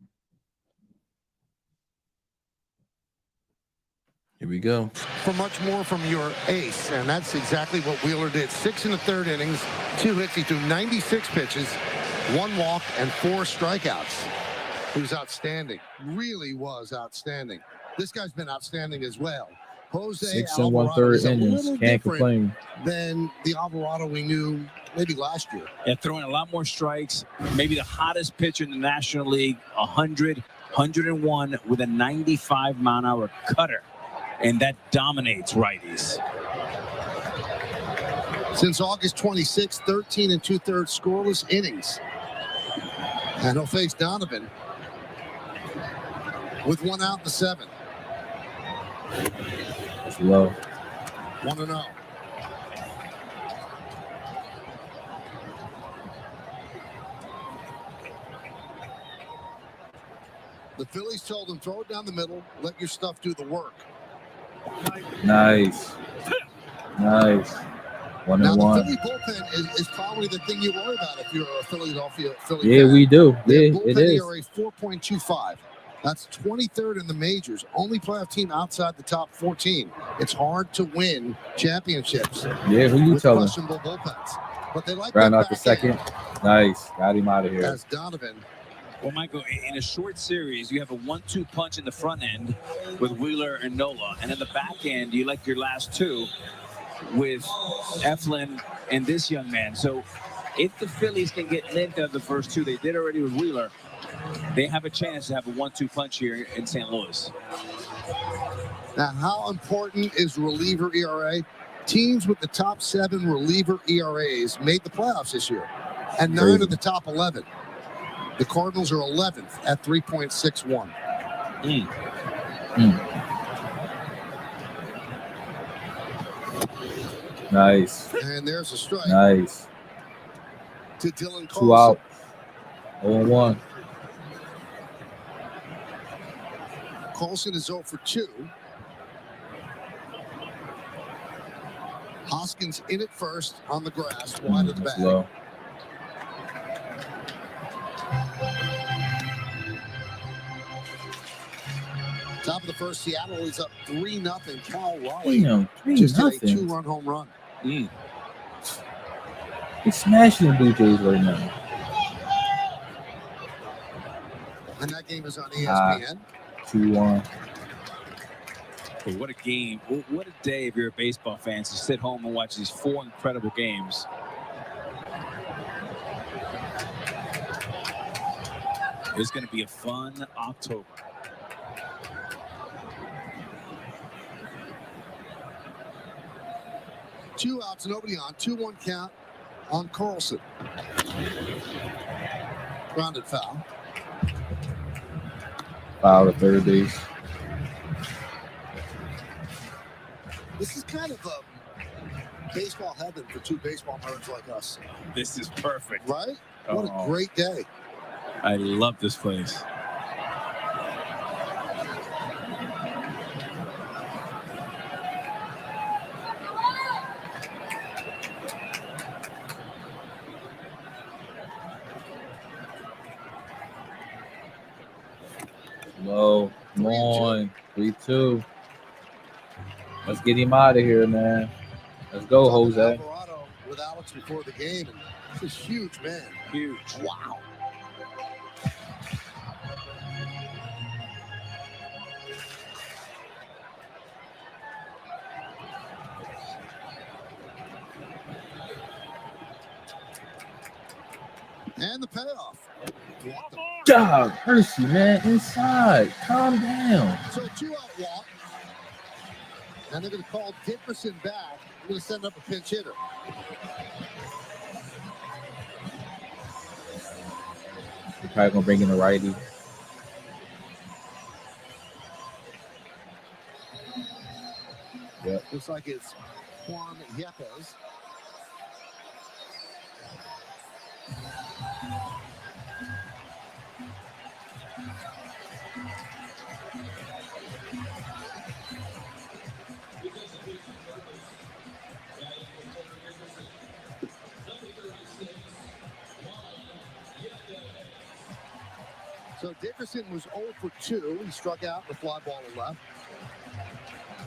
Here we go. For much more from your ace, and that's exactly what Wheeler did. 6 in the 3rd innings, 2 hits. He threw 96 pitches, 1 walk, and 4 strikeouts. He was outstanding. Really was outstanding. This guy's been outstanding as well. Jose 6 Alvarado is 1/3 a innings. little Can't different complain. than the Alvarado we knew maybe last year. Yeah, throwing a lot more strikes. Maybe the hottest pitcher in the National League, 100, 101 with a 95-mile-an-hour cutter. And that dominates righties. Since August 26, 13 2/3 scoreless innings. And he'll face Donovan with 1 out in the 7th. It's low. 1-0. The Phillies told him, throw it down the middle, let your stuff do the work. Nice. Nice. 1-1. Now, the Philly bullpen is probably the thing you worry about if you're a Philadelphia Philly Yeah, fan. we do. Their Yeah, bullpen it is. ERA 4.25. That's 23rd in the majors. Only playoff team outside the top 14. It's hard to win championships. Yeah, who you with telling? questionable bullpens. But they like Round that out the back second. end. Nice. Got him out of here. As Donovan. Well, Michael, in a short series, you have a 1-2 punch in the front end with Wheeler and Nola. And in the back end, you like your last 2 with Eflin and this young man. So if the Phillies can get linked out the first 2, they did already with Wheeler, they have a chance to have a 1-2 punch here in St. Louis. Now, how important is reliever ERA? Teams with the top 7 reliever ERAs made the playoffs this year, and 9 of the top 11. The Cardinals are 11th at 3.61. Nice. And there's a strike. Nice. To Dylan 2 out. 0-1. Colson is 0 for 2. Hoskins in at first on the grass, wide of the bag. Low. Top of the first, Seattle is up 3-0. Cal Raleigh Damn, just hit a 3-0. 2-run home run. He's smashing the Blue Jays right now. And that game is on ESPN. 2-1. Hey, what a game. What a day if you're a baseball fan to sit home and watch these 4 incredible games. It's going to be a fun October. Two outs, nobody on. 2-1 count on Carlson. Grounded foul. Foul to third base. This is kind of a baseball heaven for 2 baseball nerds like us. This is perfect. Right? What a great day. I love this place. Low. Come on. 3-2. Let's get him out of here, man. Let's go, Jose. Alvarado with Alex before the game. And this is huge, man. Huge. Wow. And the payoff. God, mercy, man. Inside. Calm down. So 2-out walk. And they're going to call Dickerson back. They're going to send up a pinch hitter. They're probably going to bring in a righty. Yep. Looks like it's Juan Yepes. So Dickerson was 0 for 2. He struck out, the fly ball to left.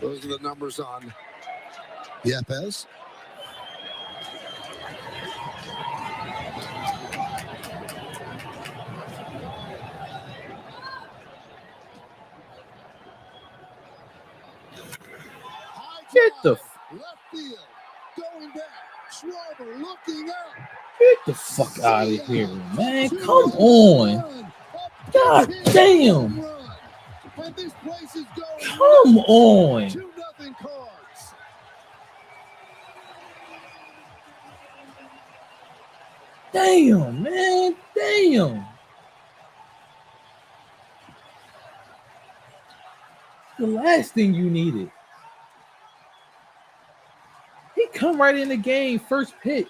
Those are the numbers on Yepes. Get the left field, going back. Schwarber looking up. Get the fuck out of here, man. Come on. God damn. And this place is going. Come on. 2-0 Cards. Damn, man. Damn. The last thing you needed. He come right in the game, first pitch,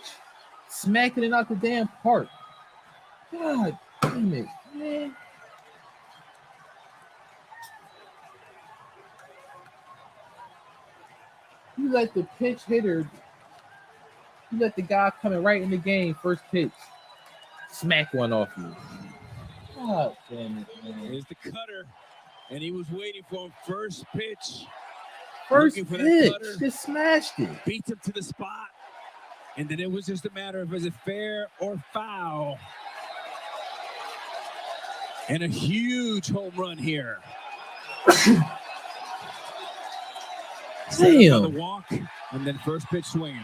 smacking it out the damn park. God damn it, man. You let the pitch hitter, you let the guy coming right in the game, first pitch, smack one off you. God damn it, man. Here's the cutter, and he was waiting for him. First pitch. First Looking for that pitch, cutter. just smashed it. Beats him to the spot. And then it was just a matter of is it fair or foul? And a huge home run here. Damn. The walk, and then first pitch swinging.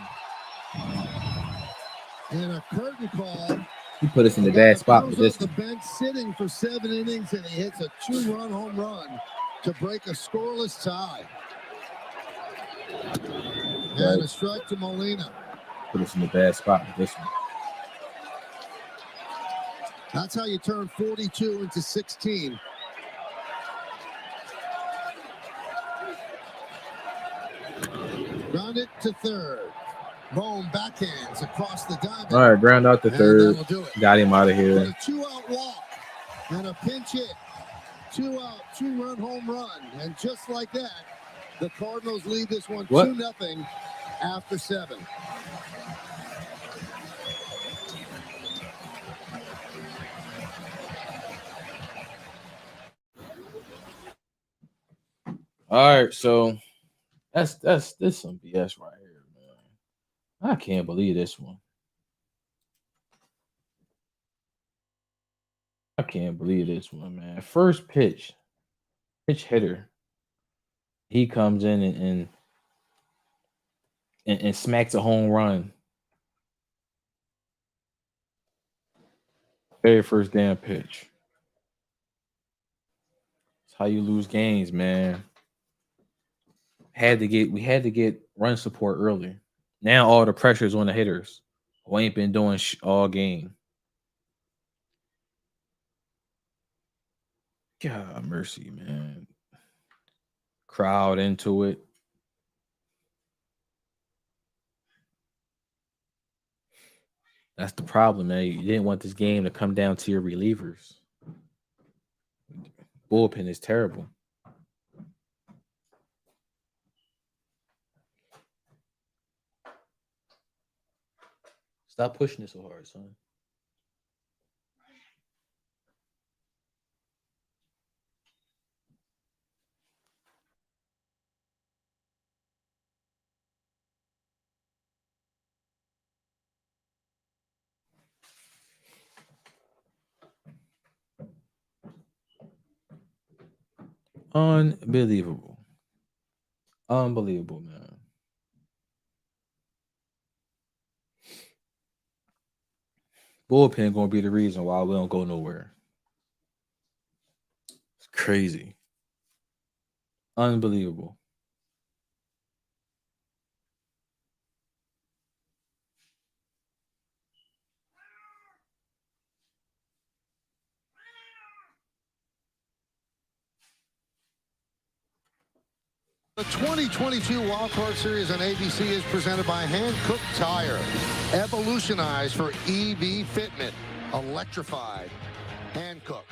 And a curtain call. He put us in the bad spot with this The one. bench sitting for 7 innings, and he hits a 2-run home run to break a scoreless tie. And a strike to Molina. Put us in the bad spot with this one. That's how you turn 42 into 16. Ground it to third. Bohm backhands across the diamond. All right, ground out the And third. that'll do it. Got him out of here. A 2-out walk and a pinch hit. 2-out, 2-run home run. And just like that, the Cardinals lead this one 2-0 after 7. All right, so that's this some BS right here, man. I can't believe this one. I can't believe this one, man. First pitch hitter. He comes in and smacks a home run. Very first damn pitch. That's how you lose games, man. We had to get run support early. Now all the pressure is on the hitters who ain't been doing all game. God mercy, man. Crowd into it. That's the problem, man. You didn't want this game to come down to your relievers. Bullpen is terrible. Stop pushing it so hard, son. Unbelievable. Unbelievable, man. Bullpen gonna be the reason why we don't go nowhere. It's crazy. Unbelievable. The 2022 Wildcard Series on ABC is presented by Hankook Tire. Evolutionized for EV fitment. Electrified. Hankook.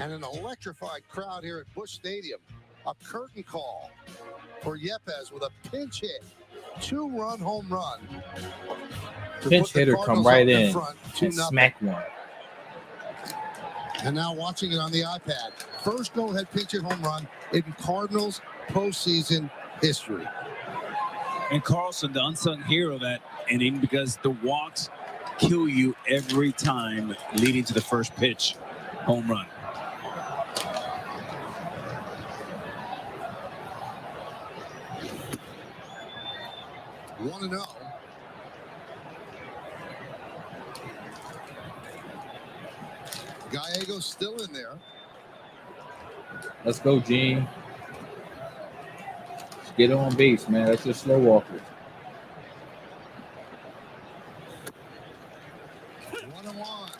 And an electrified crowd here at Busch Stadium. A curtain call for Yepes with a pinch hit. 2-run home run. Pinch hitter come right in and smack one. And now watching it on the iPad. First go-ahead pinch hit home run in Cardinals postseason history. And Carlson, the unsung hero of that inning, because the walks kill you every time leading to the first pitch home run. One and 0. Gallego's still in there. Let's go, Gene. Let's get on base, man. That's just slow walker. 1-1.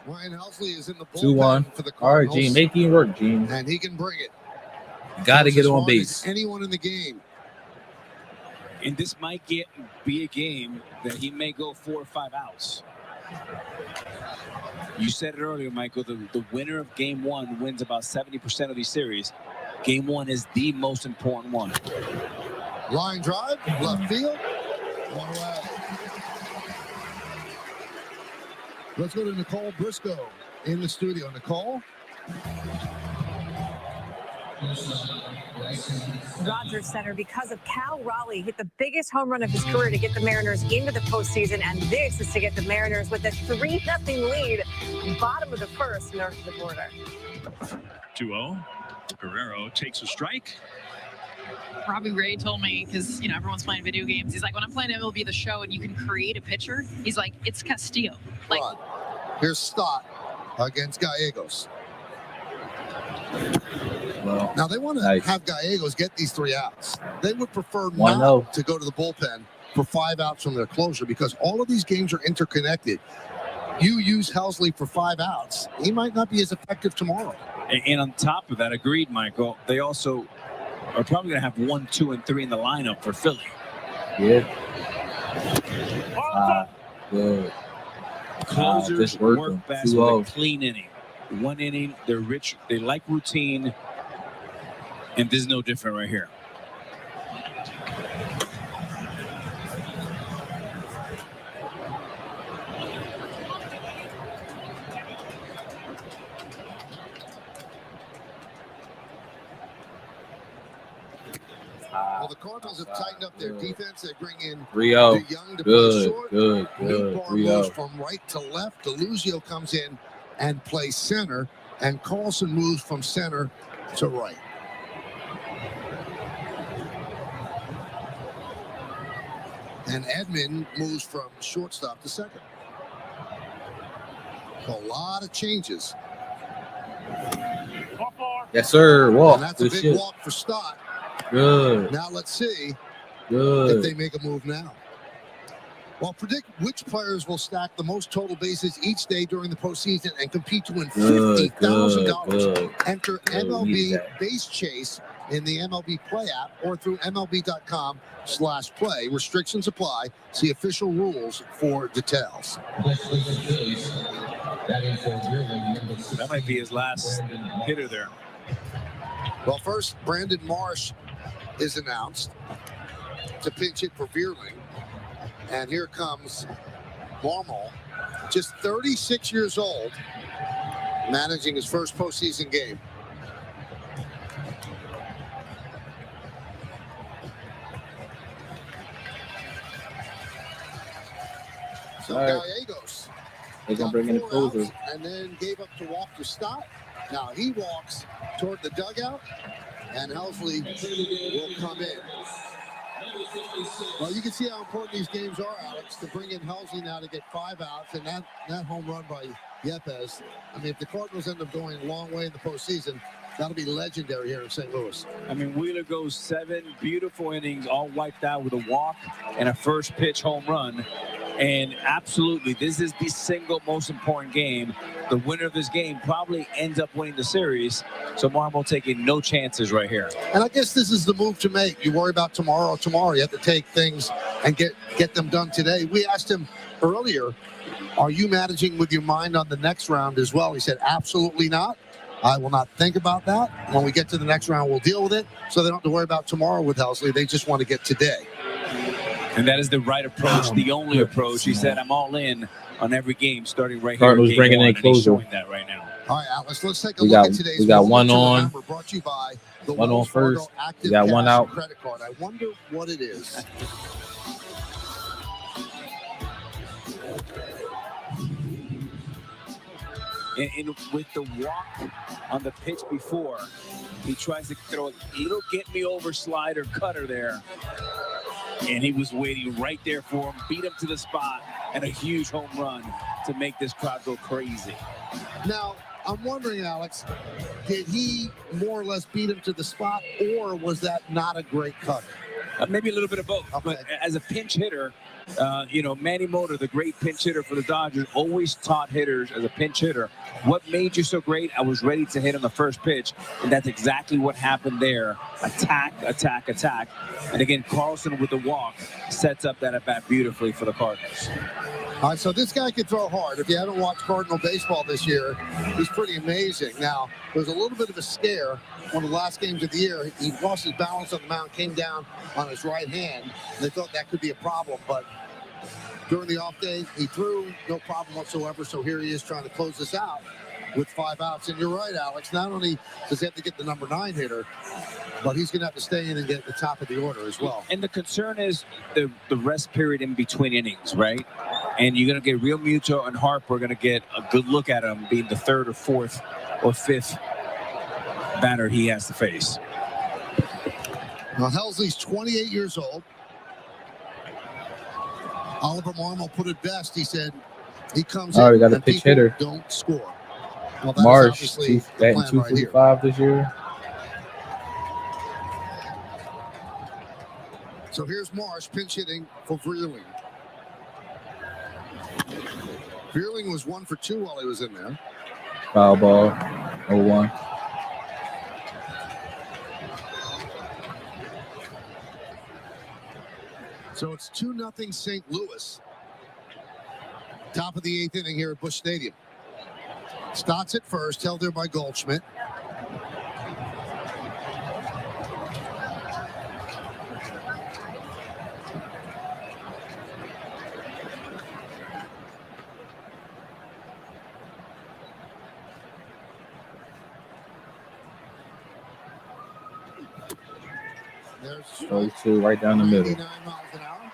Ryan Helsley is in the bullpen 2-1. for the Cardinals. All right, Gene, make it work, Gene. And he can bring it. Got to get As on hard base. as anyone in the game. And this might be a game that he may go 4 or 5 outs. You said it earlier, Michael, the winner of game 1 wins about 70% of these series. Game 1 is the most important one. Line drive, left field. One away. Let's go to Nicole Briscoe in the studio. Nicole? Rogers Center because of Cal Raleigh hit the biggest home run of his career to get the Mariners into the postseason, and this is to get the Mariners with a 3-0 lead, bottom of the first, north of the border. 2-0. Guerrero takes a strike. Robbie Ray told me, because everyone's playing video games, he's like, when I'm playing MLB The Show and you can create a pitcher, he's like, it's Castillo. Like, here's Stott against Gallegos. Well, now they want to nice. have Gallegos get these 3 outs. They would prefer not to go to the bullpen for 5 outs from their closure, because all of these games are interconnected. You use Helsley for 5 outs, he might not be as effective tomorrow. And on top of that, agreed, Michael, they also are probably going to have 1, 2, and 3 in the lineup for Philly. Yeah. Good. Closers work work best with a clean inning. 1 inning, they're rich, they like routine, and this is no different right here. Well, the Cardinals have tightened up their defense. They bring in 3-0. DeYoung to Good, play short. good. Newbar 3-0. moves from right to left. DeLuzio comes in and plays center, and Carlson moves from center to right. And Edman moves from shortstop to second. A lot of changes. Yes, sir. Walk. And that's a Good big shit. walk for Stott. Good. Now let's see Good. if they make a move now. Well, predict which players will stack the most total bases each day during the postseason and compete to win $50,000. Good. Enter Good. MLB Base Chase in the MLB Play app or through MLB.com/play. Restrictions apply. See official rules for details. That might be his last hitter there. Well, first, Brandon Marsh is announced to pinch hit for Veerling. And here comes Marmol, just 36 years old, managing his first postseason game. So Gallegos. They're going to bring in the closer. And then gave up to walk to stop. Now he walks toward the dugout, and Helsley will come in. Well, you can see how important these games are, Alex, to bring in Helsley now to get 5 outs, and that home run by Yepes. I mean, if the Cardinals end up going a long way in the postseason, that'll be legendary here in St. Louis. I mean, Wheeler goes 7 beautiful innings, all wiped out with a walk and a first pitch home run. And absolutely, this is the single most important game. The winner of this game probably ends up winning the series. So Marmol taking no chances right here. And I guess this is the move to make. You worry about tomorrow. You have to take things and get them done today. We asked him earlier, are you managing with your mind on the next round as well? He said, absolutely not. I will not think about that. When we get to the next round, we'll deal with it. So they don't have to worry about tomorrow with Helsley. They just want to get today. And that is the right approach, the only approach. He said, I'm all in on every game starting right Cardinals here. bringing in and he's closer. showing that right now. All right, Alex, let's take a look at today's. We got one on. Brought to you by the One on Wells Fargo first. Active We got one Cash out. Credit card. I wonder what it is. And with the walk on the pitch before, he tries to throw a little get-me-over slider cutter there. And he was waiting right there for him, beat him to the spot, and a huge home run to make this crowd go crazy. Now, I'm wondering, Alex, did he more or less beat him to the spot, or was that not a great cutter? Maybe a little bit of both. Okay. But as a pinch hitter, Manny Mota, the great pinch hitter for the Dodgers, always taught hitters as a pinch hitter, what made you so great? I was ready to hit on the first pitch, and that's exactly what happened there. Attack, attack, attack. And again, Carlson with the walk sets up that at-bat beautifully for the Cardinals. All right, so this guy can throw hard. If you haven't watched Cardinal baseball this year, he's pretty amazing. Now, there's a little bit of a scare. One of the last games of the year, he lost his balance on the mound, came down on his right hand. They thought that could be a problem, but during the off day, he threw, no problem whatsoever. So here he is trying to close this out with 5 outs. And you're right, Alex. Not only does he have to get the number 9 hitter, but he's going to have to stay in and get at the top of the order as well. And the concern is the rest period in between innings, right? And you're going to get Real Muto and Harper going to get a good look at him being the 3rd or 4th or 5th batter he has to face. Now, Helsley's 28 years old. Oliver Marmol put it best. He said he comes in we got a and pitch people hitter. don't score. Well, that is Marsh, obviously the batting plan right here. 245 this year. So here's Marsh pinch hitting for Vreeling. Vreeling was 1 for 2 while he was in there. Foul ball, 0-1. So it's 2-0 St. Louis. Top of the 8th inning here at Busch Stadium. Stotts at first, held there by Goldschmidt. Those two right down the middle. 89 miles an hour.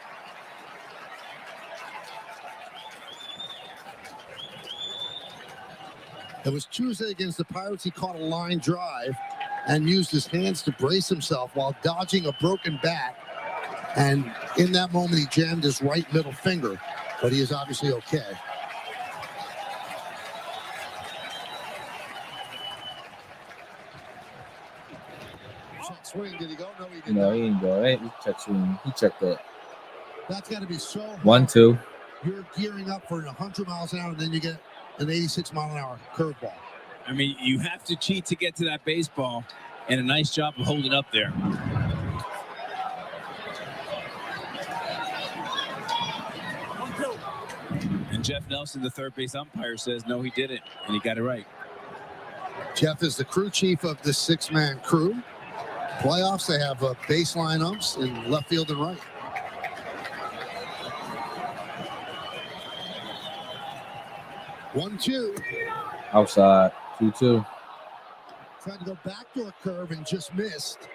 It was Tuesday against the Pirates. He caught a line drive and used his hands to brace himself while dodging a broken bat. And in that moment, he jammed his right middle finger, but he is obviously okay. Swing, did he go? No, he didn't. No, he didn't go. He checked up. That's got to be so hard. 1-2. You're gearing up for 100 miles an hour, and then you get an 86 mile an hour curveball. I mean, you have to cheat to get to that baseball, and a nice job of holding up there. And Jeff Nelson, the third base umpire, says no, he didn't, and he got it right. Jeff is the crew chief of the 6-man crew. Playoffs, they have baseline umps in left field and right. 1-2. Outside. 2-2. Tried to go backdoor curve and just missed.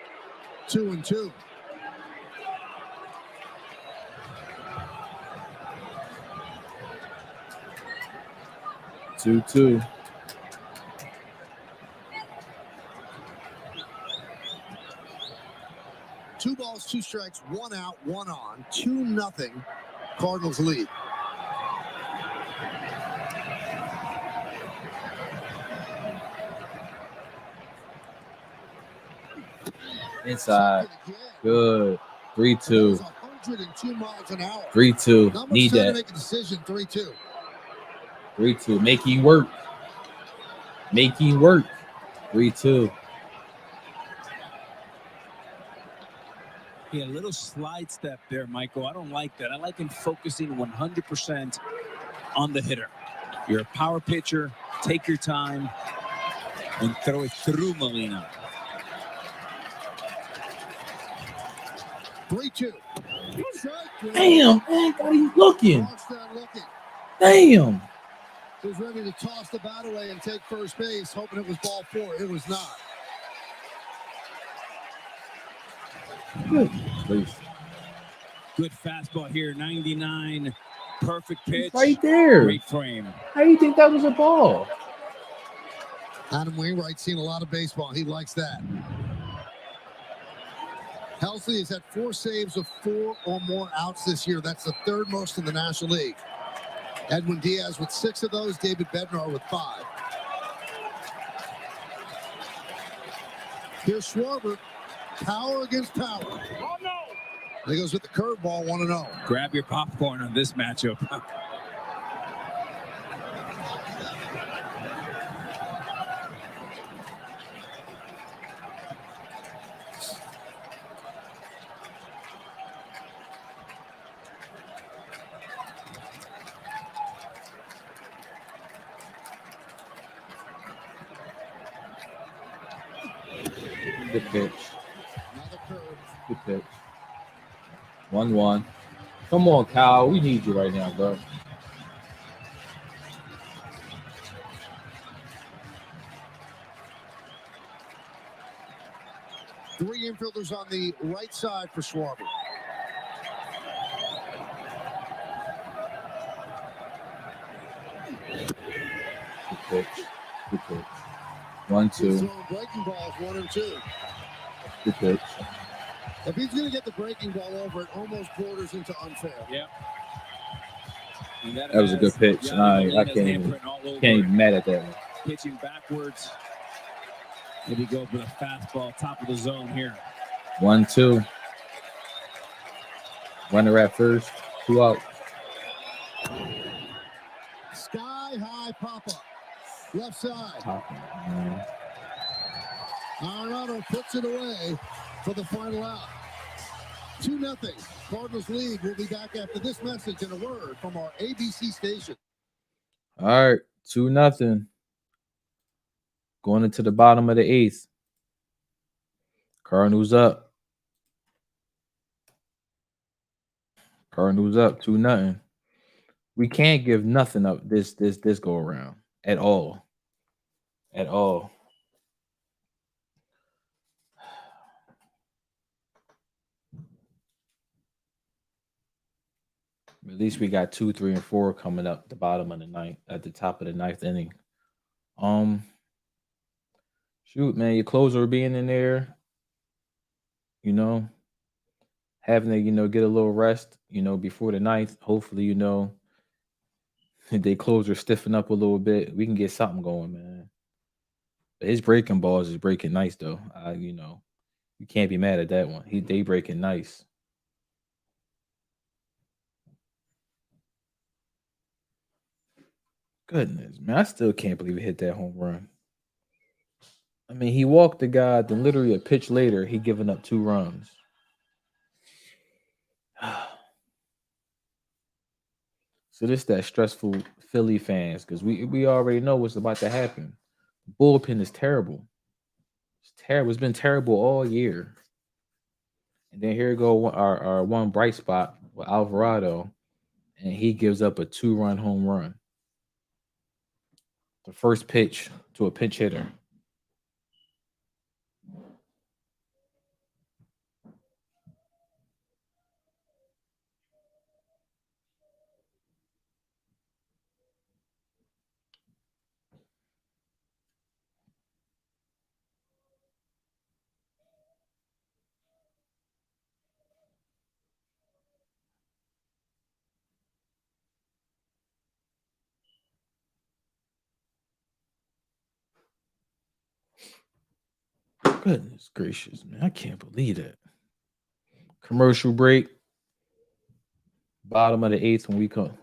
2-2. Two. 2 balls, 2 strikes, 1 out, 1 on. 2-0. Cardinals lead. Inside. Good. 3-2. 102 miles an hour. 3-2. Not much Need time to that. make a decision. 3-2. 3-2. Making work. 3-2. Yeah, a little slide step there, Michael. I don't like that. I like him focusing 100% on the hitter. You're a power pitcher. Take your time and throw it through Molina. 3-2. Damn, man. God, he's looking. Damn. He was ready to toss the bat away and take first base, hoping it was ball 4. It was not. Good. Good fastball here, 99. Perfect pitch. Right there. Great frame. How do you think that was a ball? Adam Wainwright's seen a lot of baseball. He likes that. Helsley has had 4 saves of 4 or more outs this year. That's the 3rd most in the National League. Edwin Diaz with 6 of those. David Bednar with 5. Here's Schwarber. Power against power. Oh, no. He goes with the curveball, 1-0. Grab your popcorn on this matchup. Good pitch. Good pitch. 1-1. Come on, Kyle. We need you right now, bro. Three infielders on the right side for Schwarber. Good pitch. Good pitch. 1-2. Breaking balls, 1 and 2. Good pitch. If he's going to get the breaking ball over, it almost borders into unfair. Yep. That was a good pitch. I can't even mad at that one. Pitching backwards. Maybe go for the fastball, top of the zone here. 1-2. Runner at first. 2 out. Sky high pop up. Left side. Arenado puts it away for the final out. 2-0. Cardinals lead. We'll be back after this message and a word from our ABC station. All right. 2-0. Going into the bottom of the 8th. Cardinals up. Cardinals up 2-0. We can't give nothing up this go around at all. At all. At least we got 2, 3, and 4 coming up the bottom of the 9th, at the top of the 9th inning. Shoot, man, your closer being in there, you know, having to, you know, get a little rest, you know, before the 9th. Hopefully, you know, they closer stiffen up a little bit. We can get something going, man. But his breaking balls is breaking nice, though. You know, you can't be mad at that one. They breaking nice. Goodness, man, I still can't believe he hit that home run. I mean, he walked the guy, then literally a pitch later, he giving up 2 runs. So this that stressful Philly fans, because we already know what's about to happen. Bullpen is terrible. It's terrible. It's been terrible all year. And then here go our one bright spot with Alvarado, and he gives up a 2-run home run. The first pitch to a pinch hitter. Goodness gracious, man. I can't believe that. Commercial break. Bottom of the 8th when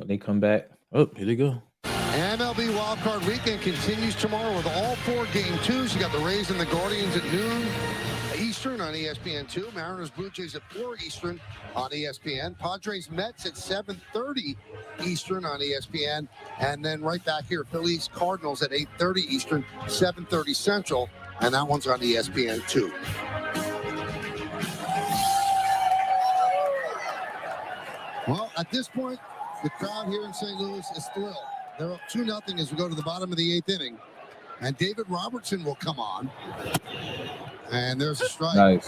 they come back. Oh, here they go. MLB Wildcard Weekend continues tomorrow with all 4 Game 2s. You got the Rays and the Guardians at noon Eastern on ESPN2. Mariners Blue Jays at 4 Eastern on ESPN. Padres Mets at 7:30 Eastern on ESPN. And then right back here, Phillies Cardinals at 8:30 Eastern, 7:30 Central. And that one's on ESPN2. Well, at this point, the crowd here in St. Louis is thrilled. They're up 2-0 as we go to the bottom of the 8th inning. And David Robertson will come on. And there's a strike. Nice.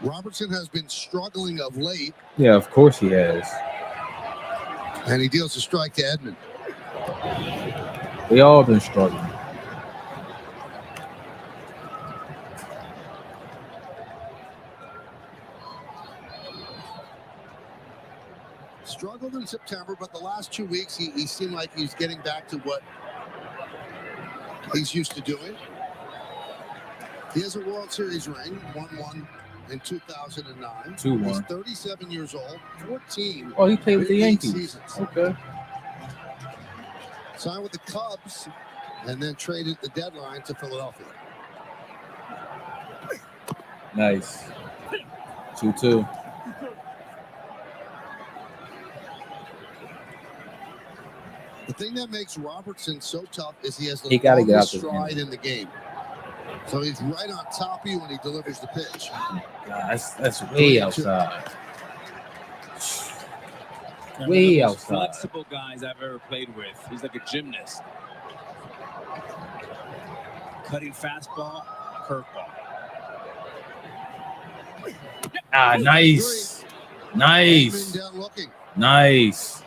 Robertson has been struggling of late. Yeah, of course he has. And he deals a strike to Edman. They all been struggling. Struggled in September, but the last 2 weeks he seemed like he's getting back to what he's used to doing. He has a World Series ring, won one in 2009. 2-1. He's 37 years old, 14. Oh, he played with the Yankees. Seasons. Okay. Signed with the Cubs and then traded at the deadline to Philadelphia. Nice. 2-2. The thing that makes Robertson so tough is he has the gotta get out longest this stride in the game. So he's right on top of you when he delivers the pitch. God, that's way outside. Way outside. Flexible guys I've ever played with. He's like a gymnast. Cutting fastball, curveball. Ah, nice. Nice. Nice.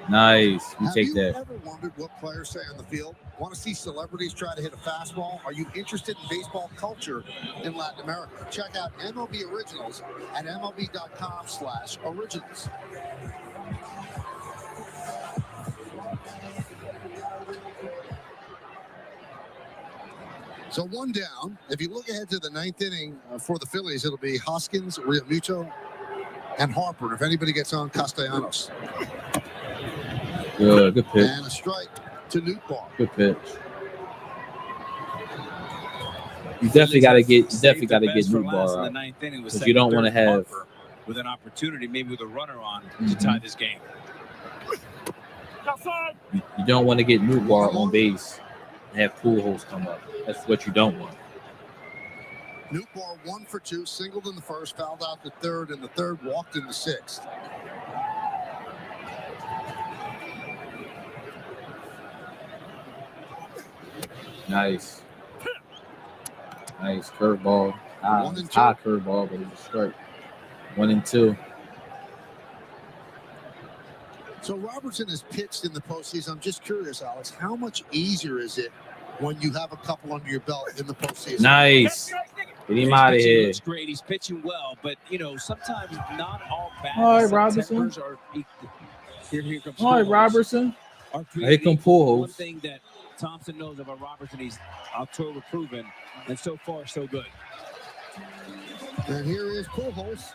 Nice. You take that. Have you ever wondered what players say on the field? Want to see celebrities try to hit a fastball? Are you interested in baseball culture in Latin America? Check out MLB Originals at MLB.com/originals. So 1 down. If you look ahead to the 9th inning for the Phillies, it'll be Hoskins, Realmuto, and Harper. If anybody gets on, Castellanos. Good pitch. And a strike to Newtbar. Good pitch. You definitely got to get Newtbar out. Because you don't want to have with an opportunity, maybe with a runner on to tie this game. You don't want to get Newtbar on base and have Pujols come up. That's what you don't want. Newtbar 1 for 2, singled in the first, fouled out the third, and the third walked in the 6th. Nice. Nice curveball. High curveball, but it's a strike. 1-2. So Robertson has pitched in the postseason. I'm just curious, Alex, how much easier is it when you have a couple under your belt in the postseason? Nice. Get him out of here. Looks great. He's pitching well, but sometimes not all bats. All right, Robertson. Are equal. Here comes All right, Robertson. Here come Pujols. One thing that Thompson knows about Robertson, he's October proven, and so far so good. And here is Pujols.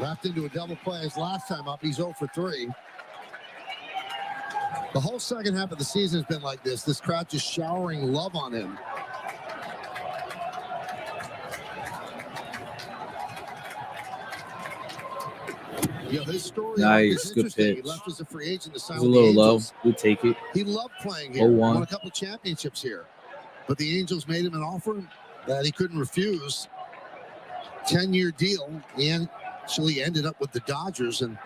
Wrapped into a double play his last time up. He's 0 for 3. The whole second half of the season has been like this. This crowd just showering love on him. His story nice, is good interesting. pitch. He left as a free agent to sign It's a with the little low. Angels. We'll take it. He loved playing here. 0-1. Won a couple championships here. But the Angels made him an offer that he couldn't refuse. 10-year deal. He actually ended up with the Dodgers, and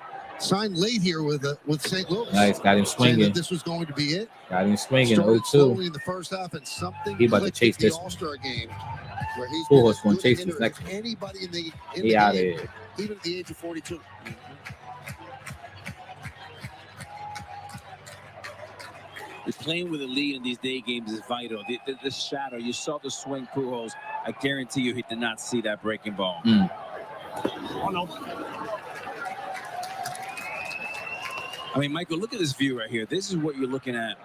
Signed late here with St. Louis. Nice, got him swinging. That this was going to be it. Got him swinging. Started 0-2. slowly in the first half, and something He about to chase clicked at this the one. All-Star game where he's Pujols been gonna as chase good a this hitter next as one. anybody in the He out of game, here. even at the age of 42. Playing with a lead in these day games is vital. The shadow, you saw the swing, Pujols. I guarantee you he did not see that breaking ball. Oh, no. I mean, Michael, look at this view right here. This is what you're looking at.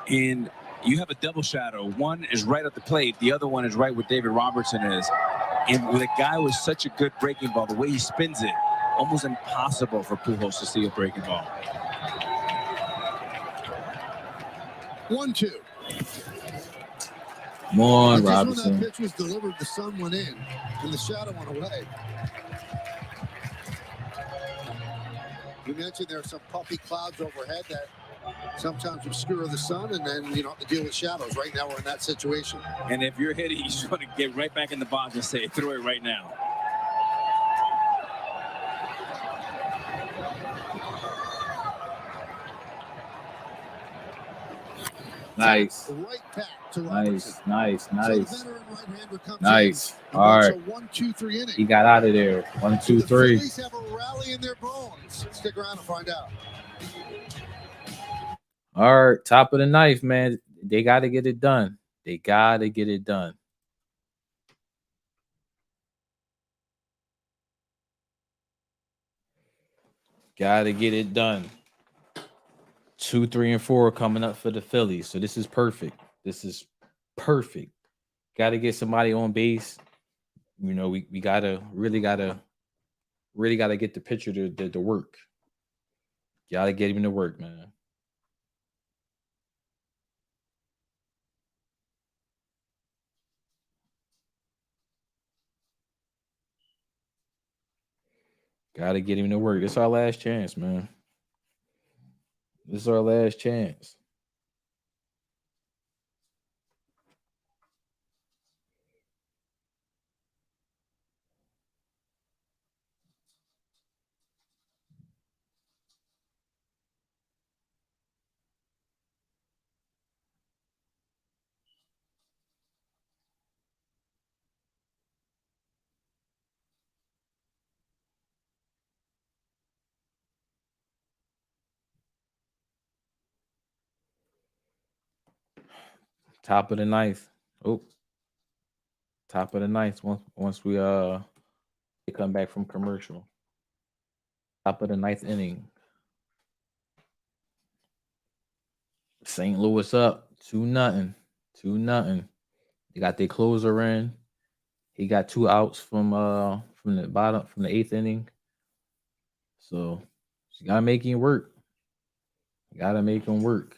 And you have a double shadow. One is right at the plate. The other one is right where David Robertson is. And with a guy with such a good breaking ball, the way he spins it, almost impossible for Pujols to see a breaking ball. 1-2. Come on, Just when Robinson. that pitch was delivered, the sun went in, and the shadow went away. You mentioned there are some puffy clouds overhead that sometimes obscure the sun, and then you don't have to deal with shadows. Right now, we're in that situation. And if you're hitting, you just want to get right back in the box and say, throw it right now. Nice. Right back to Nice, nice, nice. veteran right-hander comes Nice. in. All right. A 1-2-3 inning. He got out of there. 1, 2, The 3. Phillies have a rally in their bones. Stick around and find out. All right. Top of the ninth, man. They got to get it done. They got to get it done. Got to get it done. 2, 3, and 4 coming up for the Phillies. So this is perfect. This is perfect. Got to get somebody on base. You know, we really gotta get the pitcher to work. Gotta get him to work, man. Gotta get him to work. This is our last chance, man. This is our last chance. Top of the ninth. Oh, top of the ninth. Once we come back from commercial. Top of the ninth inning. St. Louis up 2-0. 2-0. They got their closer in. He got 2 outs from the eighth inning. So you gotta make him work. You gotta make him work.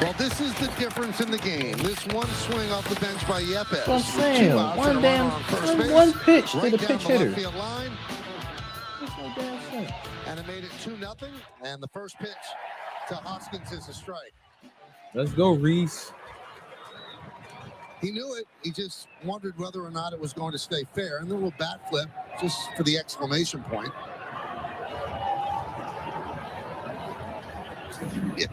Well, this is the difference in the game. This one swing off the bench by Yepes. Well, Sam, one pitch to the pitch hitter. And it made it 2-0. And the first pitch to Hoskins is a strike. Let's go, Reese. He knew it. He just wondered whether or not it was going to stay fair. And then a little bat flip just for the exclamation point. Yeah.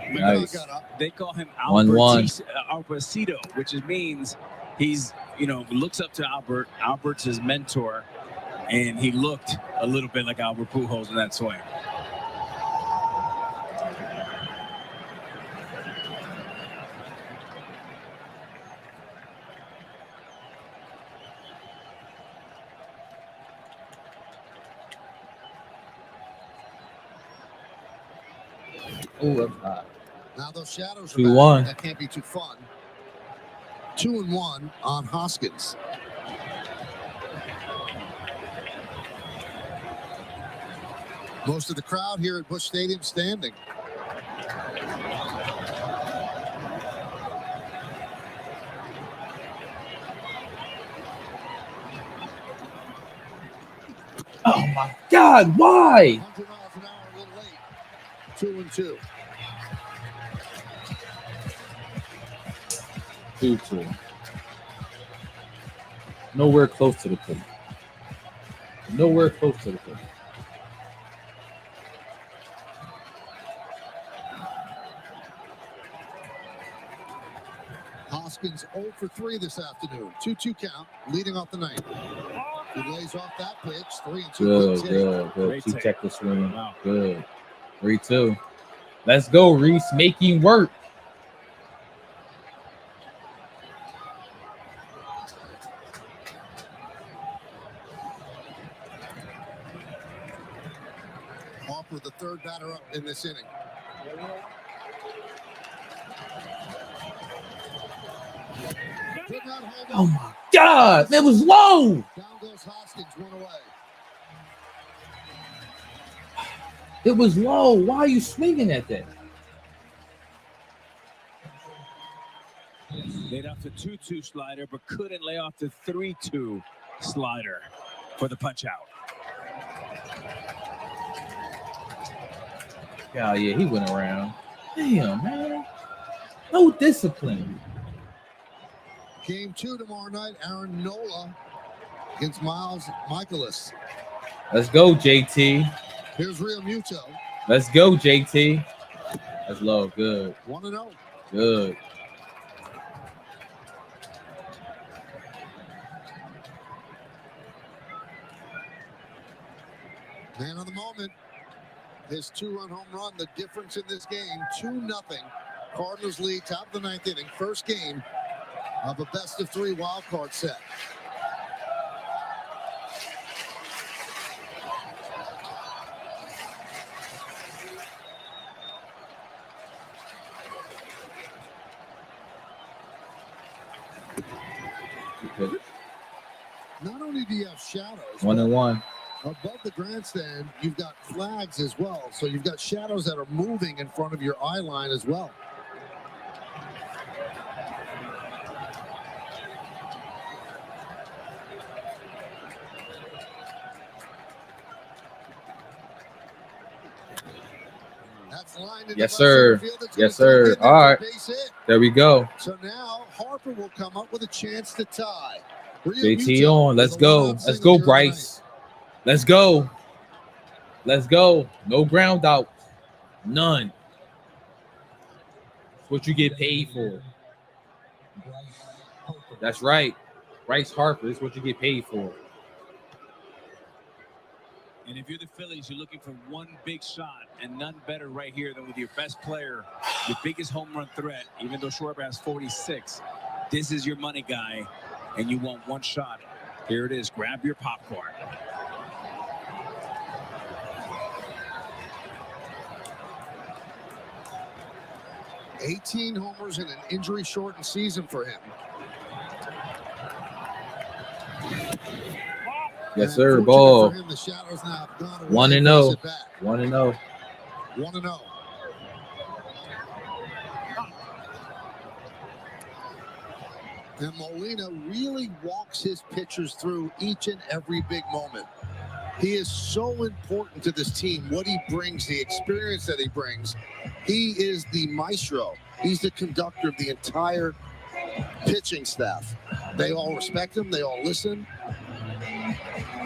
Nice. They call him 1-1. Albertito, which means he's, looks up to Albert. Albert's his mentor, and he looked a little bit like Albert Pujols in that swing. Oh, that's hot. Now those shadows are 2-1. back. That can't be too fun. 2-1 on Hoskins. Most of the crowd here at Busch Stadium standing. Oh my God, why? 100 miles an hour, a little late. 2-2. 2-2. Nowhere close to the plate. Nowhere close to the plate. Hoskins 0 for 3 this afternoon. 2-2 count, leading off the ninth. He lays off that pitch. 3-2. Good. She checked the swing. Wow. Good. 3-2. Let's go, Reese. Making work. Harper, the third batter up in this inning. Oh my God, that was low. Down goes Hoskins, 1 away. It was low. Why are you swinging at that? Laid off the 2-2 slider, but couldn't lay off the 3-2 slider for the punch out. Yeah, he went around. Damn, man. No discipline. Game 2 tomorrow night, Aaron Nola against Miles Michaelis. Let's go, JT. Here's Real Muto. Let's go, JT. That's low. Good. 1-0. Good. Man of the moment. His 2-run home run, the difference in this game, 2-0. Cardinals lead, top of the ninth inning, first game of a best-of-3 wild card set. Not only do you have shadows, 1-1. above the grandstand, you've got flags as well. So you've got shadows that are moving in front of your eye line as well. That's lined into Yes, left sir. center field. It's Yes, gonna sir. take in All right. base hit. There we go. So now Harper will come up with a chance to tie. Real JT Muto on. Let's with a go. one-out Let's single go, here tonight. Bryce. Let's go. Let's go. No ground out. None. It's what you get paid for. That's right. Bryce Harper is what you get paid for. And if you're the Phillies, you're looking for one big shot, and none better right here than with your best player, your biggest home run threat, even though Schwarber has 46. This is your money guy, and you want one shot. Here it is. Grab your popcorn. $18 homers in an injury-shortened season for him. Yes, sir. And Ball. for him, the shadows now have gone away. 1-0. Face it back. 1-0. 1-0. And Molina really walks his pitchers through each and every big moment. He is so important to this team, what he brings, the experience that he brings. He is the maestro. He's the conductor of the entire pitching staff. They all respect him. They all listen.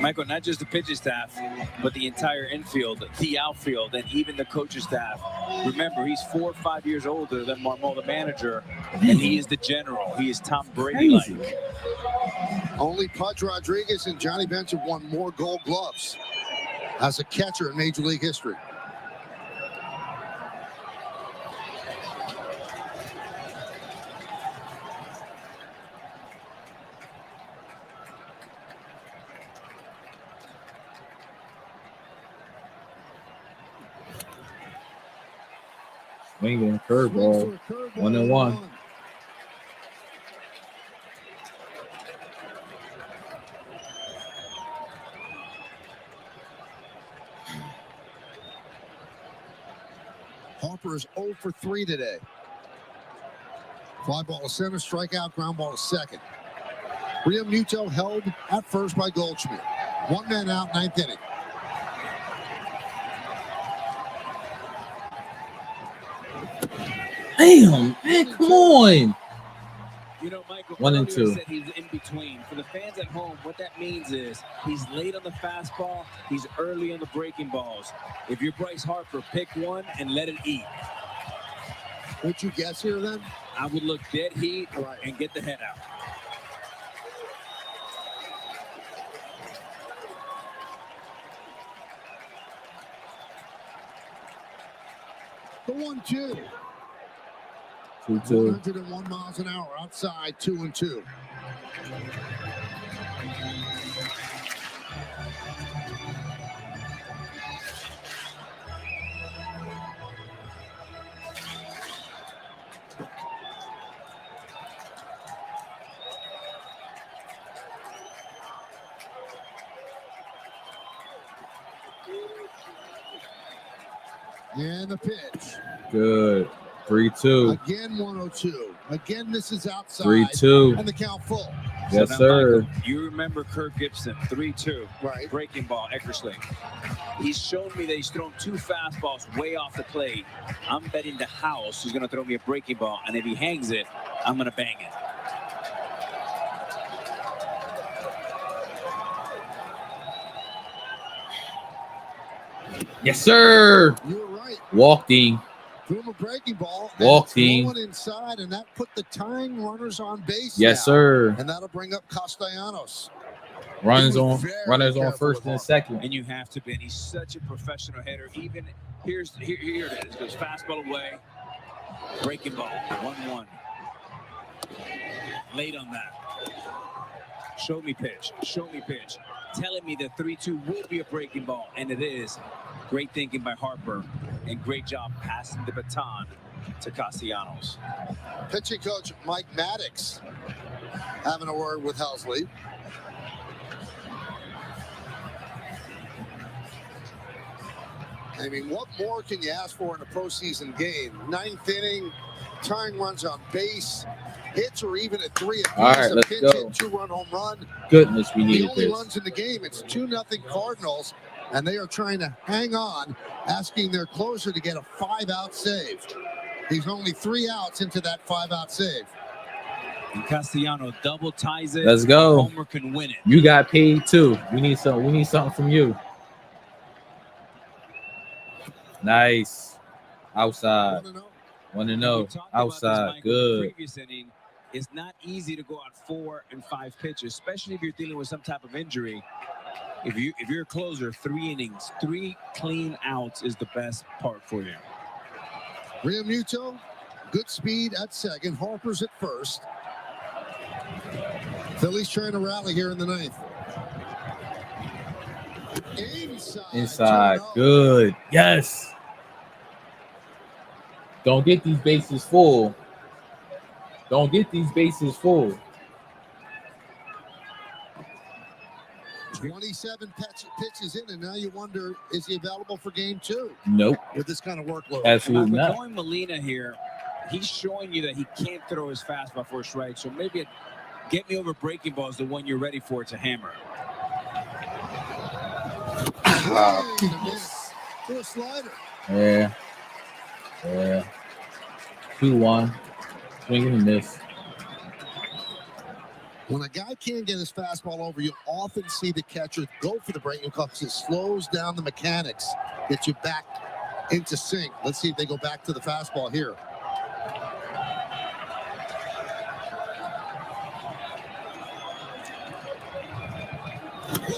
Michael, not just the pitching staff, but the entire infield, the outfield, and even the coaching staff. Remember, he's 4 or 5 years older than Marmol, the manager, and he is the general. He is Tom Brady-like. Only Pudge Rodriguez and Johnny Bench have won more Gold Gloves as a catcher in Major League history. Swinging curveball. 1-1. Harper is 0 for 3 today. Fly ball to center, strikeout, ground ball to second. Rio Muto held at first by Goldschmidt. 1 man out, 9th inning. Damn, man, come on. You know, Michael, 1 and earlier 2. said he's in between. For the fans at home, what that means is he's late on the fastball, he's early on the breaking balls. If you're Bryce Harper, pick one and let it eat. Would you guess here then? I would look dead heat and get the head out. The 1-2. 2-2. 101 miles an hour outside, 2-2. And the pitch. Good. 3-2. Again, 102. Again, this is outside. 3-2. And the count full. Yes, now, sir. Michael, you remember Kirk Gibson, 3-2. Right. Breaking ball, Eckersley. He's shown me that he's thrown 2 fastballs way off the plate. I'm betting the house he's going to throw me a breaking ball, and if he hangs it, I'm going to bang it. Yes, sir. You're right. Walked him. Threw him a breaking ball. Walked and him. threw it inside, and that put the tying runners on base. Yes, now. sir. And that'll bring up Castellanos. Runners He was on very runners on careful first with and second. And you have to be. And he's such a professional hitter. Even here it is. Goes fastball away. Breaking ball. 1-1. Late on that. Show me pitch. Show me pitch. Telling me that 3-2 will be a breaking ball, and it is. Great thinking by Harper, and great job passing the baton to Castellanos. Pitching coach Mike Maddox having a word with Helsley. I mean, what more can you ask for in a postseason game? 9th inning, tying runs on base, hits or even at 3 apiece. All right, let's pinch go. hit, 2-run home run. Goodness, we The needed only this. runs in the game, it's 2-0 Cardinals, and they are trying to hang on, asking their closer to get a 5-out save. He's only 3 outs into that 5-out save. And Castellanos double ties it. Let's go. Homer can win it. You got paid too. We need something from you. Nice. Outside. 1-0. Outside. Good. Previous inning, it's not easy to go out 4 and 5 pitches, especially if you're dealing with some type of injury. If you're a closer, 3 innings, 3 clean outs is the best part for you. Rio Muto, good speed at second. Harper's at first. Phillies trying to rally here in the 9th. Inside. Good. Yes. Don't get these bases full. Don't get these bases full. 27 pitches in, and now you wonder, is he available for game 2? Nope. With this kind of workload. Absolutely With not. going Molina here, he's showing you that he can't throw his fastball for a strike. So maybe a get me over breaking ball is the one you're ready for to hammer. To a slider. Yeah. Yeah. 2-1. Swing and miss. When a guy can't get his fastball over, you often see the catcher go for the breaking ball because it slows down the mechanics, gets you back into sync. Let's see if they go back to the fastball here.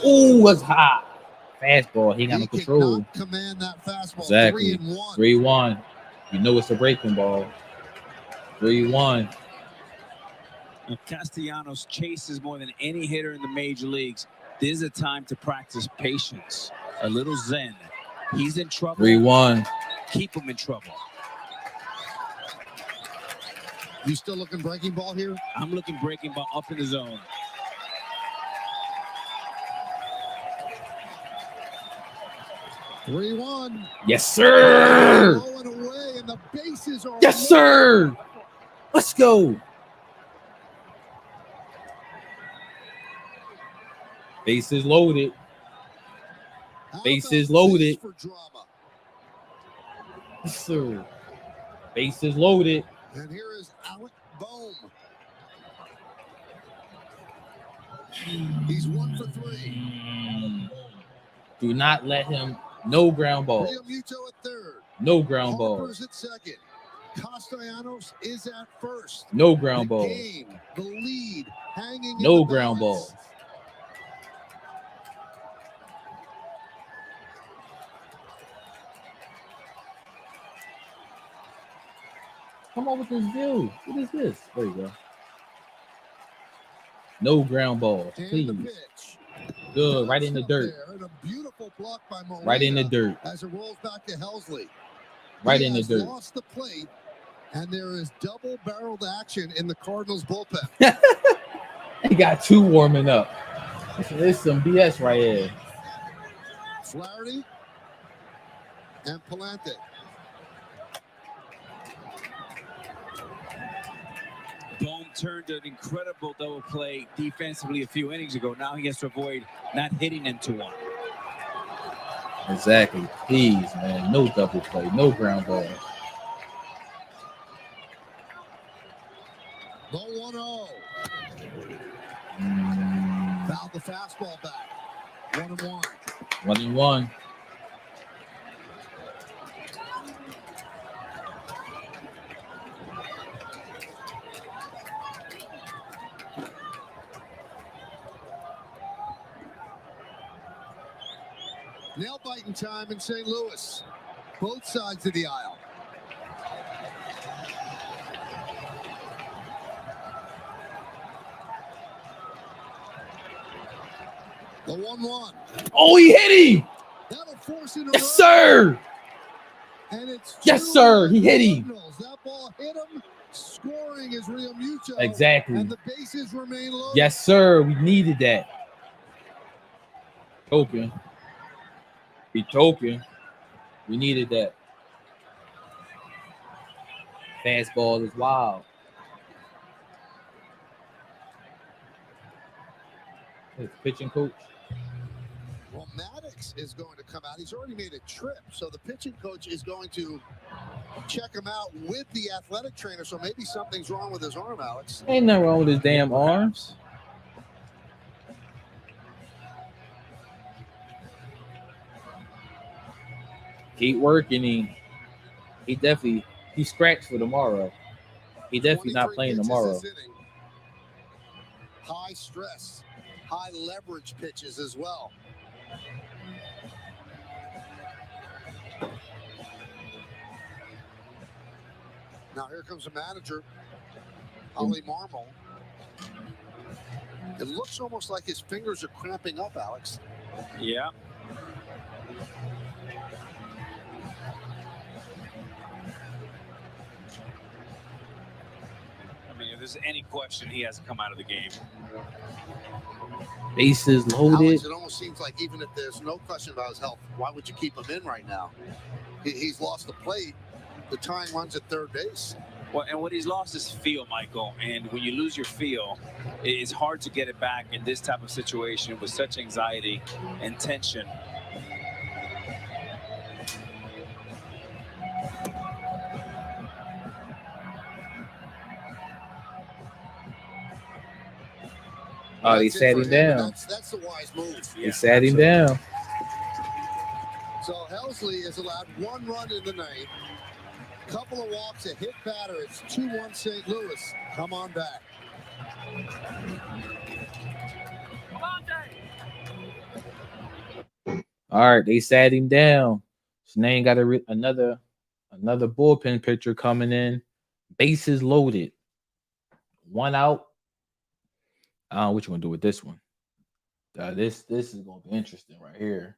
Ooh, that's hot. Fastball. He got no control. Command that fastball. Exactly. 3-1. 3-1. You know it's a breaking ball. 3-1. Castellanos chases more than any hitter in the major leagues. This is a time to practice patience. A little zen. He's in trouble. 3-1. Keep him in trouble. You still looking breaking ball here? I'm looking breaking ball up in the zone. Three-one. Yes, sir. Going away and the bases are Yes, sir. Let's go. Bases loaded. Bases loaded. for drama. Yes, sir. Bases loaded. And here is Alec Bohm. He's 1 for 3. Do not let him. No ground balls. Realmuto at third. No ground Harper's balls. at second. Castellanos is at first. No ground The balls. game, the lead, hanging in No the ground balance. balls. Come on with this view. What is this? There you go. No ground balls, And the please. pitch. Good. Right in the Up dirt. there, and a beautiful block by Molina Right in the dirt. as it rolls back to Helsley. Right He in the has dirt. lost the plate, and there is double-barreled action in the Cardinals bullpen. He got 2 warming up. There's some BS right here. Flaherty and Palante. Bohm turned an incredible double play defensively a few innings ago. Now he has to avoid not hitting into one. Exactly. Please, man. No double play. No ground balls. The 1-0. Fouled the fastball back. 1-1. 1-1. Nail-biting time in St. Louis. Both sides of the aisle. The 1-1. Oh, he hit him. That'll force in a Yes, sir. And it's Yes, sir. He hit him. Cardinals. That ball hit him. Scoring is Realmuto. Exactly. And the bases remain low. Yes, sir. We needed that. Choking. He choking. We needed that. Fastball is wild. His pitching coach. Well, Maddox is going to come out. He's already made a trip, so the pitching coach is going to check him out with the athletic trainer. So maybe something's wrong with his arm, Alex. Ain't nothing wrong with his damn arms. Keep working. He scratched for tomorrow. He definitely not playing tomorrow. High stress, high leverage pitches as well. Now here comes the manager, Ollie Marmol. It looks almost like his fingers are cramping up, Alex. Yeah. I mean, if there's any question, he hasn't come out of the game. Bases loaded. Alex, it almost seems like even if there's no question about his health, why would you keep him in right now? He's lost the plate. The tying runs at third base. Well, and what he's lost is feel, Michael. And when you lose your feel, it's hard to get it back in this type of situation with such anxiety and tension. Oh, they sat him down. That's the wise move. They sat him down. So Helsley is allowed 1 run in the ninth. Couple of walks, a hit batter. It's 2-1 St. Louis. Come on back. All right, they sat him down. So now you got another bullpen pitcher coming in. Bases loaded. 1 out. What you gonna do with this one? This is gonna be interesting right here.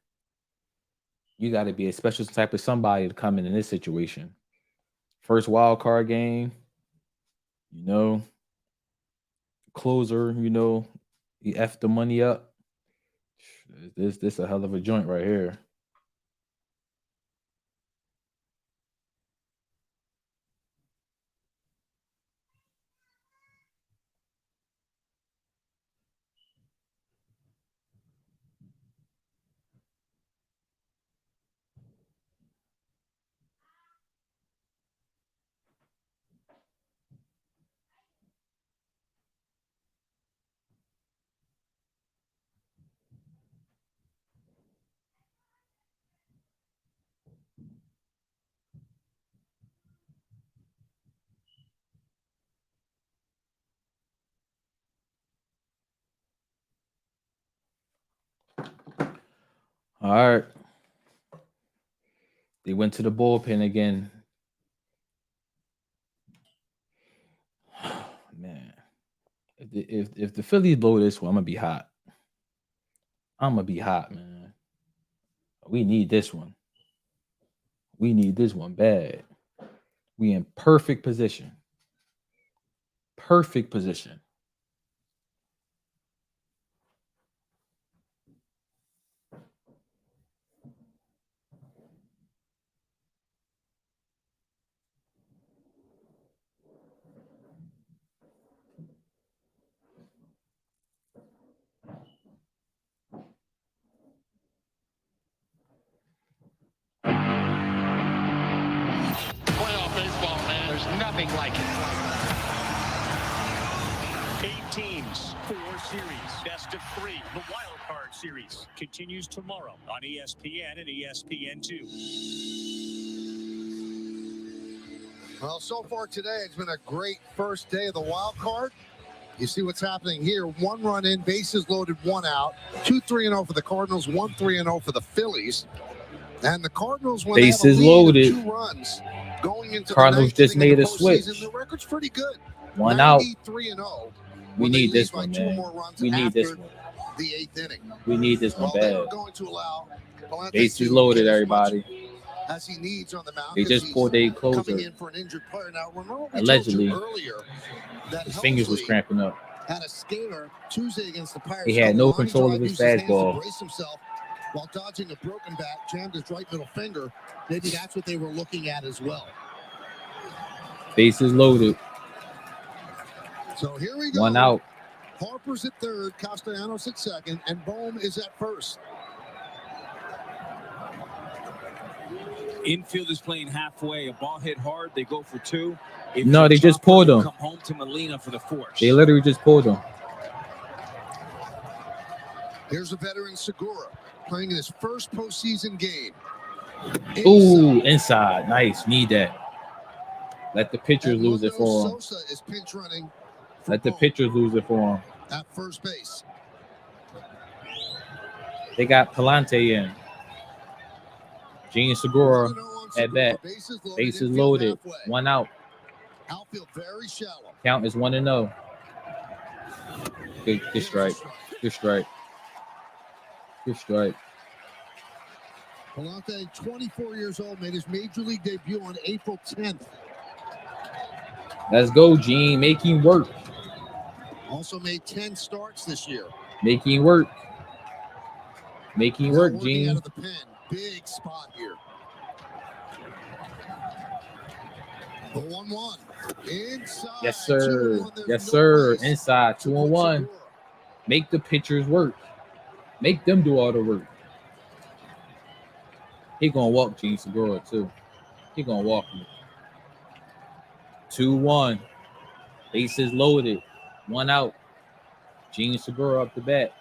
You got to be a special type of somebody to come in this situation. First wild card game, closer, you F the money up. This a hell of a joint right here. All right. They went to the bullpen again. Man, if the Phillies blow this one, I'm gonna be hot. I'm gonna be hot, man. We need this one. We need this one bad. We in perfect position. Perfect position. Playoff baseball, man. There's nothing like it. 8 teams, 4 series, best of 3. The Wildcard series continues tomorrow on ESPN and ESPN2. Well, so far today, it's been a great first day of the wild card. You see what's happening here. 1 run in, bases loaded, 1 out. 2-3-0 for the Cardinals, 1-3-0 for the Phillies. And the Cardinals, when bases they have a lead loaded. Of 2 runs going into Cardinals the just made a switch. The record's pretty good. 1 out. 3-0. We need this one, man. We need this one. The 8th inning. We need this one They were bad. going to allow Palante Bases to loaded, get as everybody. much as he needs on the mound. They just pulled a closer. Coming in for an injured player. Now, remember what we Allegedly, told you earlier that his fingers was Helmsley cramping up. had a scaler Tuesday against the Pirates. He had no Lonnie control Drive of his used hands to fastball. brace himself while dodging a broken bat, jammed his right middle finger. Maybe that's what they were looking at as well. Bases loaded. So here we go. 1 out. Harper's at third, Castellanos at second, and Bohm is at first. Infield is playing halfway. A ball hit hard. They go for 2. If No, they just Chopper, pulled him. Come home to Molina for the force. They literally just pulled him. Here's a veteran Segura playing in his first postseason game. Ooh, inside. Nice. Need that. Let the pitchers lose it for him. Sosa is pinch running Let the pitchers lose it for him. at first base. They got Palante in. Gene Segura at bat. Bases loaded. 1 out. Outfield very shallow. Count is 1-0. Good strike. Good strike. Good strike. Palante, 24 years old, made his major league debut on April 10th. Let's go, Gene. Making work. Also made 10 starts this year. Making work. Making work, Working Gene. out of the pen. Big spot here. The 1-1. Inside. Yes, sir. 2-1. There's Yes, no sir. place. Inside. 2-1. Make the pitchers work. Make them do all the work. He gonna walk Gene Segura too. He gonna walk you. 2-1. Bases loaded. 1 out. Gene Segura up the bat.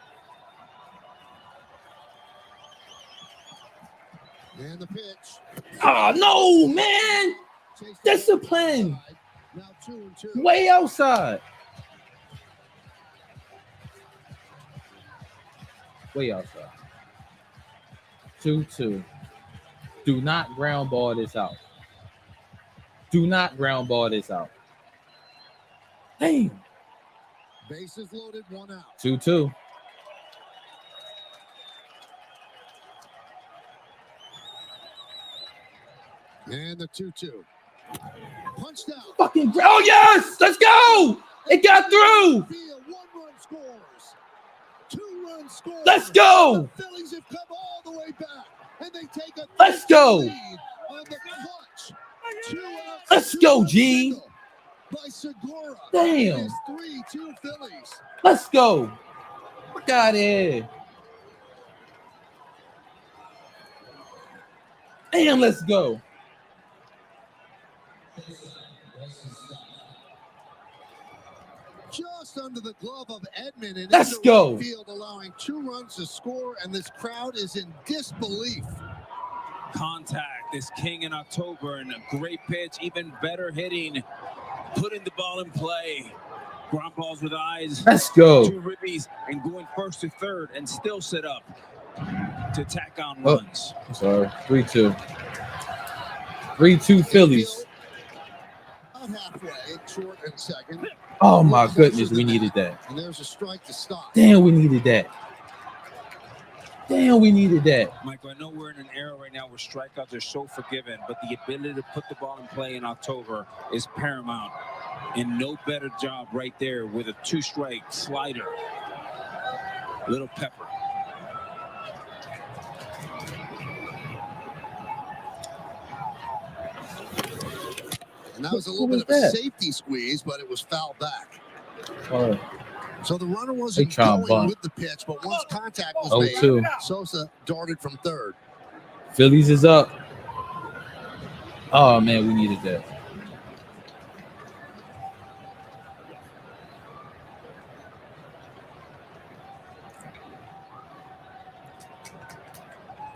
And the pitch. Oh no, man! Discipline. Now 2-2. Way outside. Way outside. 2-2. Do not ground ball this out. Do not ground ball this out. Damn. Bases loaded, 1 out. 2-2. And the 2-2. Punched out. Fucking oh yes! Let's go! It got through! 1-run scores. 2-run scores. Let's go! The Phillies have come all the way back, and they take a Let's go! lead on the clutch. 2 outs. Let's go, Gene. By Segura. Damn. It is 3-2 Phillies. Let's go. Fuck out of here. And let's go. Just under the glove of Edman, and Let's into go. right field, allowing 2 runs to score, and this crowd is in disbelief. Contact, this king in October, and a great pitch, even better hitting, putting the ball in play. Ground balls with eyes. Let's go. 2 ribbies and going first to third and still sit up. to tack on Oh, runs. I'm sorry. 3-2. 3-2 Phillies. About halfway, short and second. Oh my goodness, we needed that. And there's a strike to stop. Damn, we needed that. Damn, we needed that. Michael, I know we're in an era right now where strikeouts are so forgiven, but the ability to put the ball in play in October is paramount. And no better job right there with a 2-strike slider. Little pepper. And that was a little bit of a safety squeeze, but it was fouled back. Oh. So the runner wasn't going going with the pitch, but once contact was 0-2. made, Sosa darted from third. Phillies is up. Oh man, we needed that.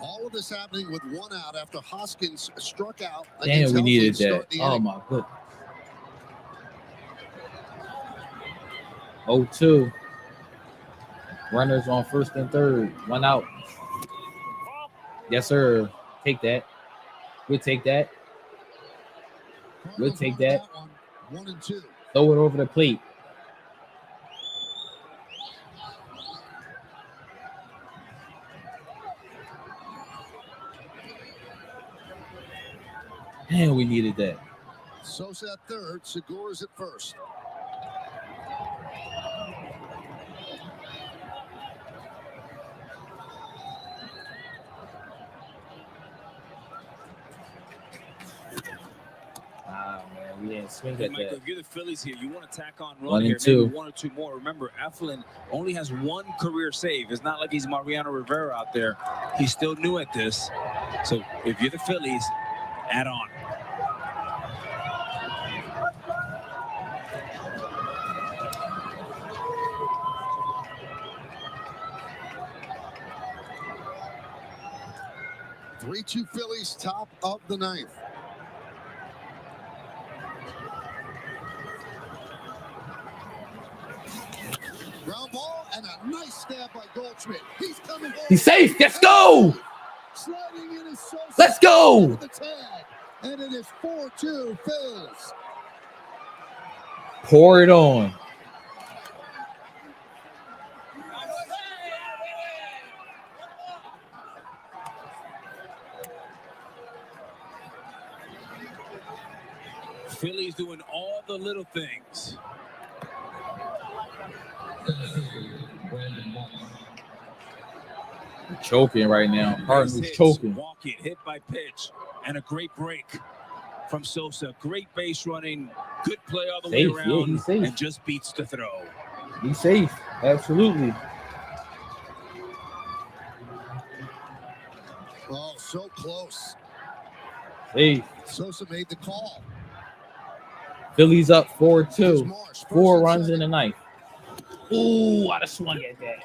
All of this happening with one out after Hoskins struck out. Damn, we needed that. Oh my goodness. 0-2. Runners on first and third. One out. Yes, sir. Take that. We'll take that. We'll take that. 1-2. Throw it over the plate. Man, we needed that. Sosa at third, Segura's at first. Man, we didn't swing Hey, at Michael, that. if you're the Phillies here, you want to tack on run 1 here, and 2. maybe 1 or 2 more. Remember, Eflin only has 1 career save. It's not like he's Mariano Rivera out there. He's still new at this. So if you're the Phillies, add on. Three-two Phillies, top of the ninth. Ground ball and a nice stab by Goldschmidt. He's coming home. He's safe. Let's go. Sliding in is Sosa. Let's go. With the tag. And it is 4-2 Phillies. Pour it on. Phillies doing all the little things. We're choking right now. Cardinals Hits, choking. Walk it, hit by pitch, and a great break from Sosa. Great base running, good play all the Safe, way yeah, around, he's safe. and just beats the throw. He's safe. Absolutely. Oh, so close. Safe. Sosa made the call. Phillies up 4-2. 4 runs in the ninth. Ooh, I'd have swung at that.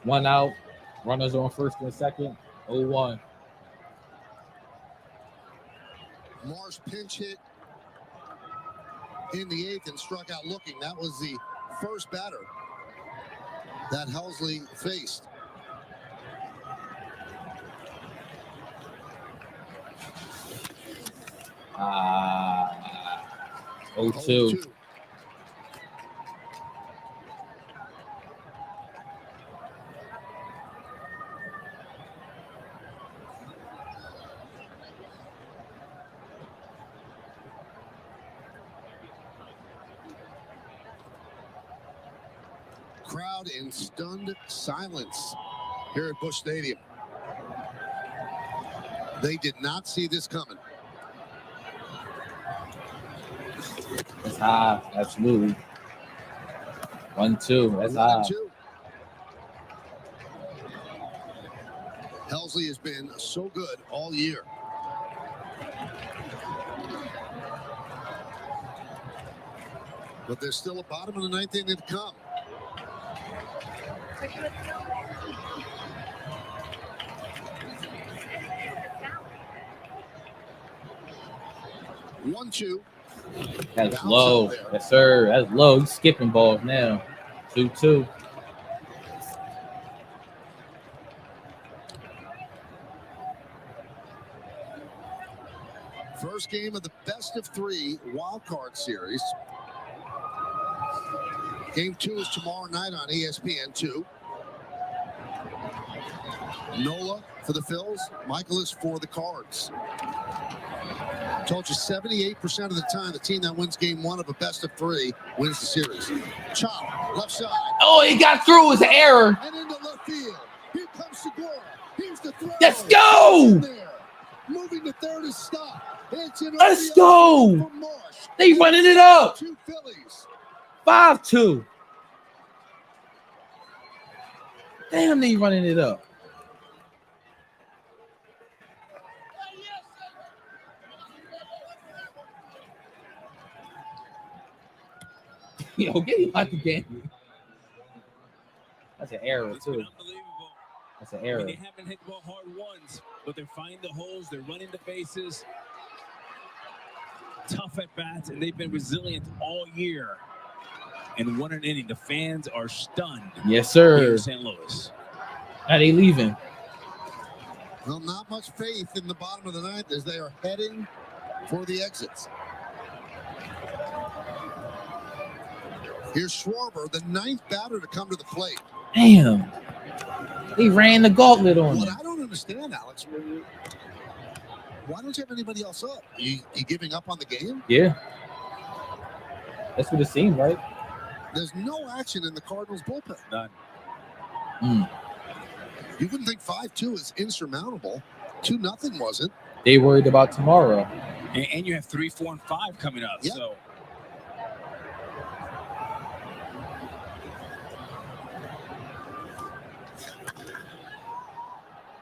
1 out. Runners on first and second. 0-1. Marsh pinch hit in the eighth and struck out looking. That was the first batter that Helsley faced. Ah, 0-2. Crowd in stunned silence here at Busch Stadium. They did not see this coming. That's high. Absolutely. 1-2. That's high. 1-2. Helsley has been so good all year. But there's still a bottom of the ninth inning to come. One, two. That's low. Yes, sir. That's low. He's skipping balls now. 2-2. first game of the best-of-3 Wildcard series. Game 2 is tomorrow night on ESPN2. Nola for the Phils. Michaelis for the Cards. Told you 78% of the time, the team that wins game 1 of a best-of-3 wins the series. Chop, left side. Oh, he got through. It was an error. And into left field. Here comes Segura. Here's the throw. Let's go. Moving to third is stop. Let's go. They running it up. 5-2. Damn, they running it up. Yo, get him out the game. That's an error, too. That's an error. I mean, they haven't hit the ball hard once, but they're finding the holes. They're running the bases. Tough at bats, and they've been resilient all year. And 1 inning, the fans are stunned. Yes, sir. Here in St. Louis. Are they leaving? Well, not much faith in the bottom of the ninth as they are heading for the exits. Here's Schwarber, the 9th batter to come to the plate. Damn. He ran the gauntlet on What him. I don't understand, Alex, why don't you have anybody else up? You giving up on the game? Yeah. That's what it seemed like. There's no action in the Cardinals bullpen. None. You wouldn't think 5-2 is insurmountable. 2-0 wasn't. They worried about tomorrow. And you have 3, 4, and 5 coming up. Yep. So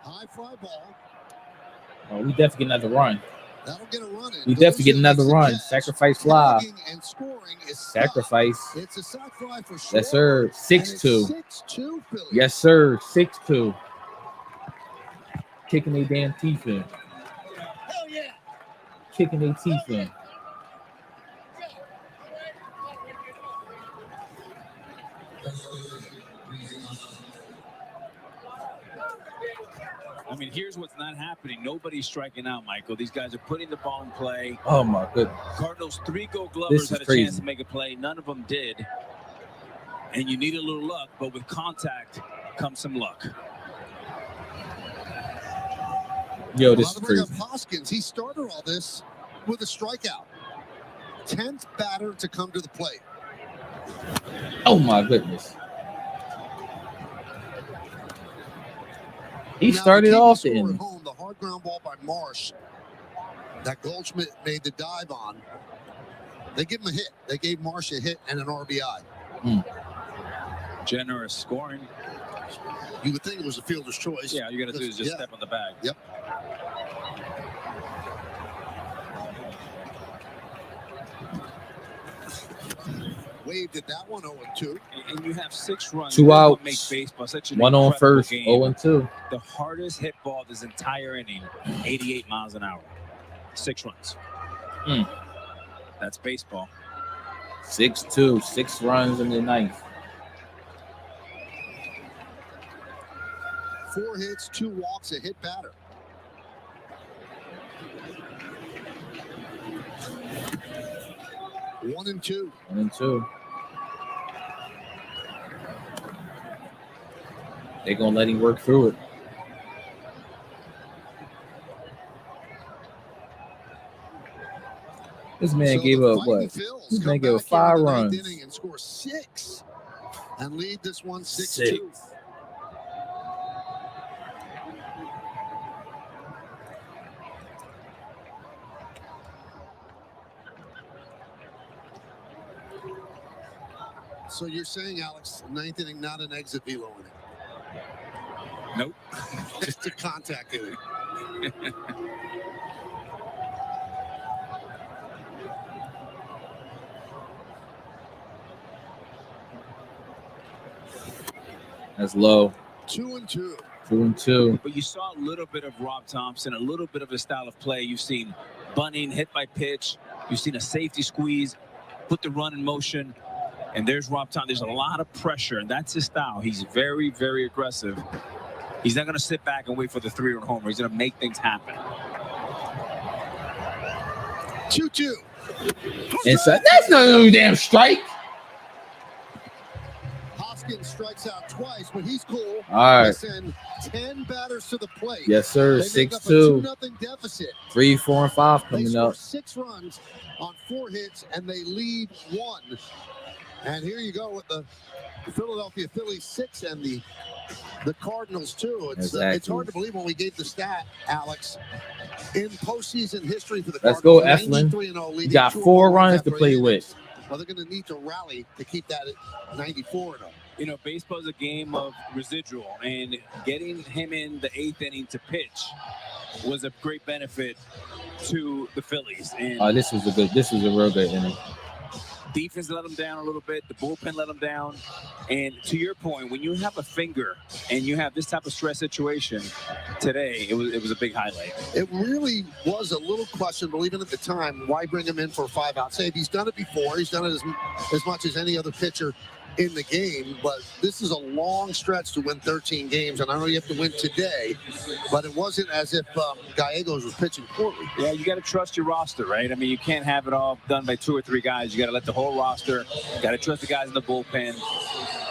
high fly ball. Oh, we definitely get another run. That'll get a run in. We definitely get another run. Sacrifice fly. And scoring is Sacrifice. It's a sac fly for Schwarber. Yes, sir. 6-2. 6-2 Phillies. Yes, sir. 6-2. Kicking their damn teeth in. Hell yeah. Kicking their teeth in. I mean, here's what's not happening. Nobody's striking out, Michael. These guys are putting the ball in play. Oh, my goodness. Cardinals 3 Gold Glovers This is had a crazy. chance to make a play. None of them did. And you need a little luck, but with contact comes some luck. Yo, this is Well, to bring crazy. up Hoskins, he started all this with a strikeout. 10th batter to come to the plate. Oh, my goodness. He Now, started to keep off the the score at inning. home, the hard ground ball by Marsh that Goldschmidt made the dive on. They give him a hit. They gave Marsh a hit and an RBI. Generous scoring. You would think it was a fielder's choice. Yeah, all you got to do is just step on the bag. Yep. Waved at that one, 0-2. And you have 6 runs. 2 That's what outs. makes baseball such an 1 on incredible first. game. 0-2. The hardest hit ball this entire inning, 88 miles an hour. 6 runs. That's baseball. 6-2. 6 runs in the ninth. 4 hits, 2 walks, a hit batter. One and two. 1-2. They're going to let him work through it. This man So gave the up Fighting what? Phils This come man gave up back here 5 in the ninth runs. inning and score 6 and lead this one 6-2. 6. So you're saying, Alex, 9th inning, not an exit velo inning? Nope. Just a contact inning. That's low. 2-2. 2-2. But you saw a little bit of Rob Thompson, a little bit of his style of play. You've seen bunting, hit by pitch. You've seen a safety squeeze, put the run in motion. And there's Rob Thompson. There's a lot of pressure, and that's his style. He's very, very aggressive. He's not going to sit back and wait for the 3-run homer. He's going to make things happen. 2-2. Inside. That's not no damn strike. Hoskins strikes out twice, but he's cool. All right. They send 10 batters to the plate. Yes, sir. They make up a 6-2. 2-0 deficit. 3, 4, and 5 They coming score up. 6 runs on 4 hits, and they lead 1. And here you go with the Philadelphia Phillies 6 and the Cardinals 2. It's hard to believe when we gave the stat, Alex, in postseason history for the Let's go, Cardinals. Eflin. You got 4 runs to play with. Well, they're going to need to rally to keep that at 94 and 0. You know, baseball is a game of residual, and getting him in the 8th inning to pitch was a great benefit to the Phillies. And This was a real good inning. defense let them down a little bit. The bullpen let them down. And to your point, when you have a finger and you have this type of stress situation today, it was a big highlight. It really was a little questionable, even at the time. Why bring him in for a 5-out save? He's done it before. He's done it as much as any other pitcher in the game, but this is a long stretch to win 13 games, and I know you have to win today, but it wasn't as if Gallegos was pitching poorly. Yeah, you got to trust your roster, right? I mean, you can't have it all done by 2 or 3 guys. You got to let the whole roster, got to trust the guys in the bullpen.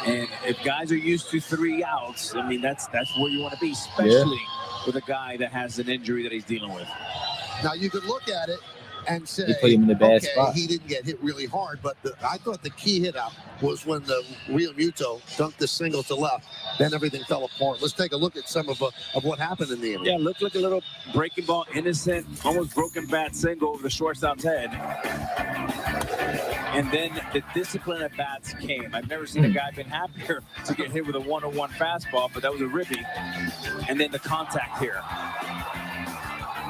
And if guys are used to 3 outs, I mean, that's where you want to be, especially with a guy that has an injury that he's dealing with. Now, you could look at it and say, He put him in a bad spot. He didn't get hit really hard, but I thought the key hit out was when the Real Muto dunked the single to left. Then everything fell apart. Let's take a look at some of what happened in the inning. Yeah, looked like a little breaking ball, innocent, almost broken bat single over the shortstop's head. And then the discipline at bats came. I've never seen a guy been happier to get hit with a 1-0-1 fastball, but that was a ribby. And then the contact here.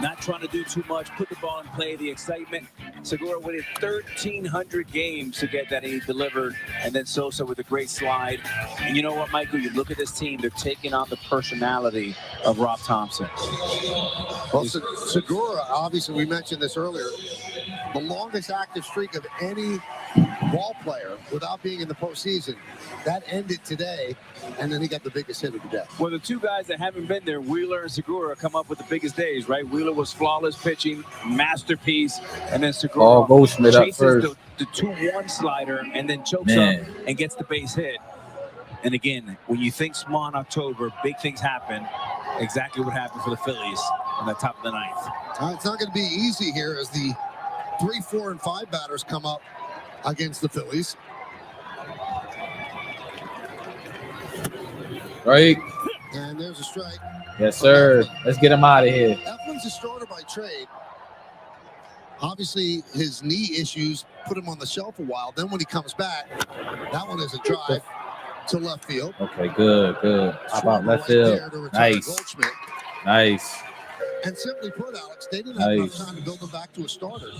Not trying to do too much, put the ball in play, the excitement. Segura waited 1,300 games to get that he delivered, and then Sosa with a great slide. And you know what, Michael? You look at this team, they're taking on the personality of Rob Thompson. Well, Segura, obviously, we mentioned this earlier, the longest active streak of any ball player without being in the postseason. That ended today, and then he got the biggest hit of the day. Well, the 2 guys that haven't been there, Wheeler and Segura, come up with the biggest days, right? Wheeler was flawless pitching, masterpiece, and then Segura chases the 2-1 slider and then chokes up and gets the base hit. And again, when you think small in October, big things happen. Exactly what happened for the Phillies on the top of the 9th. It's not going to be easy here as the 3, 4, and 5 batters come up against the Phillies. Right. And there's a strike. Yes, sir. Let's get him out of here. Eflin's a starter by trade. Obviously, his knee issues put him on the shelf a while. Then when he comes back, that one is a drive to left field. Okay, good. How about left field? Nice. Nice. And simply put, Alex, they didn't have enough time to build him back to a starter.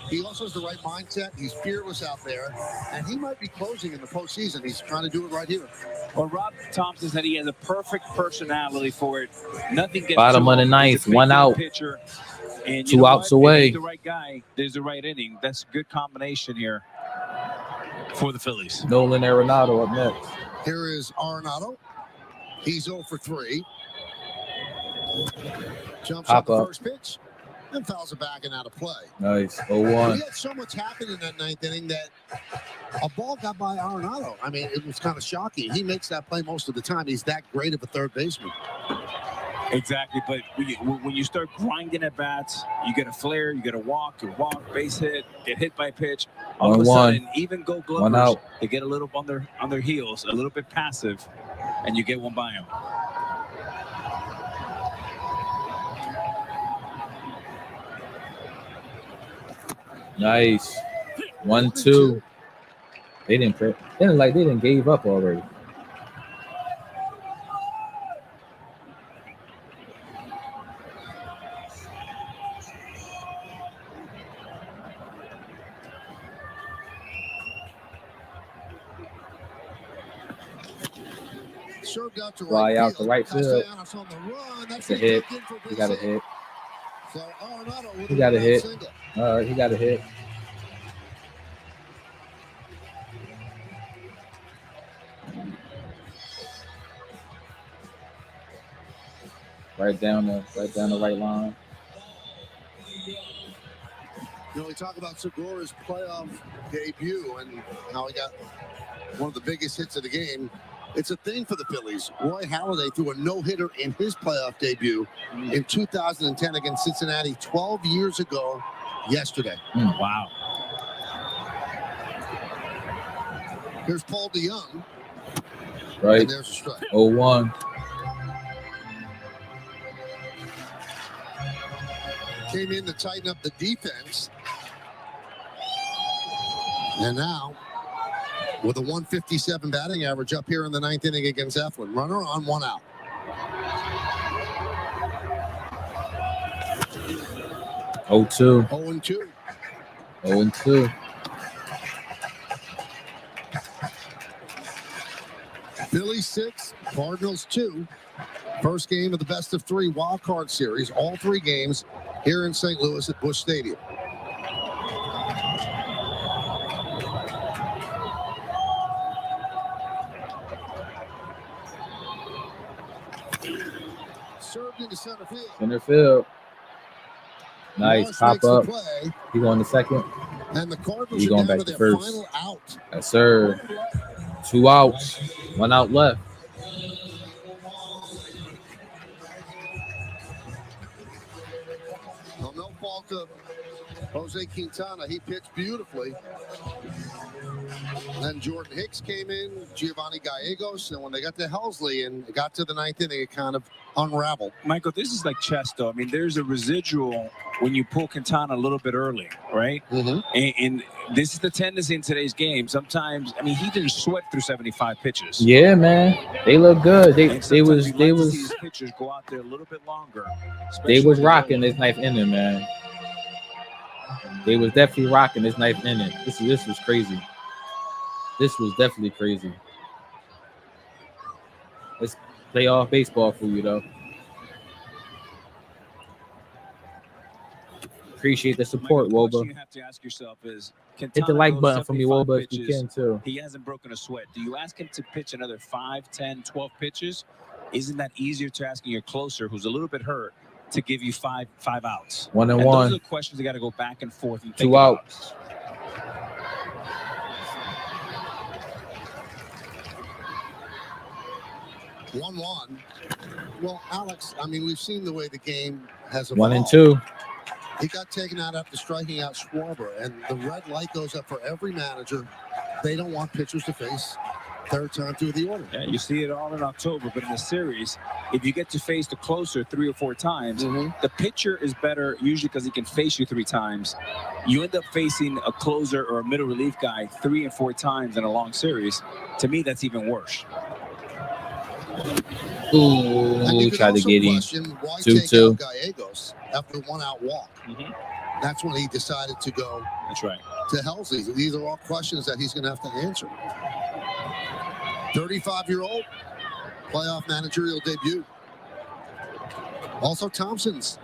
He also has the right mindset. He's fearless out there, and he might be closing in the postseason. He's trying to do it right here. Well, Rob Thompson said he has a perfect personality for it. Nothing gets bottom of the 9th, 1 out. Pitcher. And 2 outs away. The right guy, there's the right inning. That's a good combination here for the Phillies. Nolan Arenado up next. Here is Arenado. He's 0 for 3. Jumps up the first pitch and fouls it back and out of play. Nice. 0-1. He had so much happen in that 9th inning that a ball got by Arenado. I mean, it was kind of shocking. He makes that play most of the time. He's that great of a third baseman. Exactly, but when you start grinding at bats, you get a flare, you get a walk, base hit, get hit by pitch. All of a sudden, even Gold Glovers, they get a little on their heels, a little bit passive, and you get one by them. Nice. 1-2. They didn't gave up already. Fly out to right field. That's a hit. He got a hit. He got a hit. He got a hit. Right down the right line. You know, we talk about Segura's playoff debut and how he got one of the biggest hits of the game. It's a thing for the Phillies. Roy Halladay threw a no-hitter in his playoff debut in 2010 against Cincinnati 12 years ago yesterday. Wow. Here's Paul DeYoung. Right. And there's a strike. 0-1. Came in to tighten up the defense. And now, with a 157 batting average up here in the ninth inning against Eflin. Runner on, one out. Oh, 2. 0-2. 0-2. Phillies 6, Cardinals 2. First game of the best of 3 Wildcard series. All 3 games here in St. Louis at Busch Stadium. Served into center field. Center field. Nice. Morris Pop makes the up. play, He going to second. and the Cardinals He are going down back to to their first. final out. Yes, sir. 2 outs. 1 out left. Well, no fault of Jose Quintana. He pitched beautifully. Then Jordan Hicks came in, Giovanni Gallegos, and when they got to Helsley and got to the ninth inning, it kind of unraveled. Michael, this is like chess, though. I mean, there's a residual when you pull Quintana a little bit early, right? Mm-hmm. And this is the tendency in today's game. Sometimes, I mean, he didn't sweat through 75 pitches. Yeah, man. They look good. They And sometimes was you'd they like to see was his pitchers go out there a little bit longer. they was especially rocking this ninth inning, man. They was definitely rocking this ninth inning. This was crazy. This was definitely crazy. It's playoff baseball for you, though. Appreciate the support, Michael, the Woba. question you have to ask yourself is, Hit the Quintana like goes button for me, 75 Woba, if you pitches. can, too. He hasn't broken a sweat. Do you ask him to pitch another 5, 10, 12 pitches? Isn't that easier to asking your closer, who's a little bit hurt, to give you five outs? 1 and Those 1. are the questions you got to go back and forth and think 2 about. outs. 1-1. Well, Alex, I mean, we've seen the way the game has evolved. 1 and 2. He got taken out after striking out Schwarber, and the red light goes up for every manager. They don't want pitchers to face third time through the order. Yeah, you see it all in October, but in the series, if you get to face the closer 3 or 4 times, the pitcher is better usually because he can face you 3 times. You end up facing a closer or a middle relief guy 3 and 4 times in a long series. To me, that's even worse. Ooh, tried to get him. 2-2. Gallegos after 1 out walk. That's when he decided to go. That's right. To Helsley. These are all questions that he's going to have to answer. 35-year-old playoff managerial debut. Also Thompson's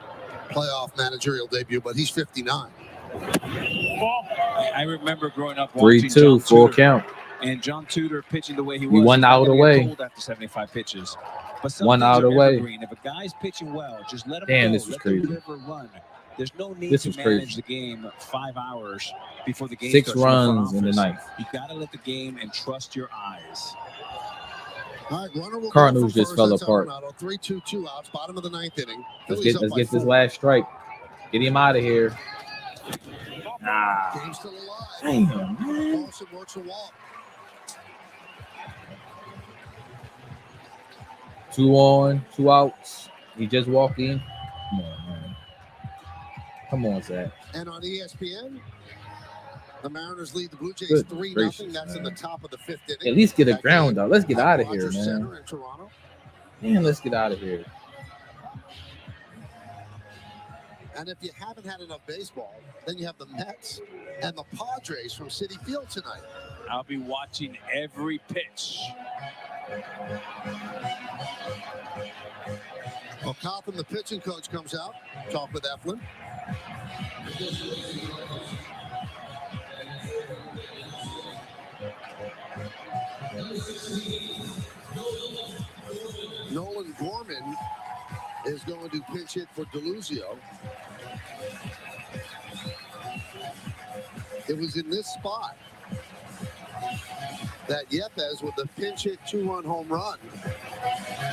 playoff managerial debut, but he's 59. I remember growing up watching 3-2, John full Tudor, count. and John Tudor pitching the way he We was. 1 he's not out gonna get away. cold after 75 pitches. But 1 some out things are away. evergreen. If a guy's pitching well, just let him Damn, go. this was Let crazy. the river run. There's no need This to was manage crazy. the game 5 hours before the game 6 starts. From the front runs in the office. ninth. You got to let the game and trust your eyes. All right, runner will Cardinals go just for fell first. That's apart. Arenado. 3-2, 2 outs, bottom of the ninth inning. Let's Phillies get up by this 4. last strike. Get him out of here. Game's still alive. Damn, man. Carlson works a walk. 2 on, 2 outs. He just walked in. Come on, man. Come on, Zach. And on ESPN, the Mariners lead the Blue Jays Good 3-0. gracious, That's in man. the top of the 5th inning. At least get a That ground game out. Let's get at out of here, Rogers man. Center in Toronto. Man, let's get out of here. And if you haven't had enough baseball, then you have the Mets and the Padres from Citi Field tonight. I'll be watching every pitch. Well, Cotham, the pitching coach, comes out, talk with Eflin. Nolan Gorman is going to pinch hit for DeLuzio. It was in this spot that Yepes with the pinch hit 2-run home run.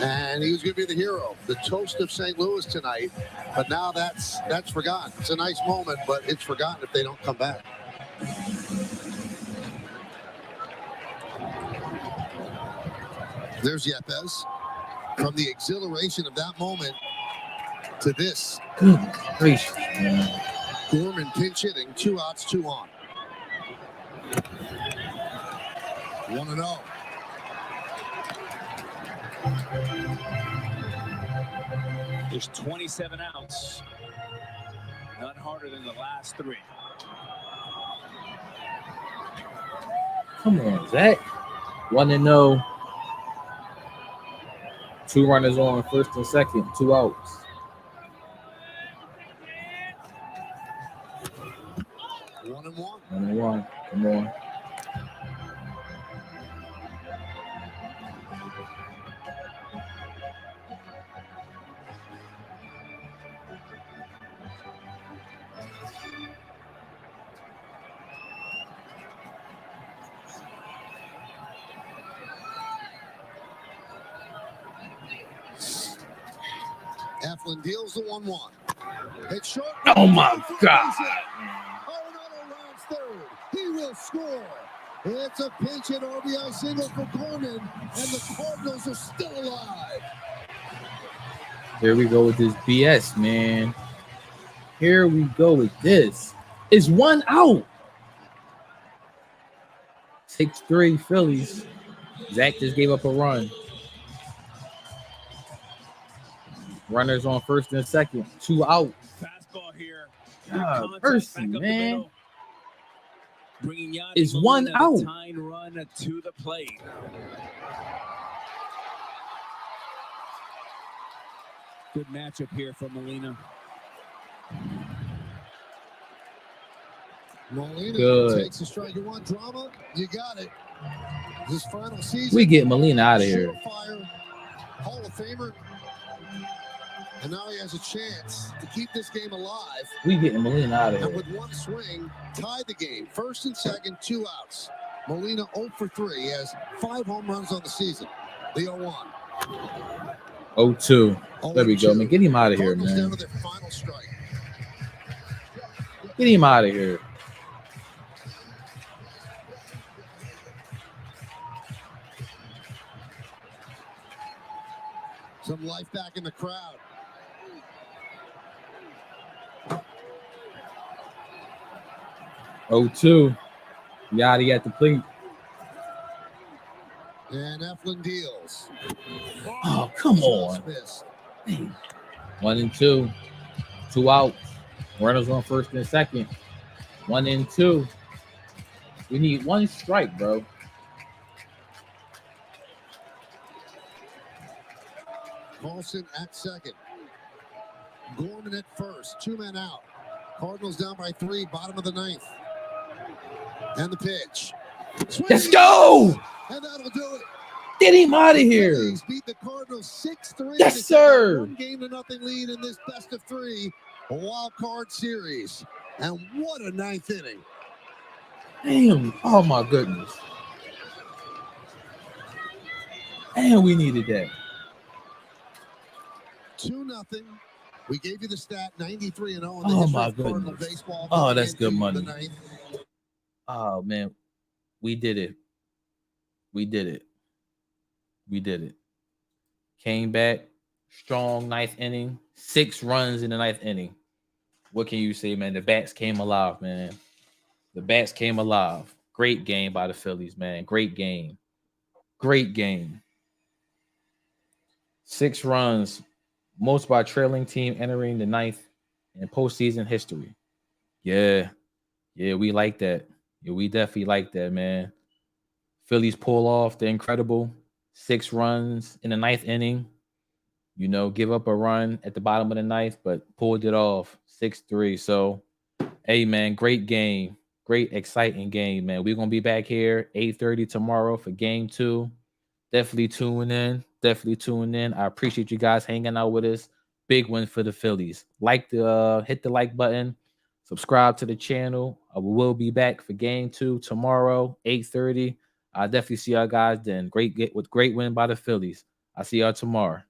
And he was going to be the hero, the toast of St. Louis tonight. But now that's forgotten. It's a nice moment, but it's forgotten if they don't come back. There's Yepes. From the exhilaration of that moment to this. Gracious. Gorman pinch hitting, 2 outs, 2 on. 1-0. There's 27 outs. None harder than the last 3. Come on, Zach. 1-0. 2 runners on, first and second, 2 outs. One and one. 1-1. Come on. Eflin deals the 1-1. It's short. Oh my God. Arenado rounds third. He will score. It's a pinch hit RBI single for Gorman, and the Cardinals are still alive. Here we go with this BS, man. Here we go with this. It's 1 out. 6-3 Phillies. Zach just gave up a run. Runners on first and second, 2 out. Fastball here. God, mercy, man. It's 1 out. Tying run to the plate. Good matchup here for Molina. Molina takes a strike. You want drama? You got it. This final season. We get Molina out of here. Hall of Famer. And now he has a chance to keep this game alive. We getting Molina out of here. And with one swing, tied the game. First and second, 2 outs. Molina 0 for 3. He has 5 home runs on the season. The 0-1. 0-2. There we go, man. Get him out of here, Cardinals man. down to their final strike. Get him out of here. Some life back in the crowd. Oh, 2. Yadier at the plate. And Eflin deals. Oh, come on. 1-2. 2 outs. Runners on first and second. 1-2. We need 1 strike, bro. Carlson at second. Gorman at first. 2 men out. Cardinals down by 3, bottom of the 9th. And the pitch. Let's go! And that'll do it. Get him out of here. Phillies beat the Cardinals 6-3. Yes, sir. 1-0 lead in this best of 3 wild card series. And what a 9th inning. Damn. Oh, my goodness. And we needed that. 2-0. We gave you the stat 93-0. Oh, my goodness. Oh, that's good money. Oh, man. We did it. We did it. We did it. Came back. Strong 9th inning. 6 runs in the 9th inning. What can you say, man? The bats came alive, man. The bats came alive. Great game by the Phillies, man. Great game. Great game. 6 runs. Most by trailing team entering the 9th in postseason history. Yeah. Yeah, we like that. Yeah, we definitely like that, man. Phillies pull off the incredible 6 runs in the 9th inning. You know, give up a run at the bottom of the 9th, but pulled it off 6-3. So, hey, man, great game. Great, exciting game, man. We're going to be back here 8:30 tomorrow for game 2. Definitely tune in. Definitely tune in. I appreciate you guys hanging out with us. Big win for the Phillies. Hit the like button. Subscribe to the channel. We will be back for game 2 tomorrow, 8:30. I'll definitely see y'all guys then. Great win by the Phillies. I'll see y'all tomorrow.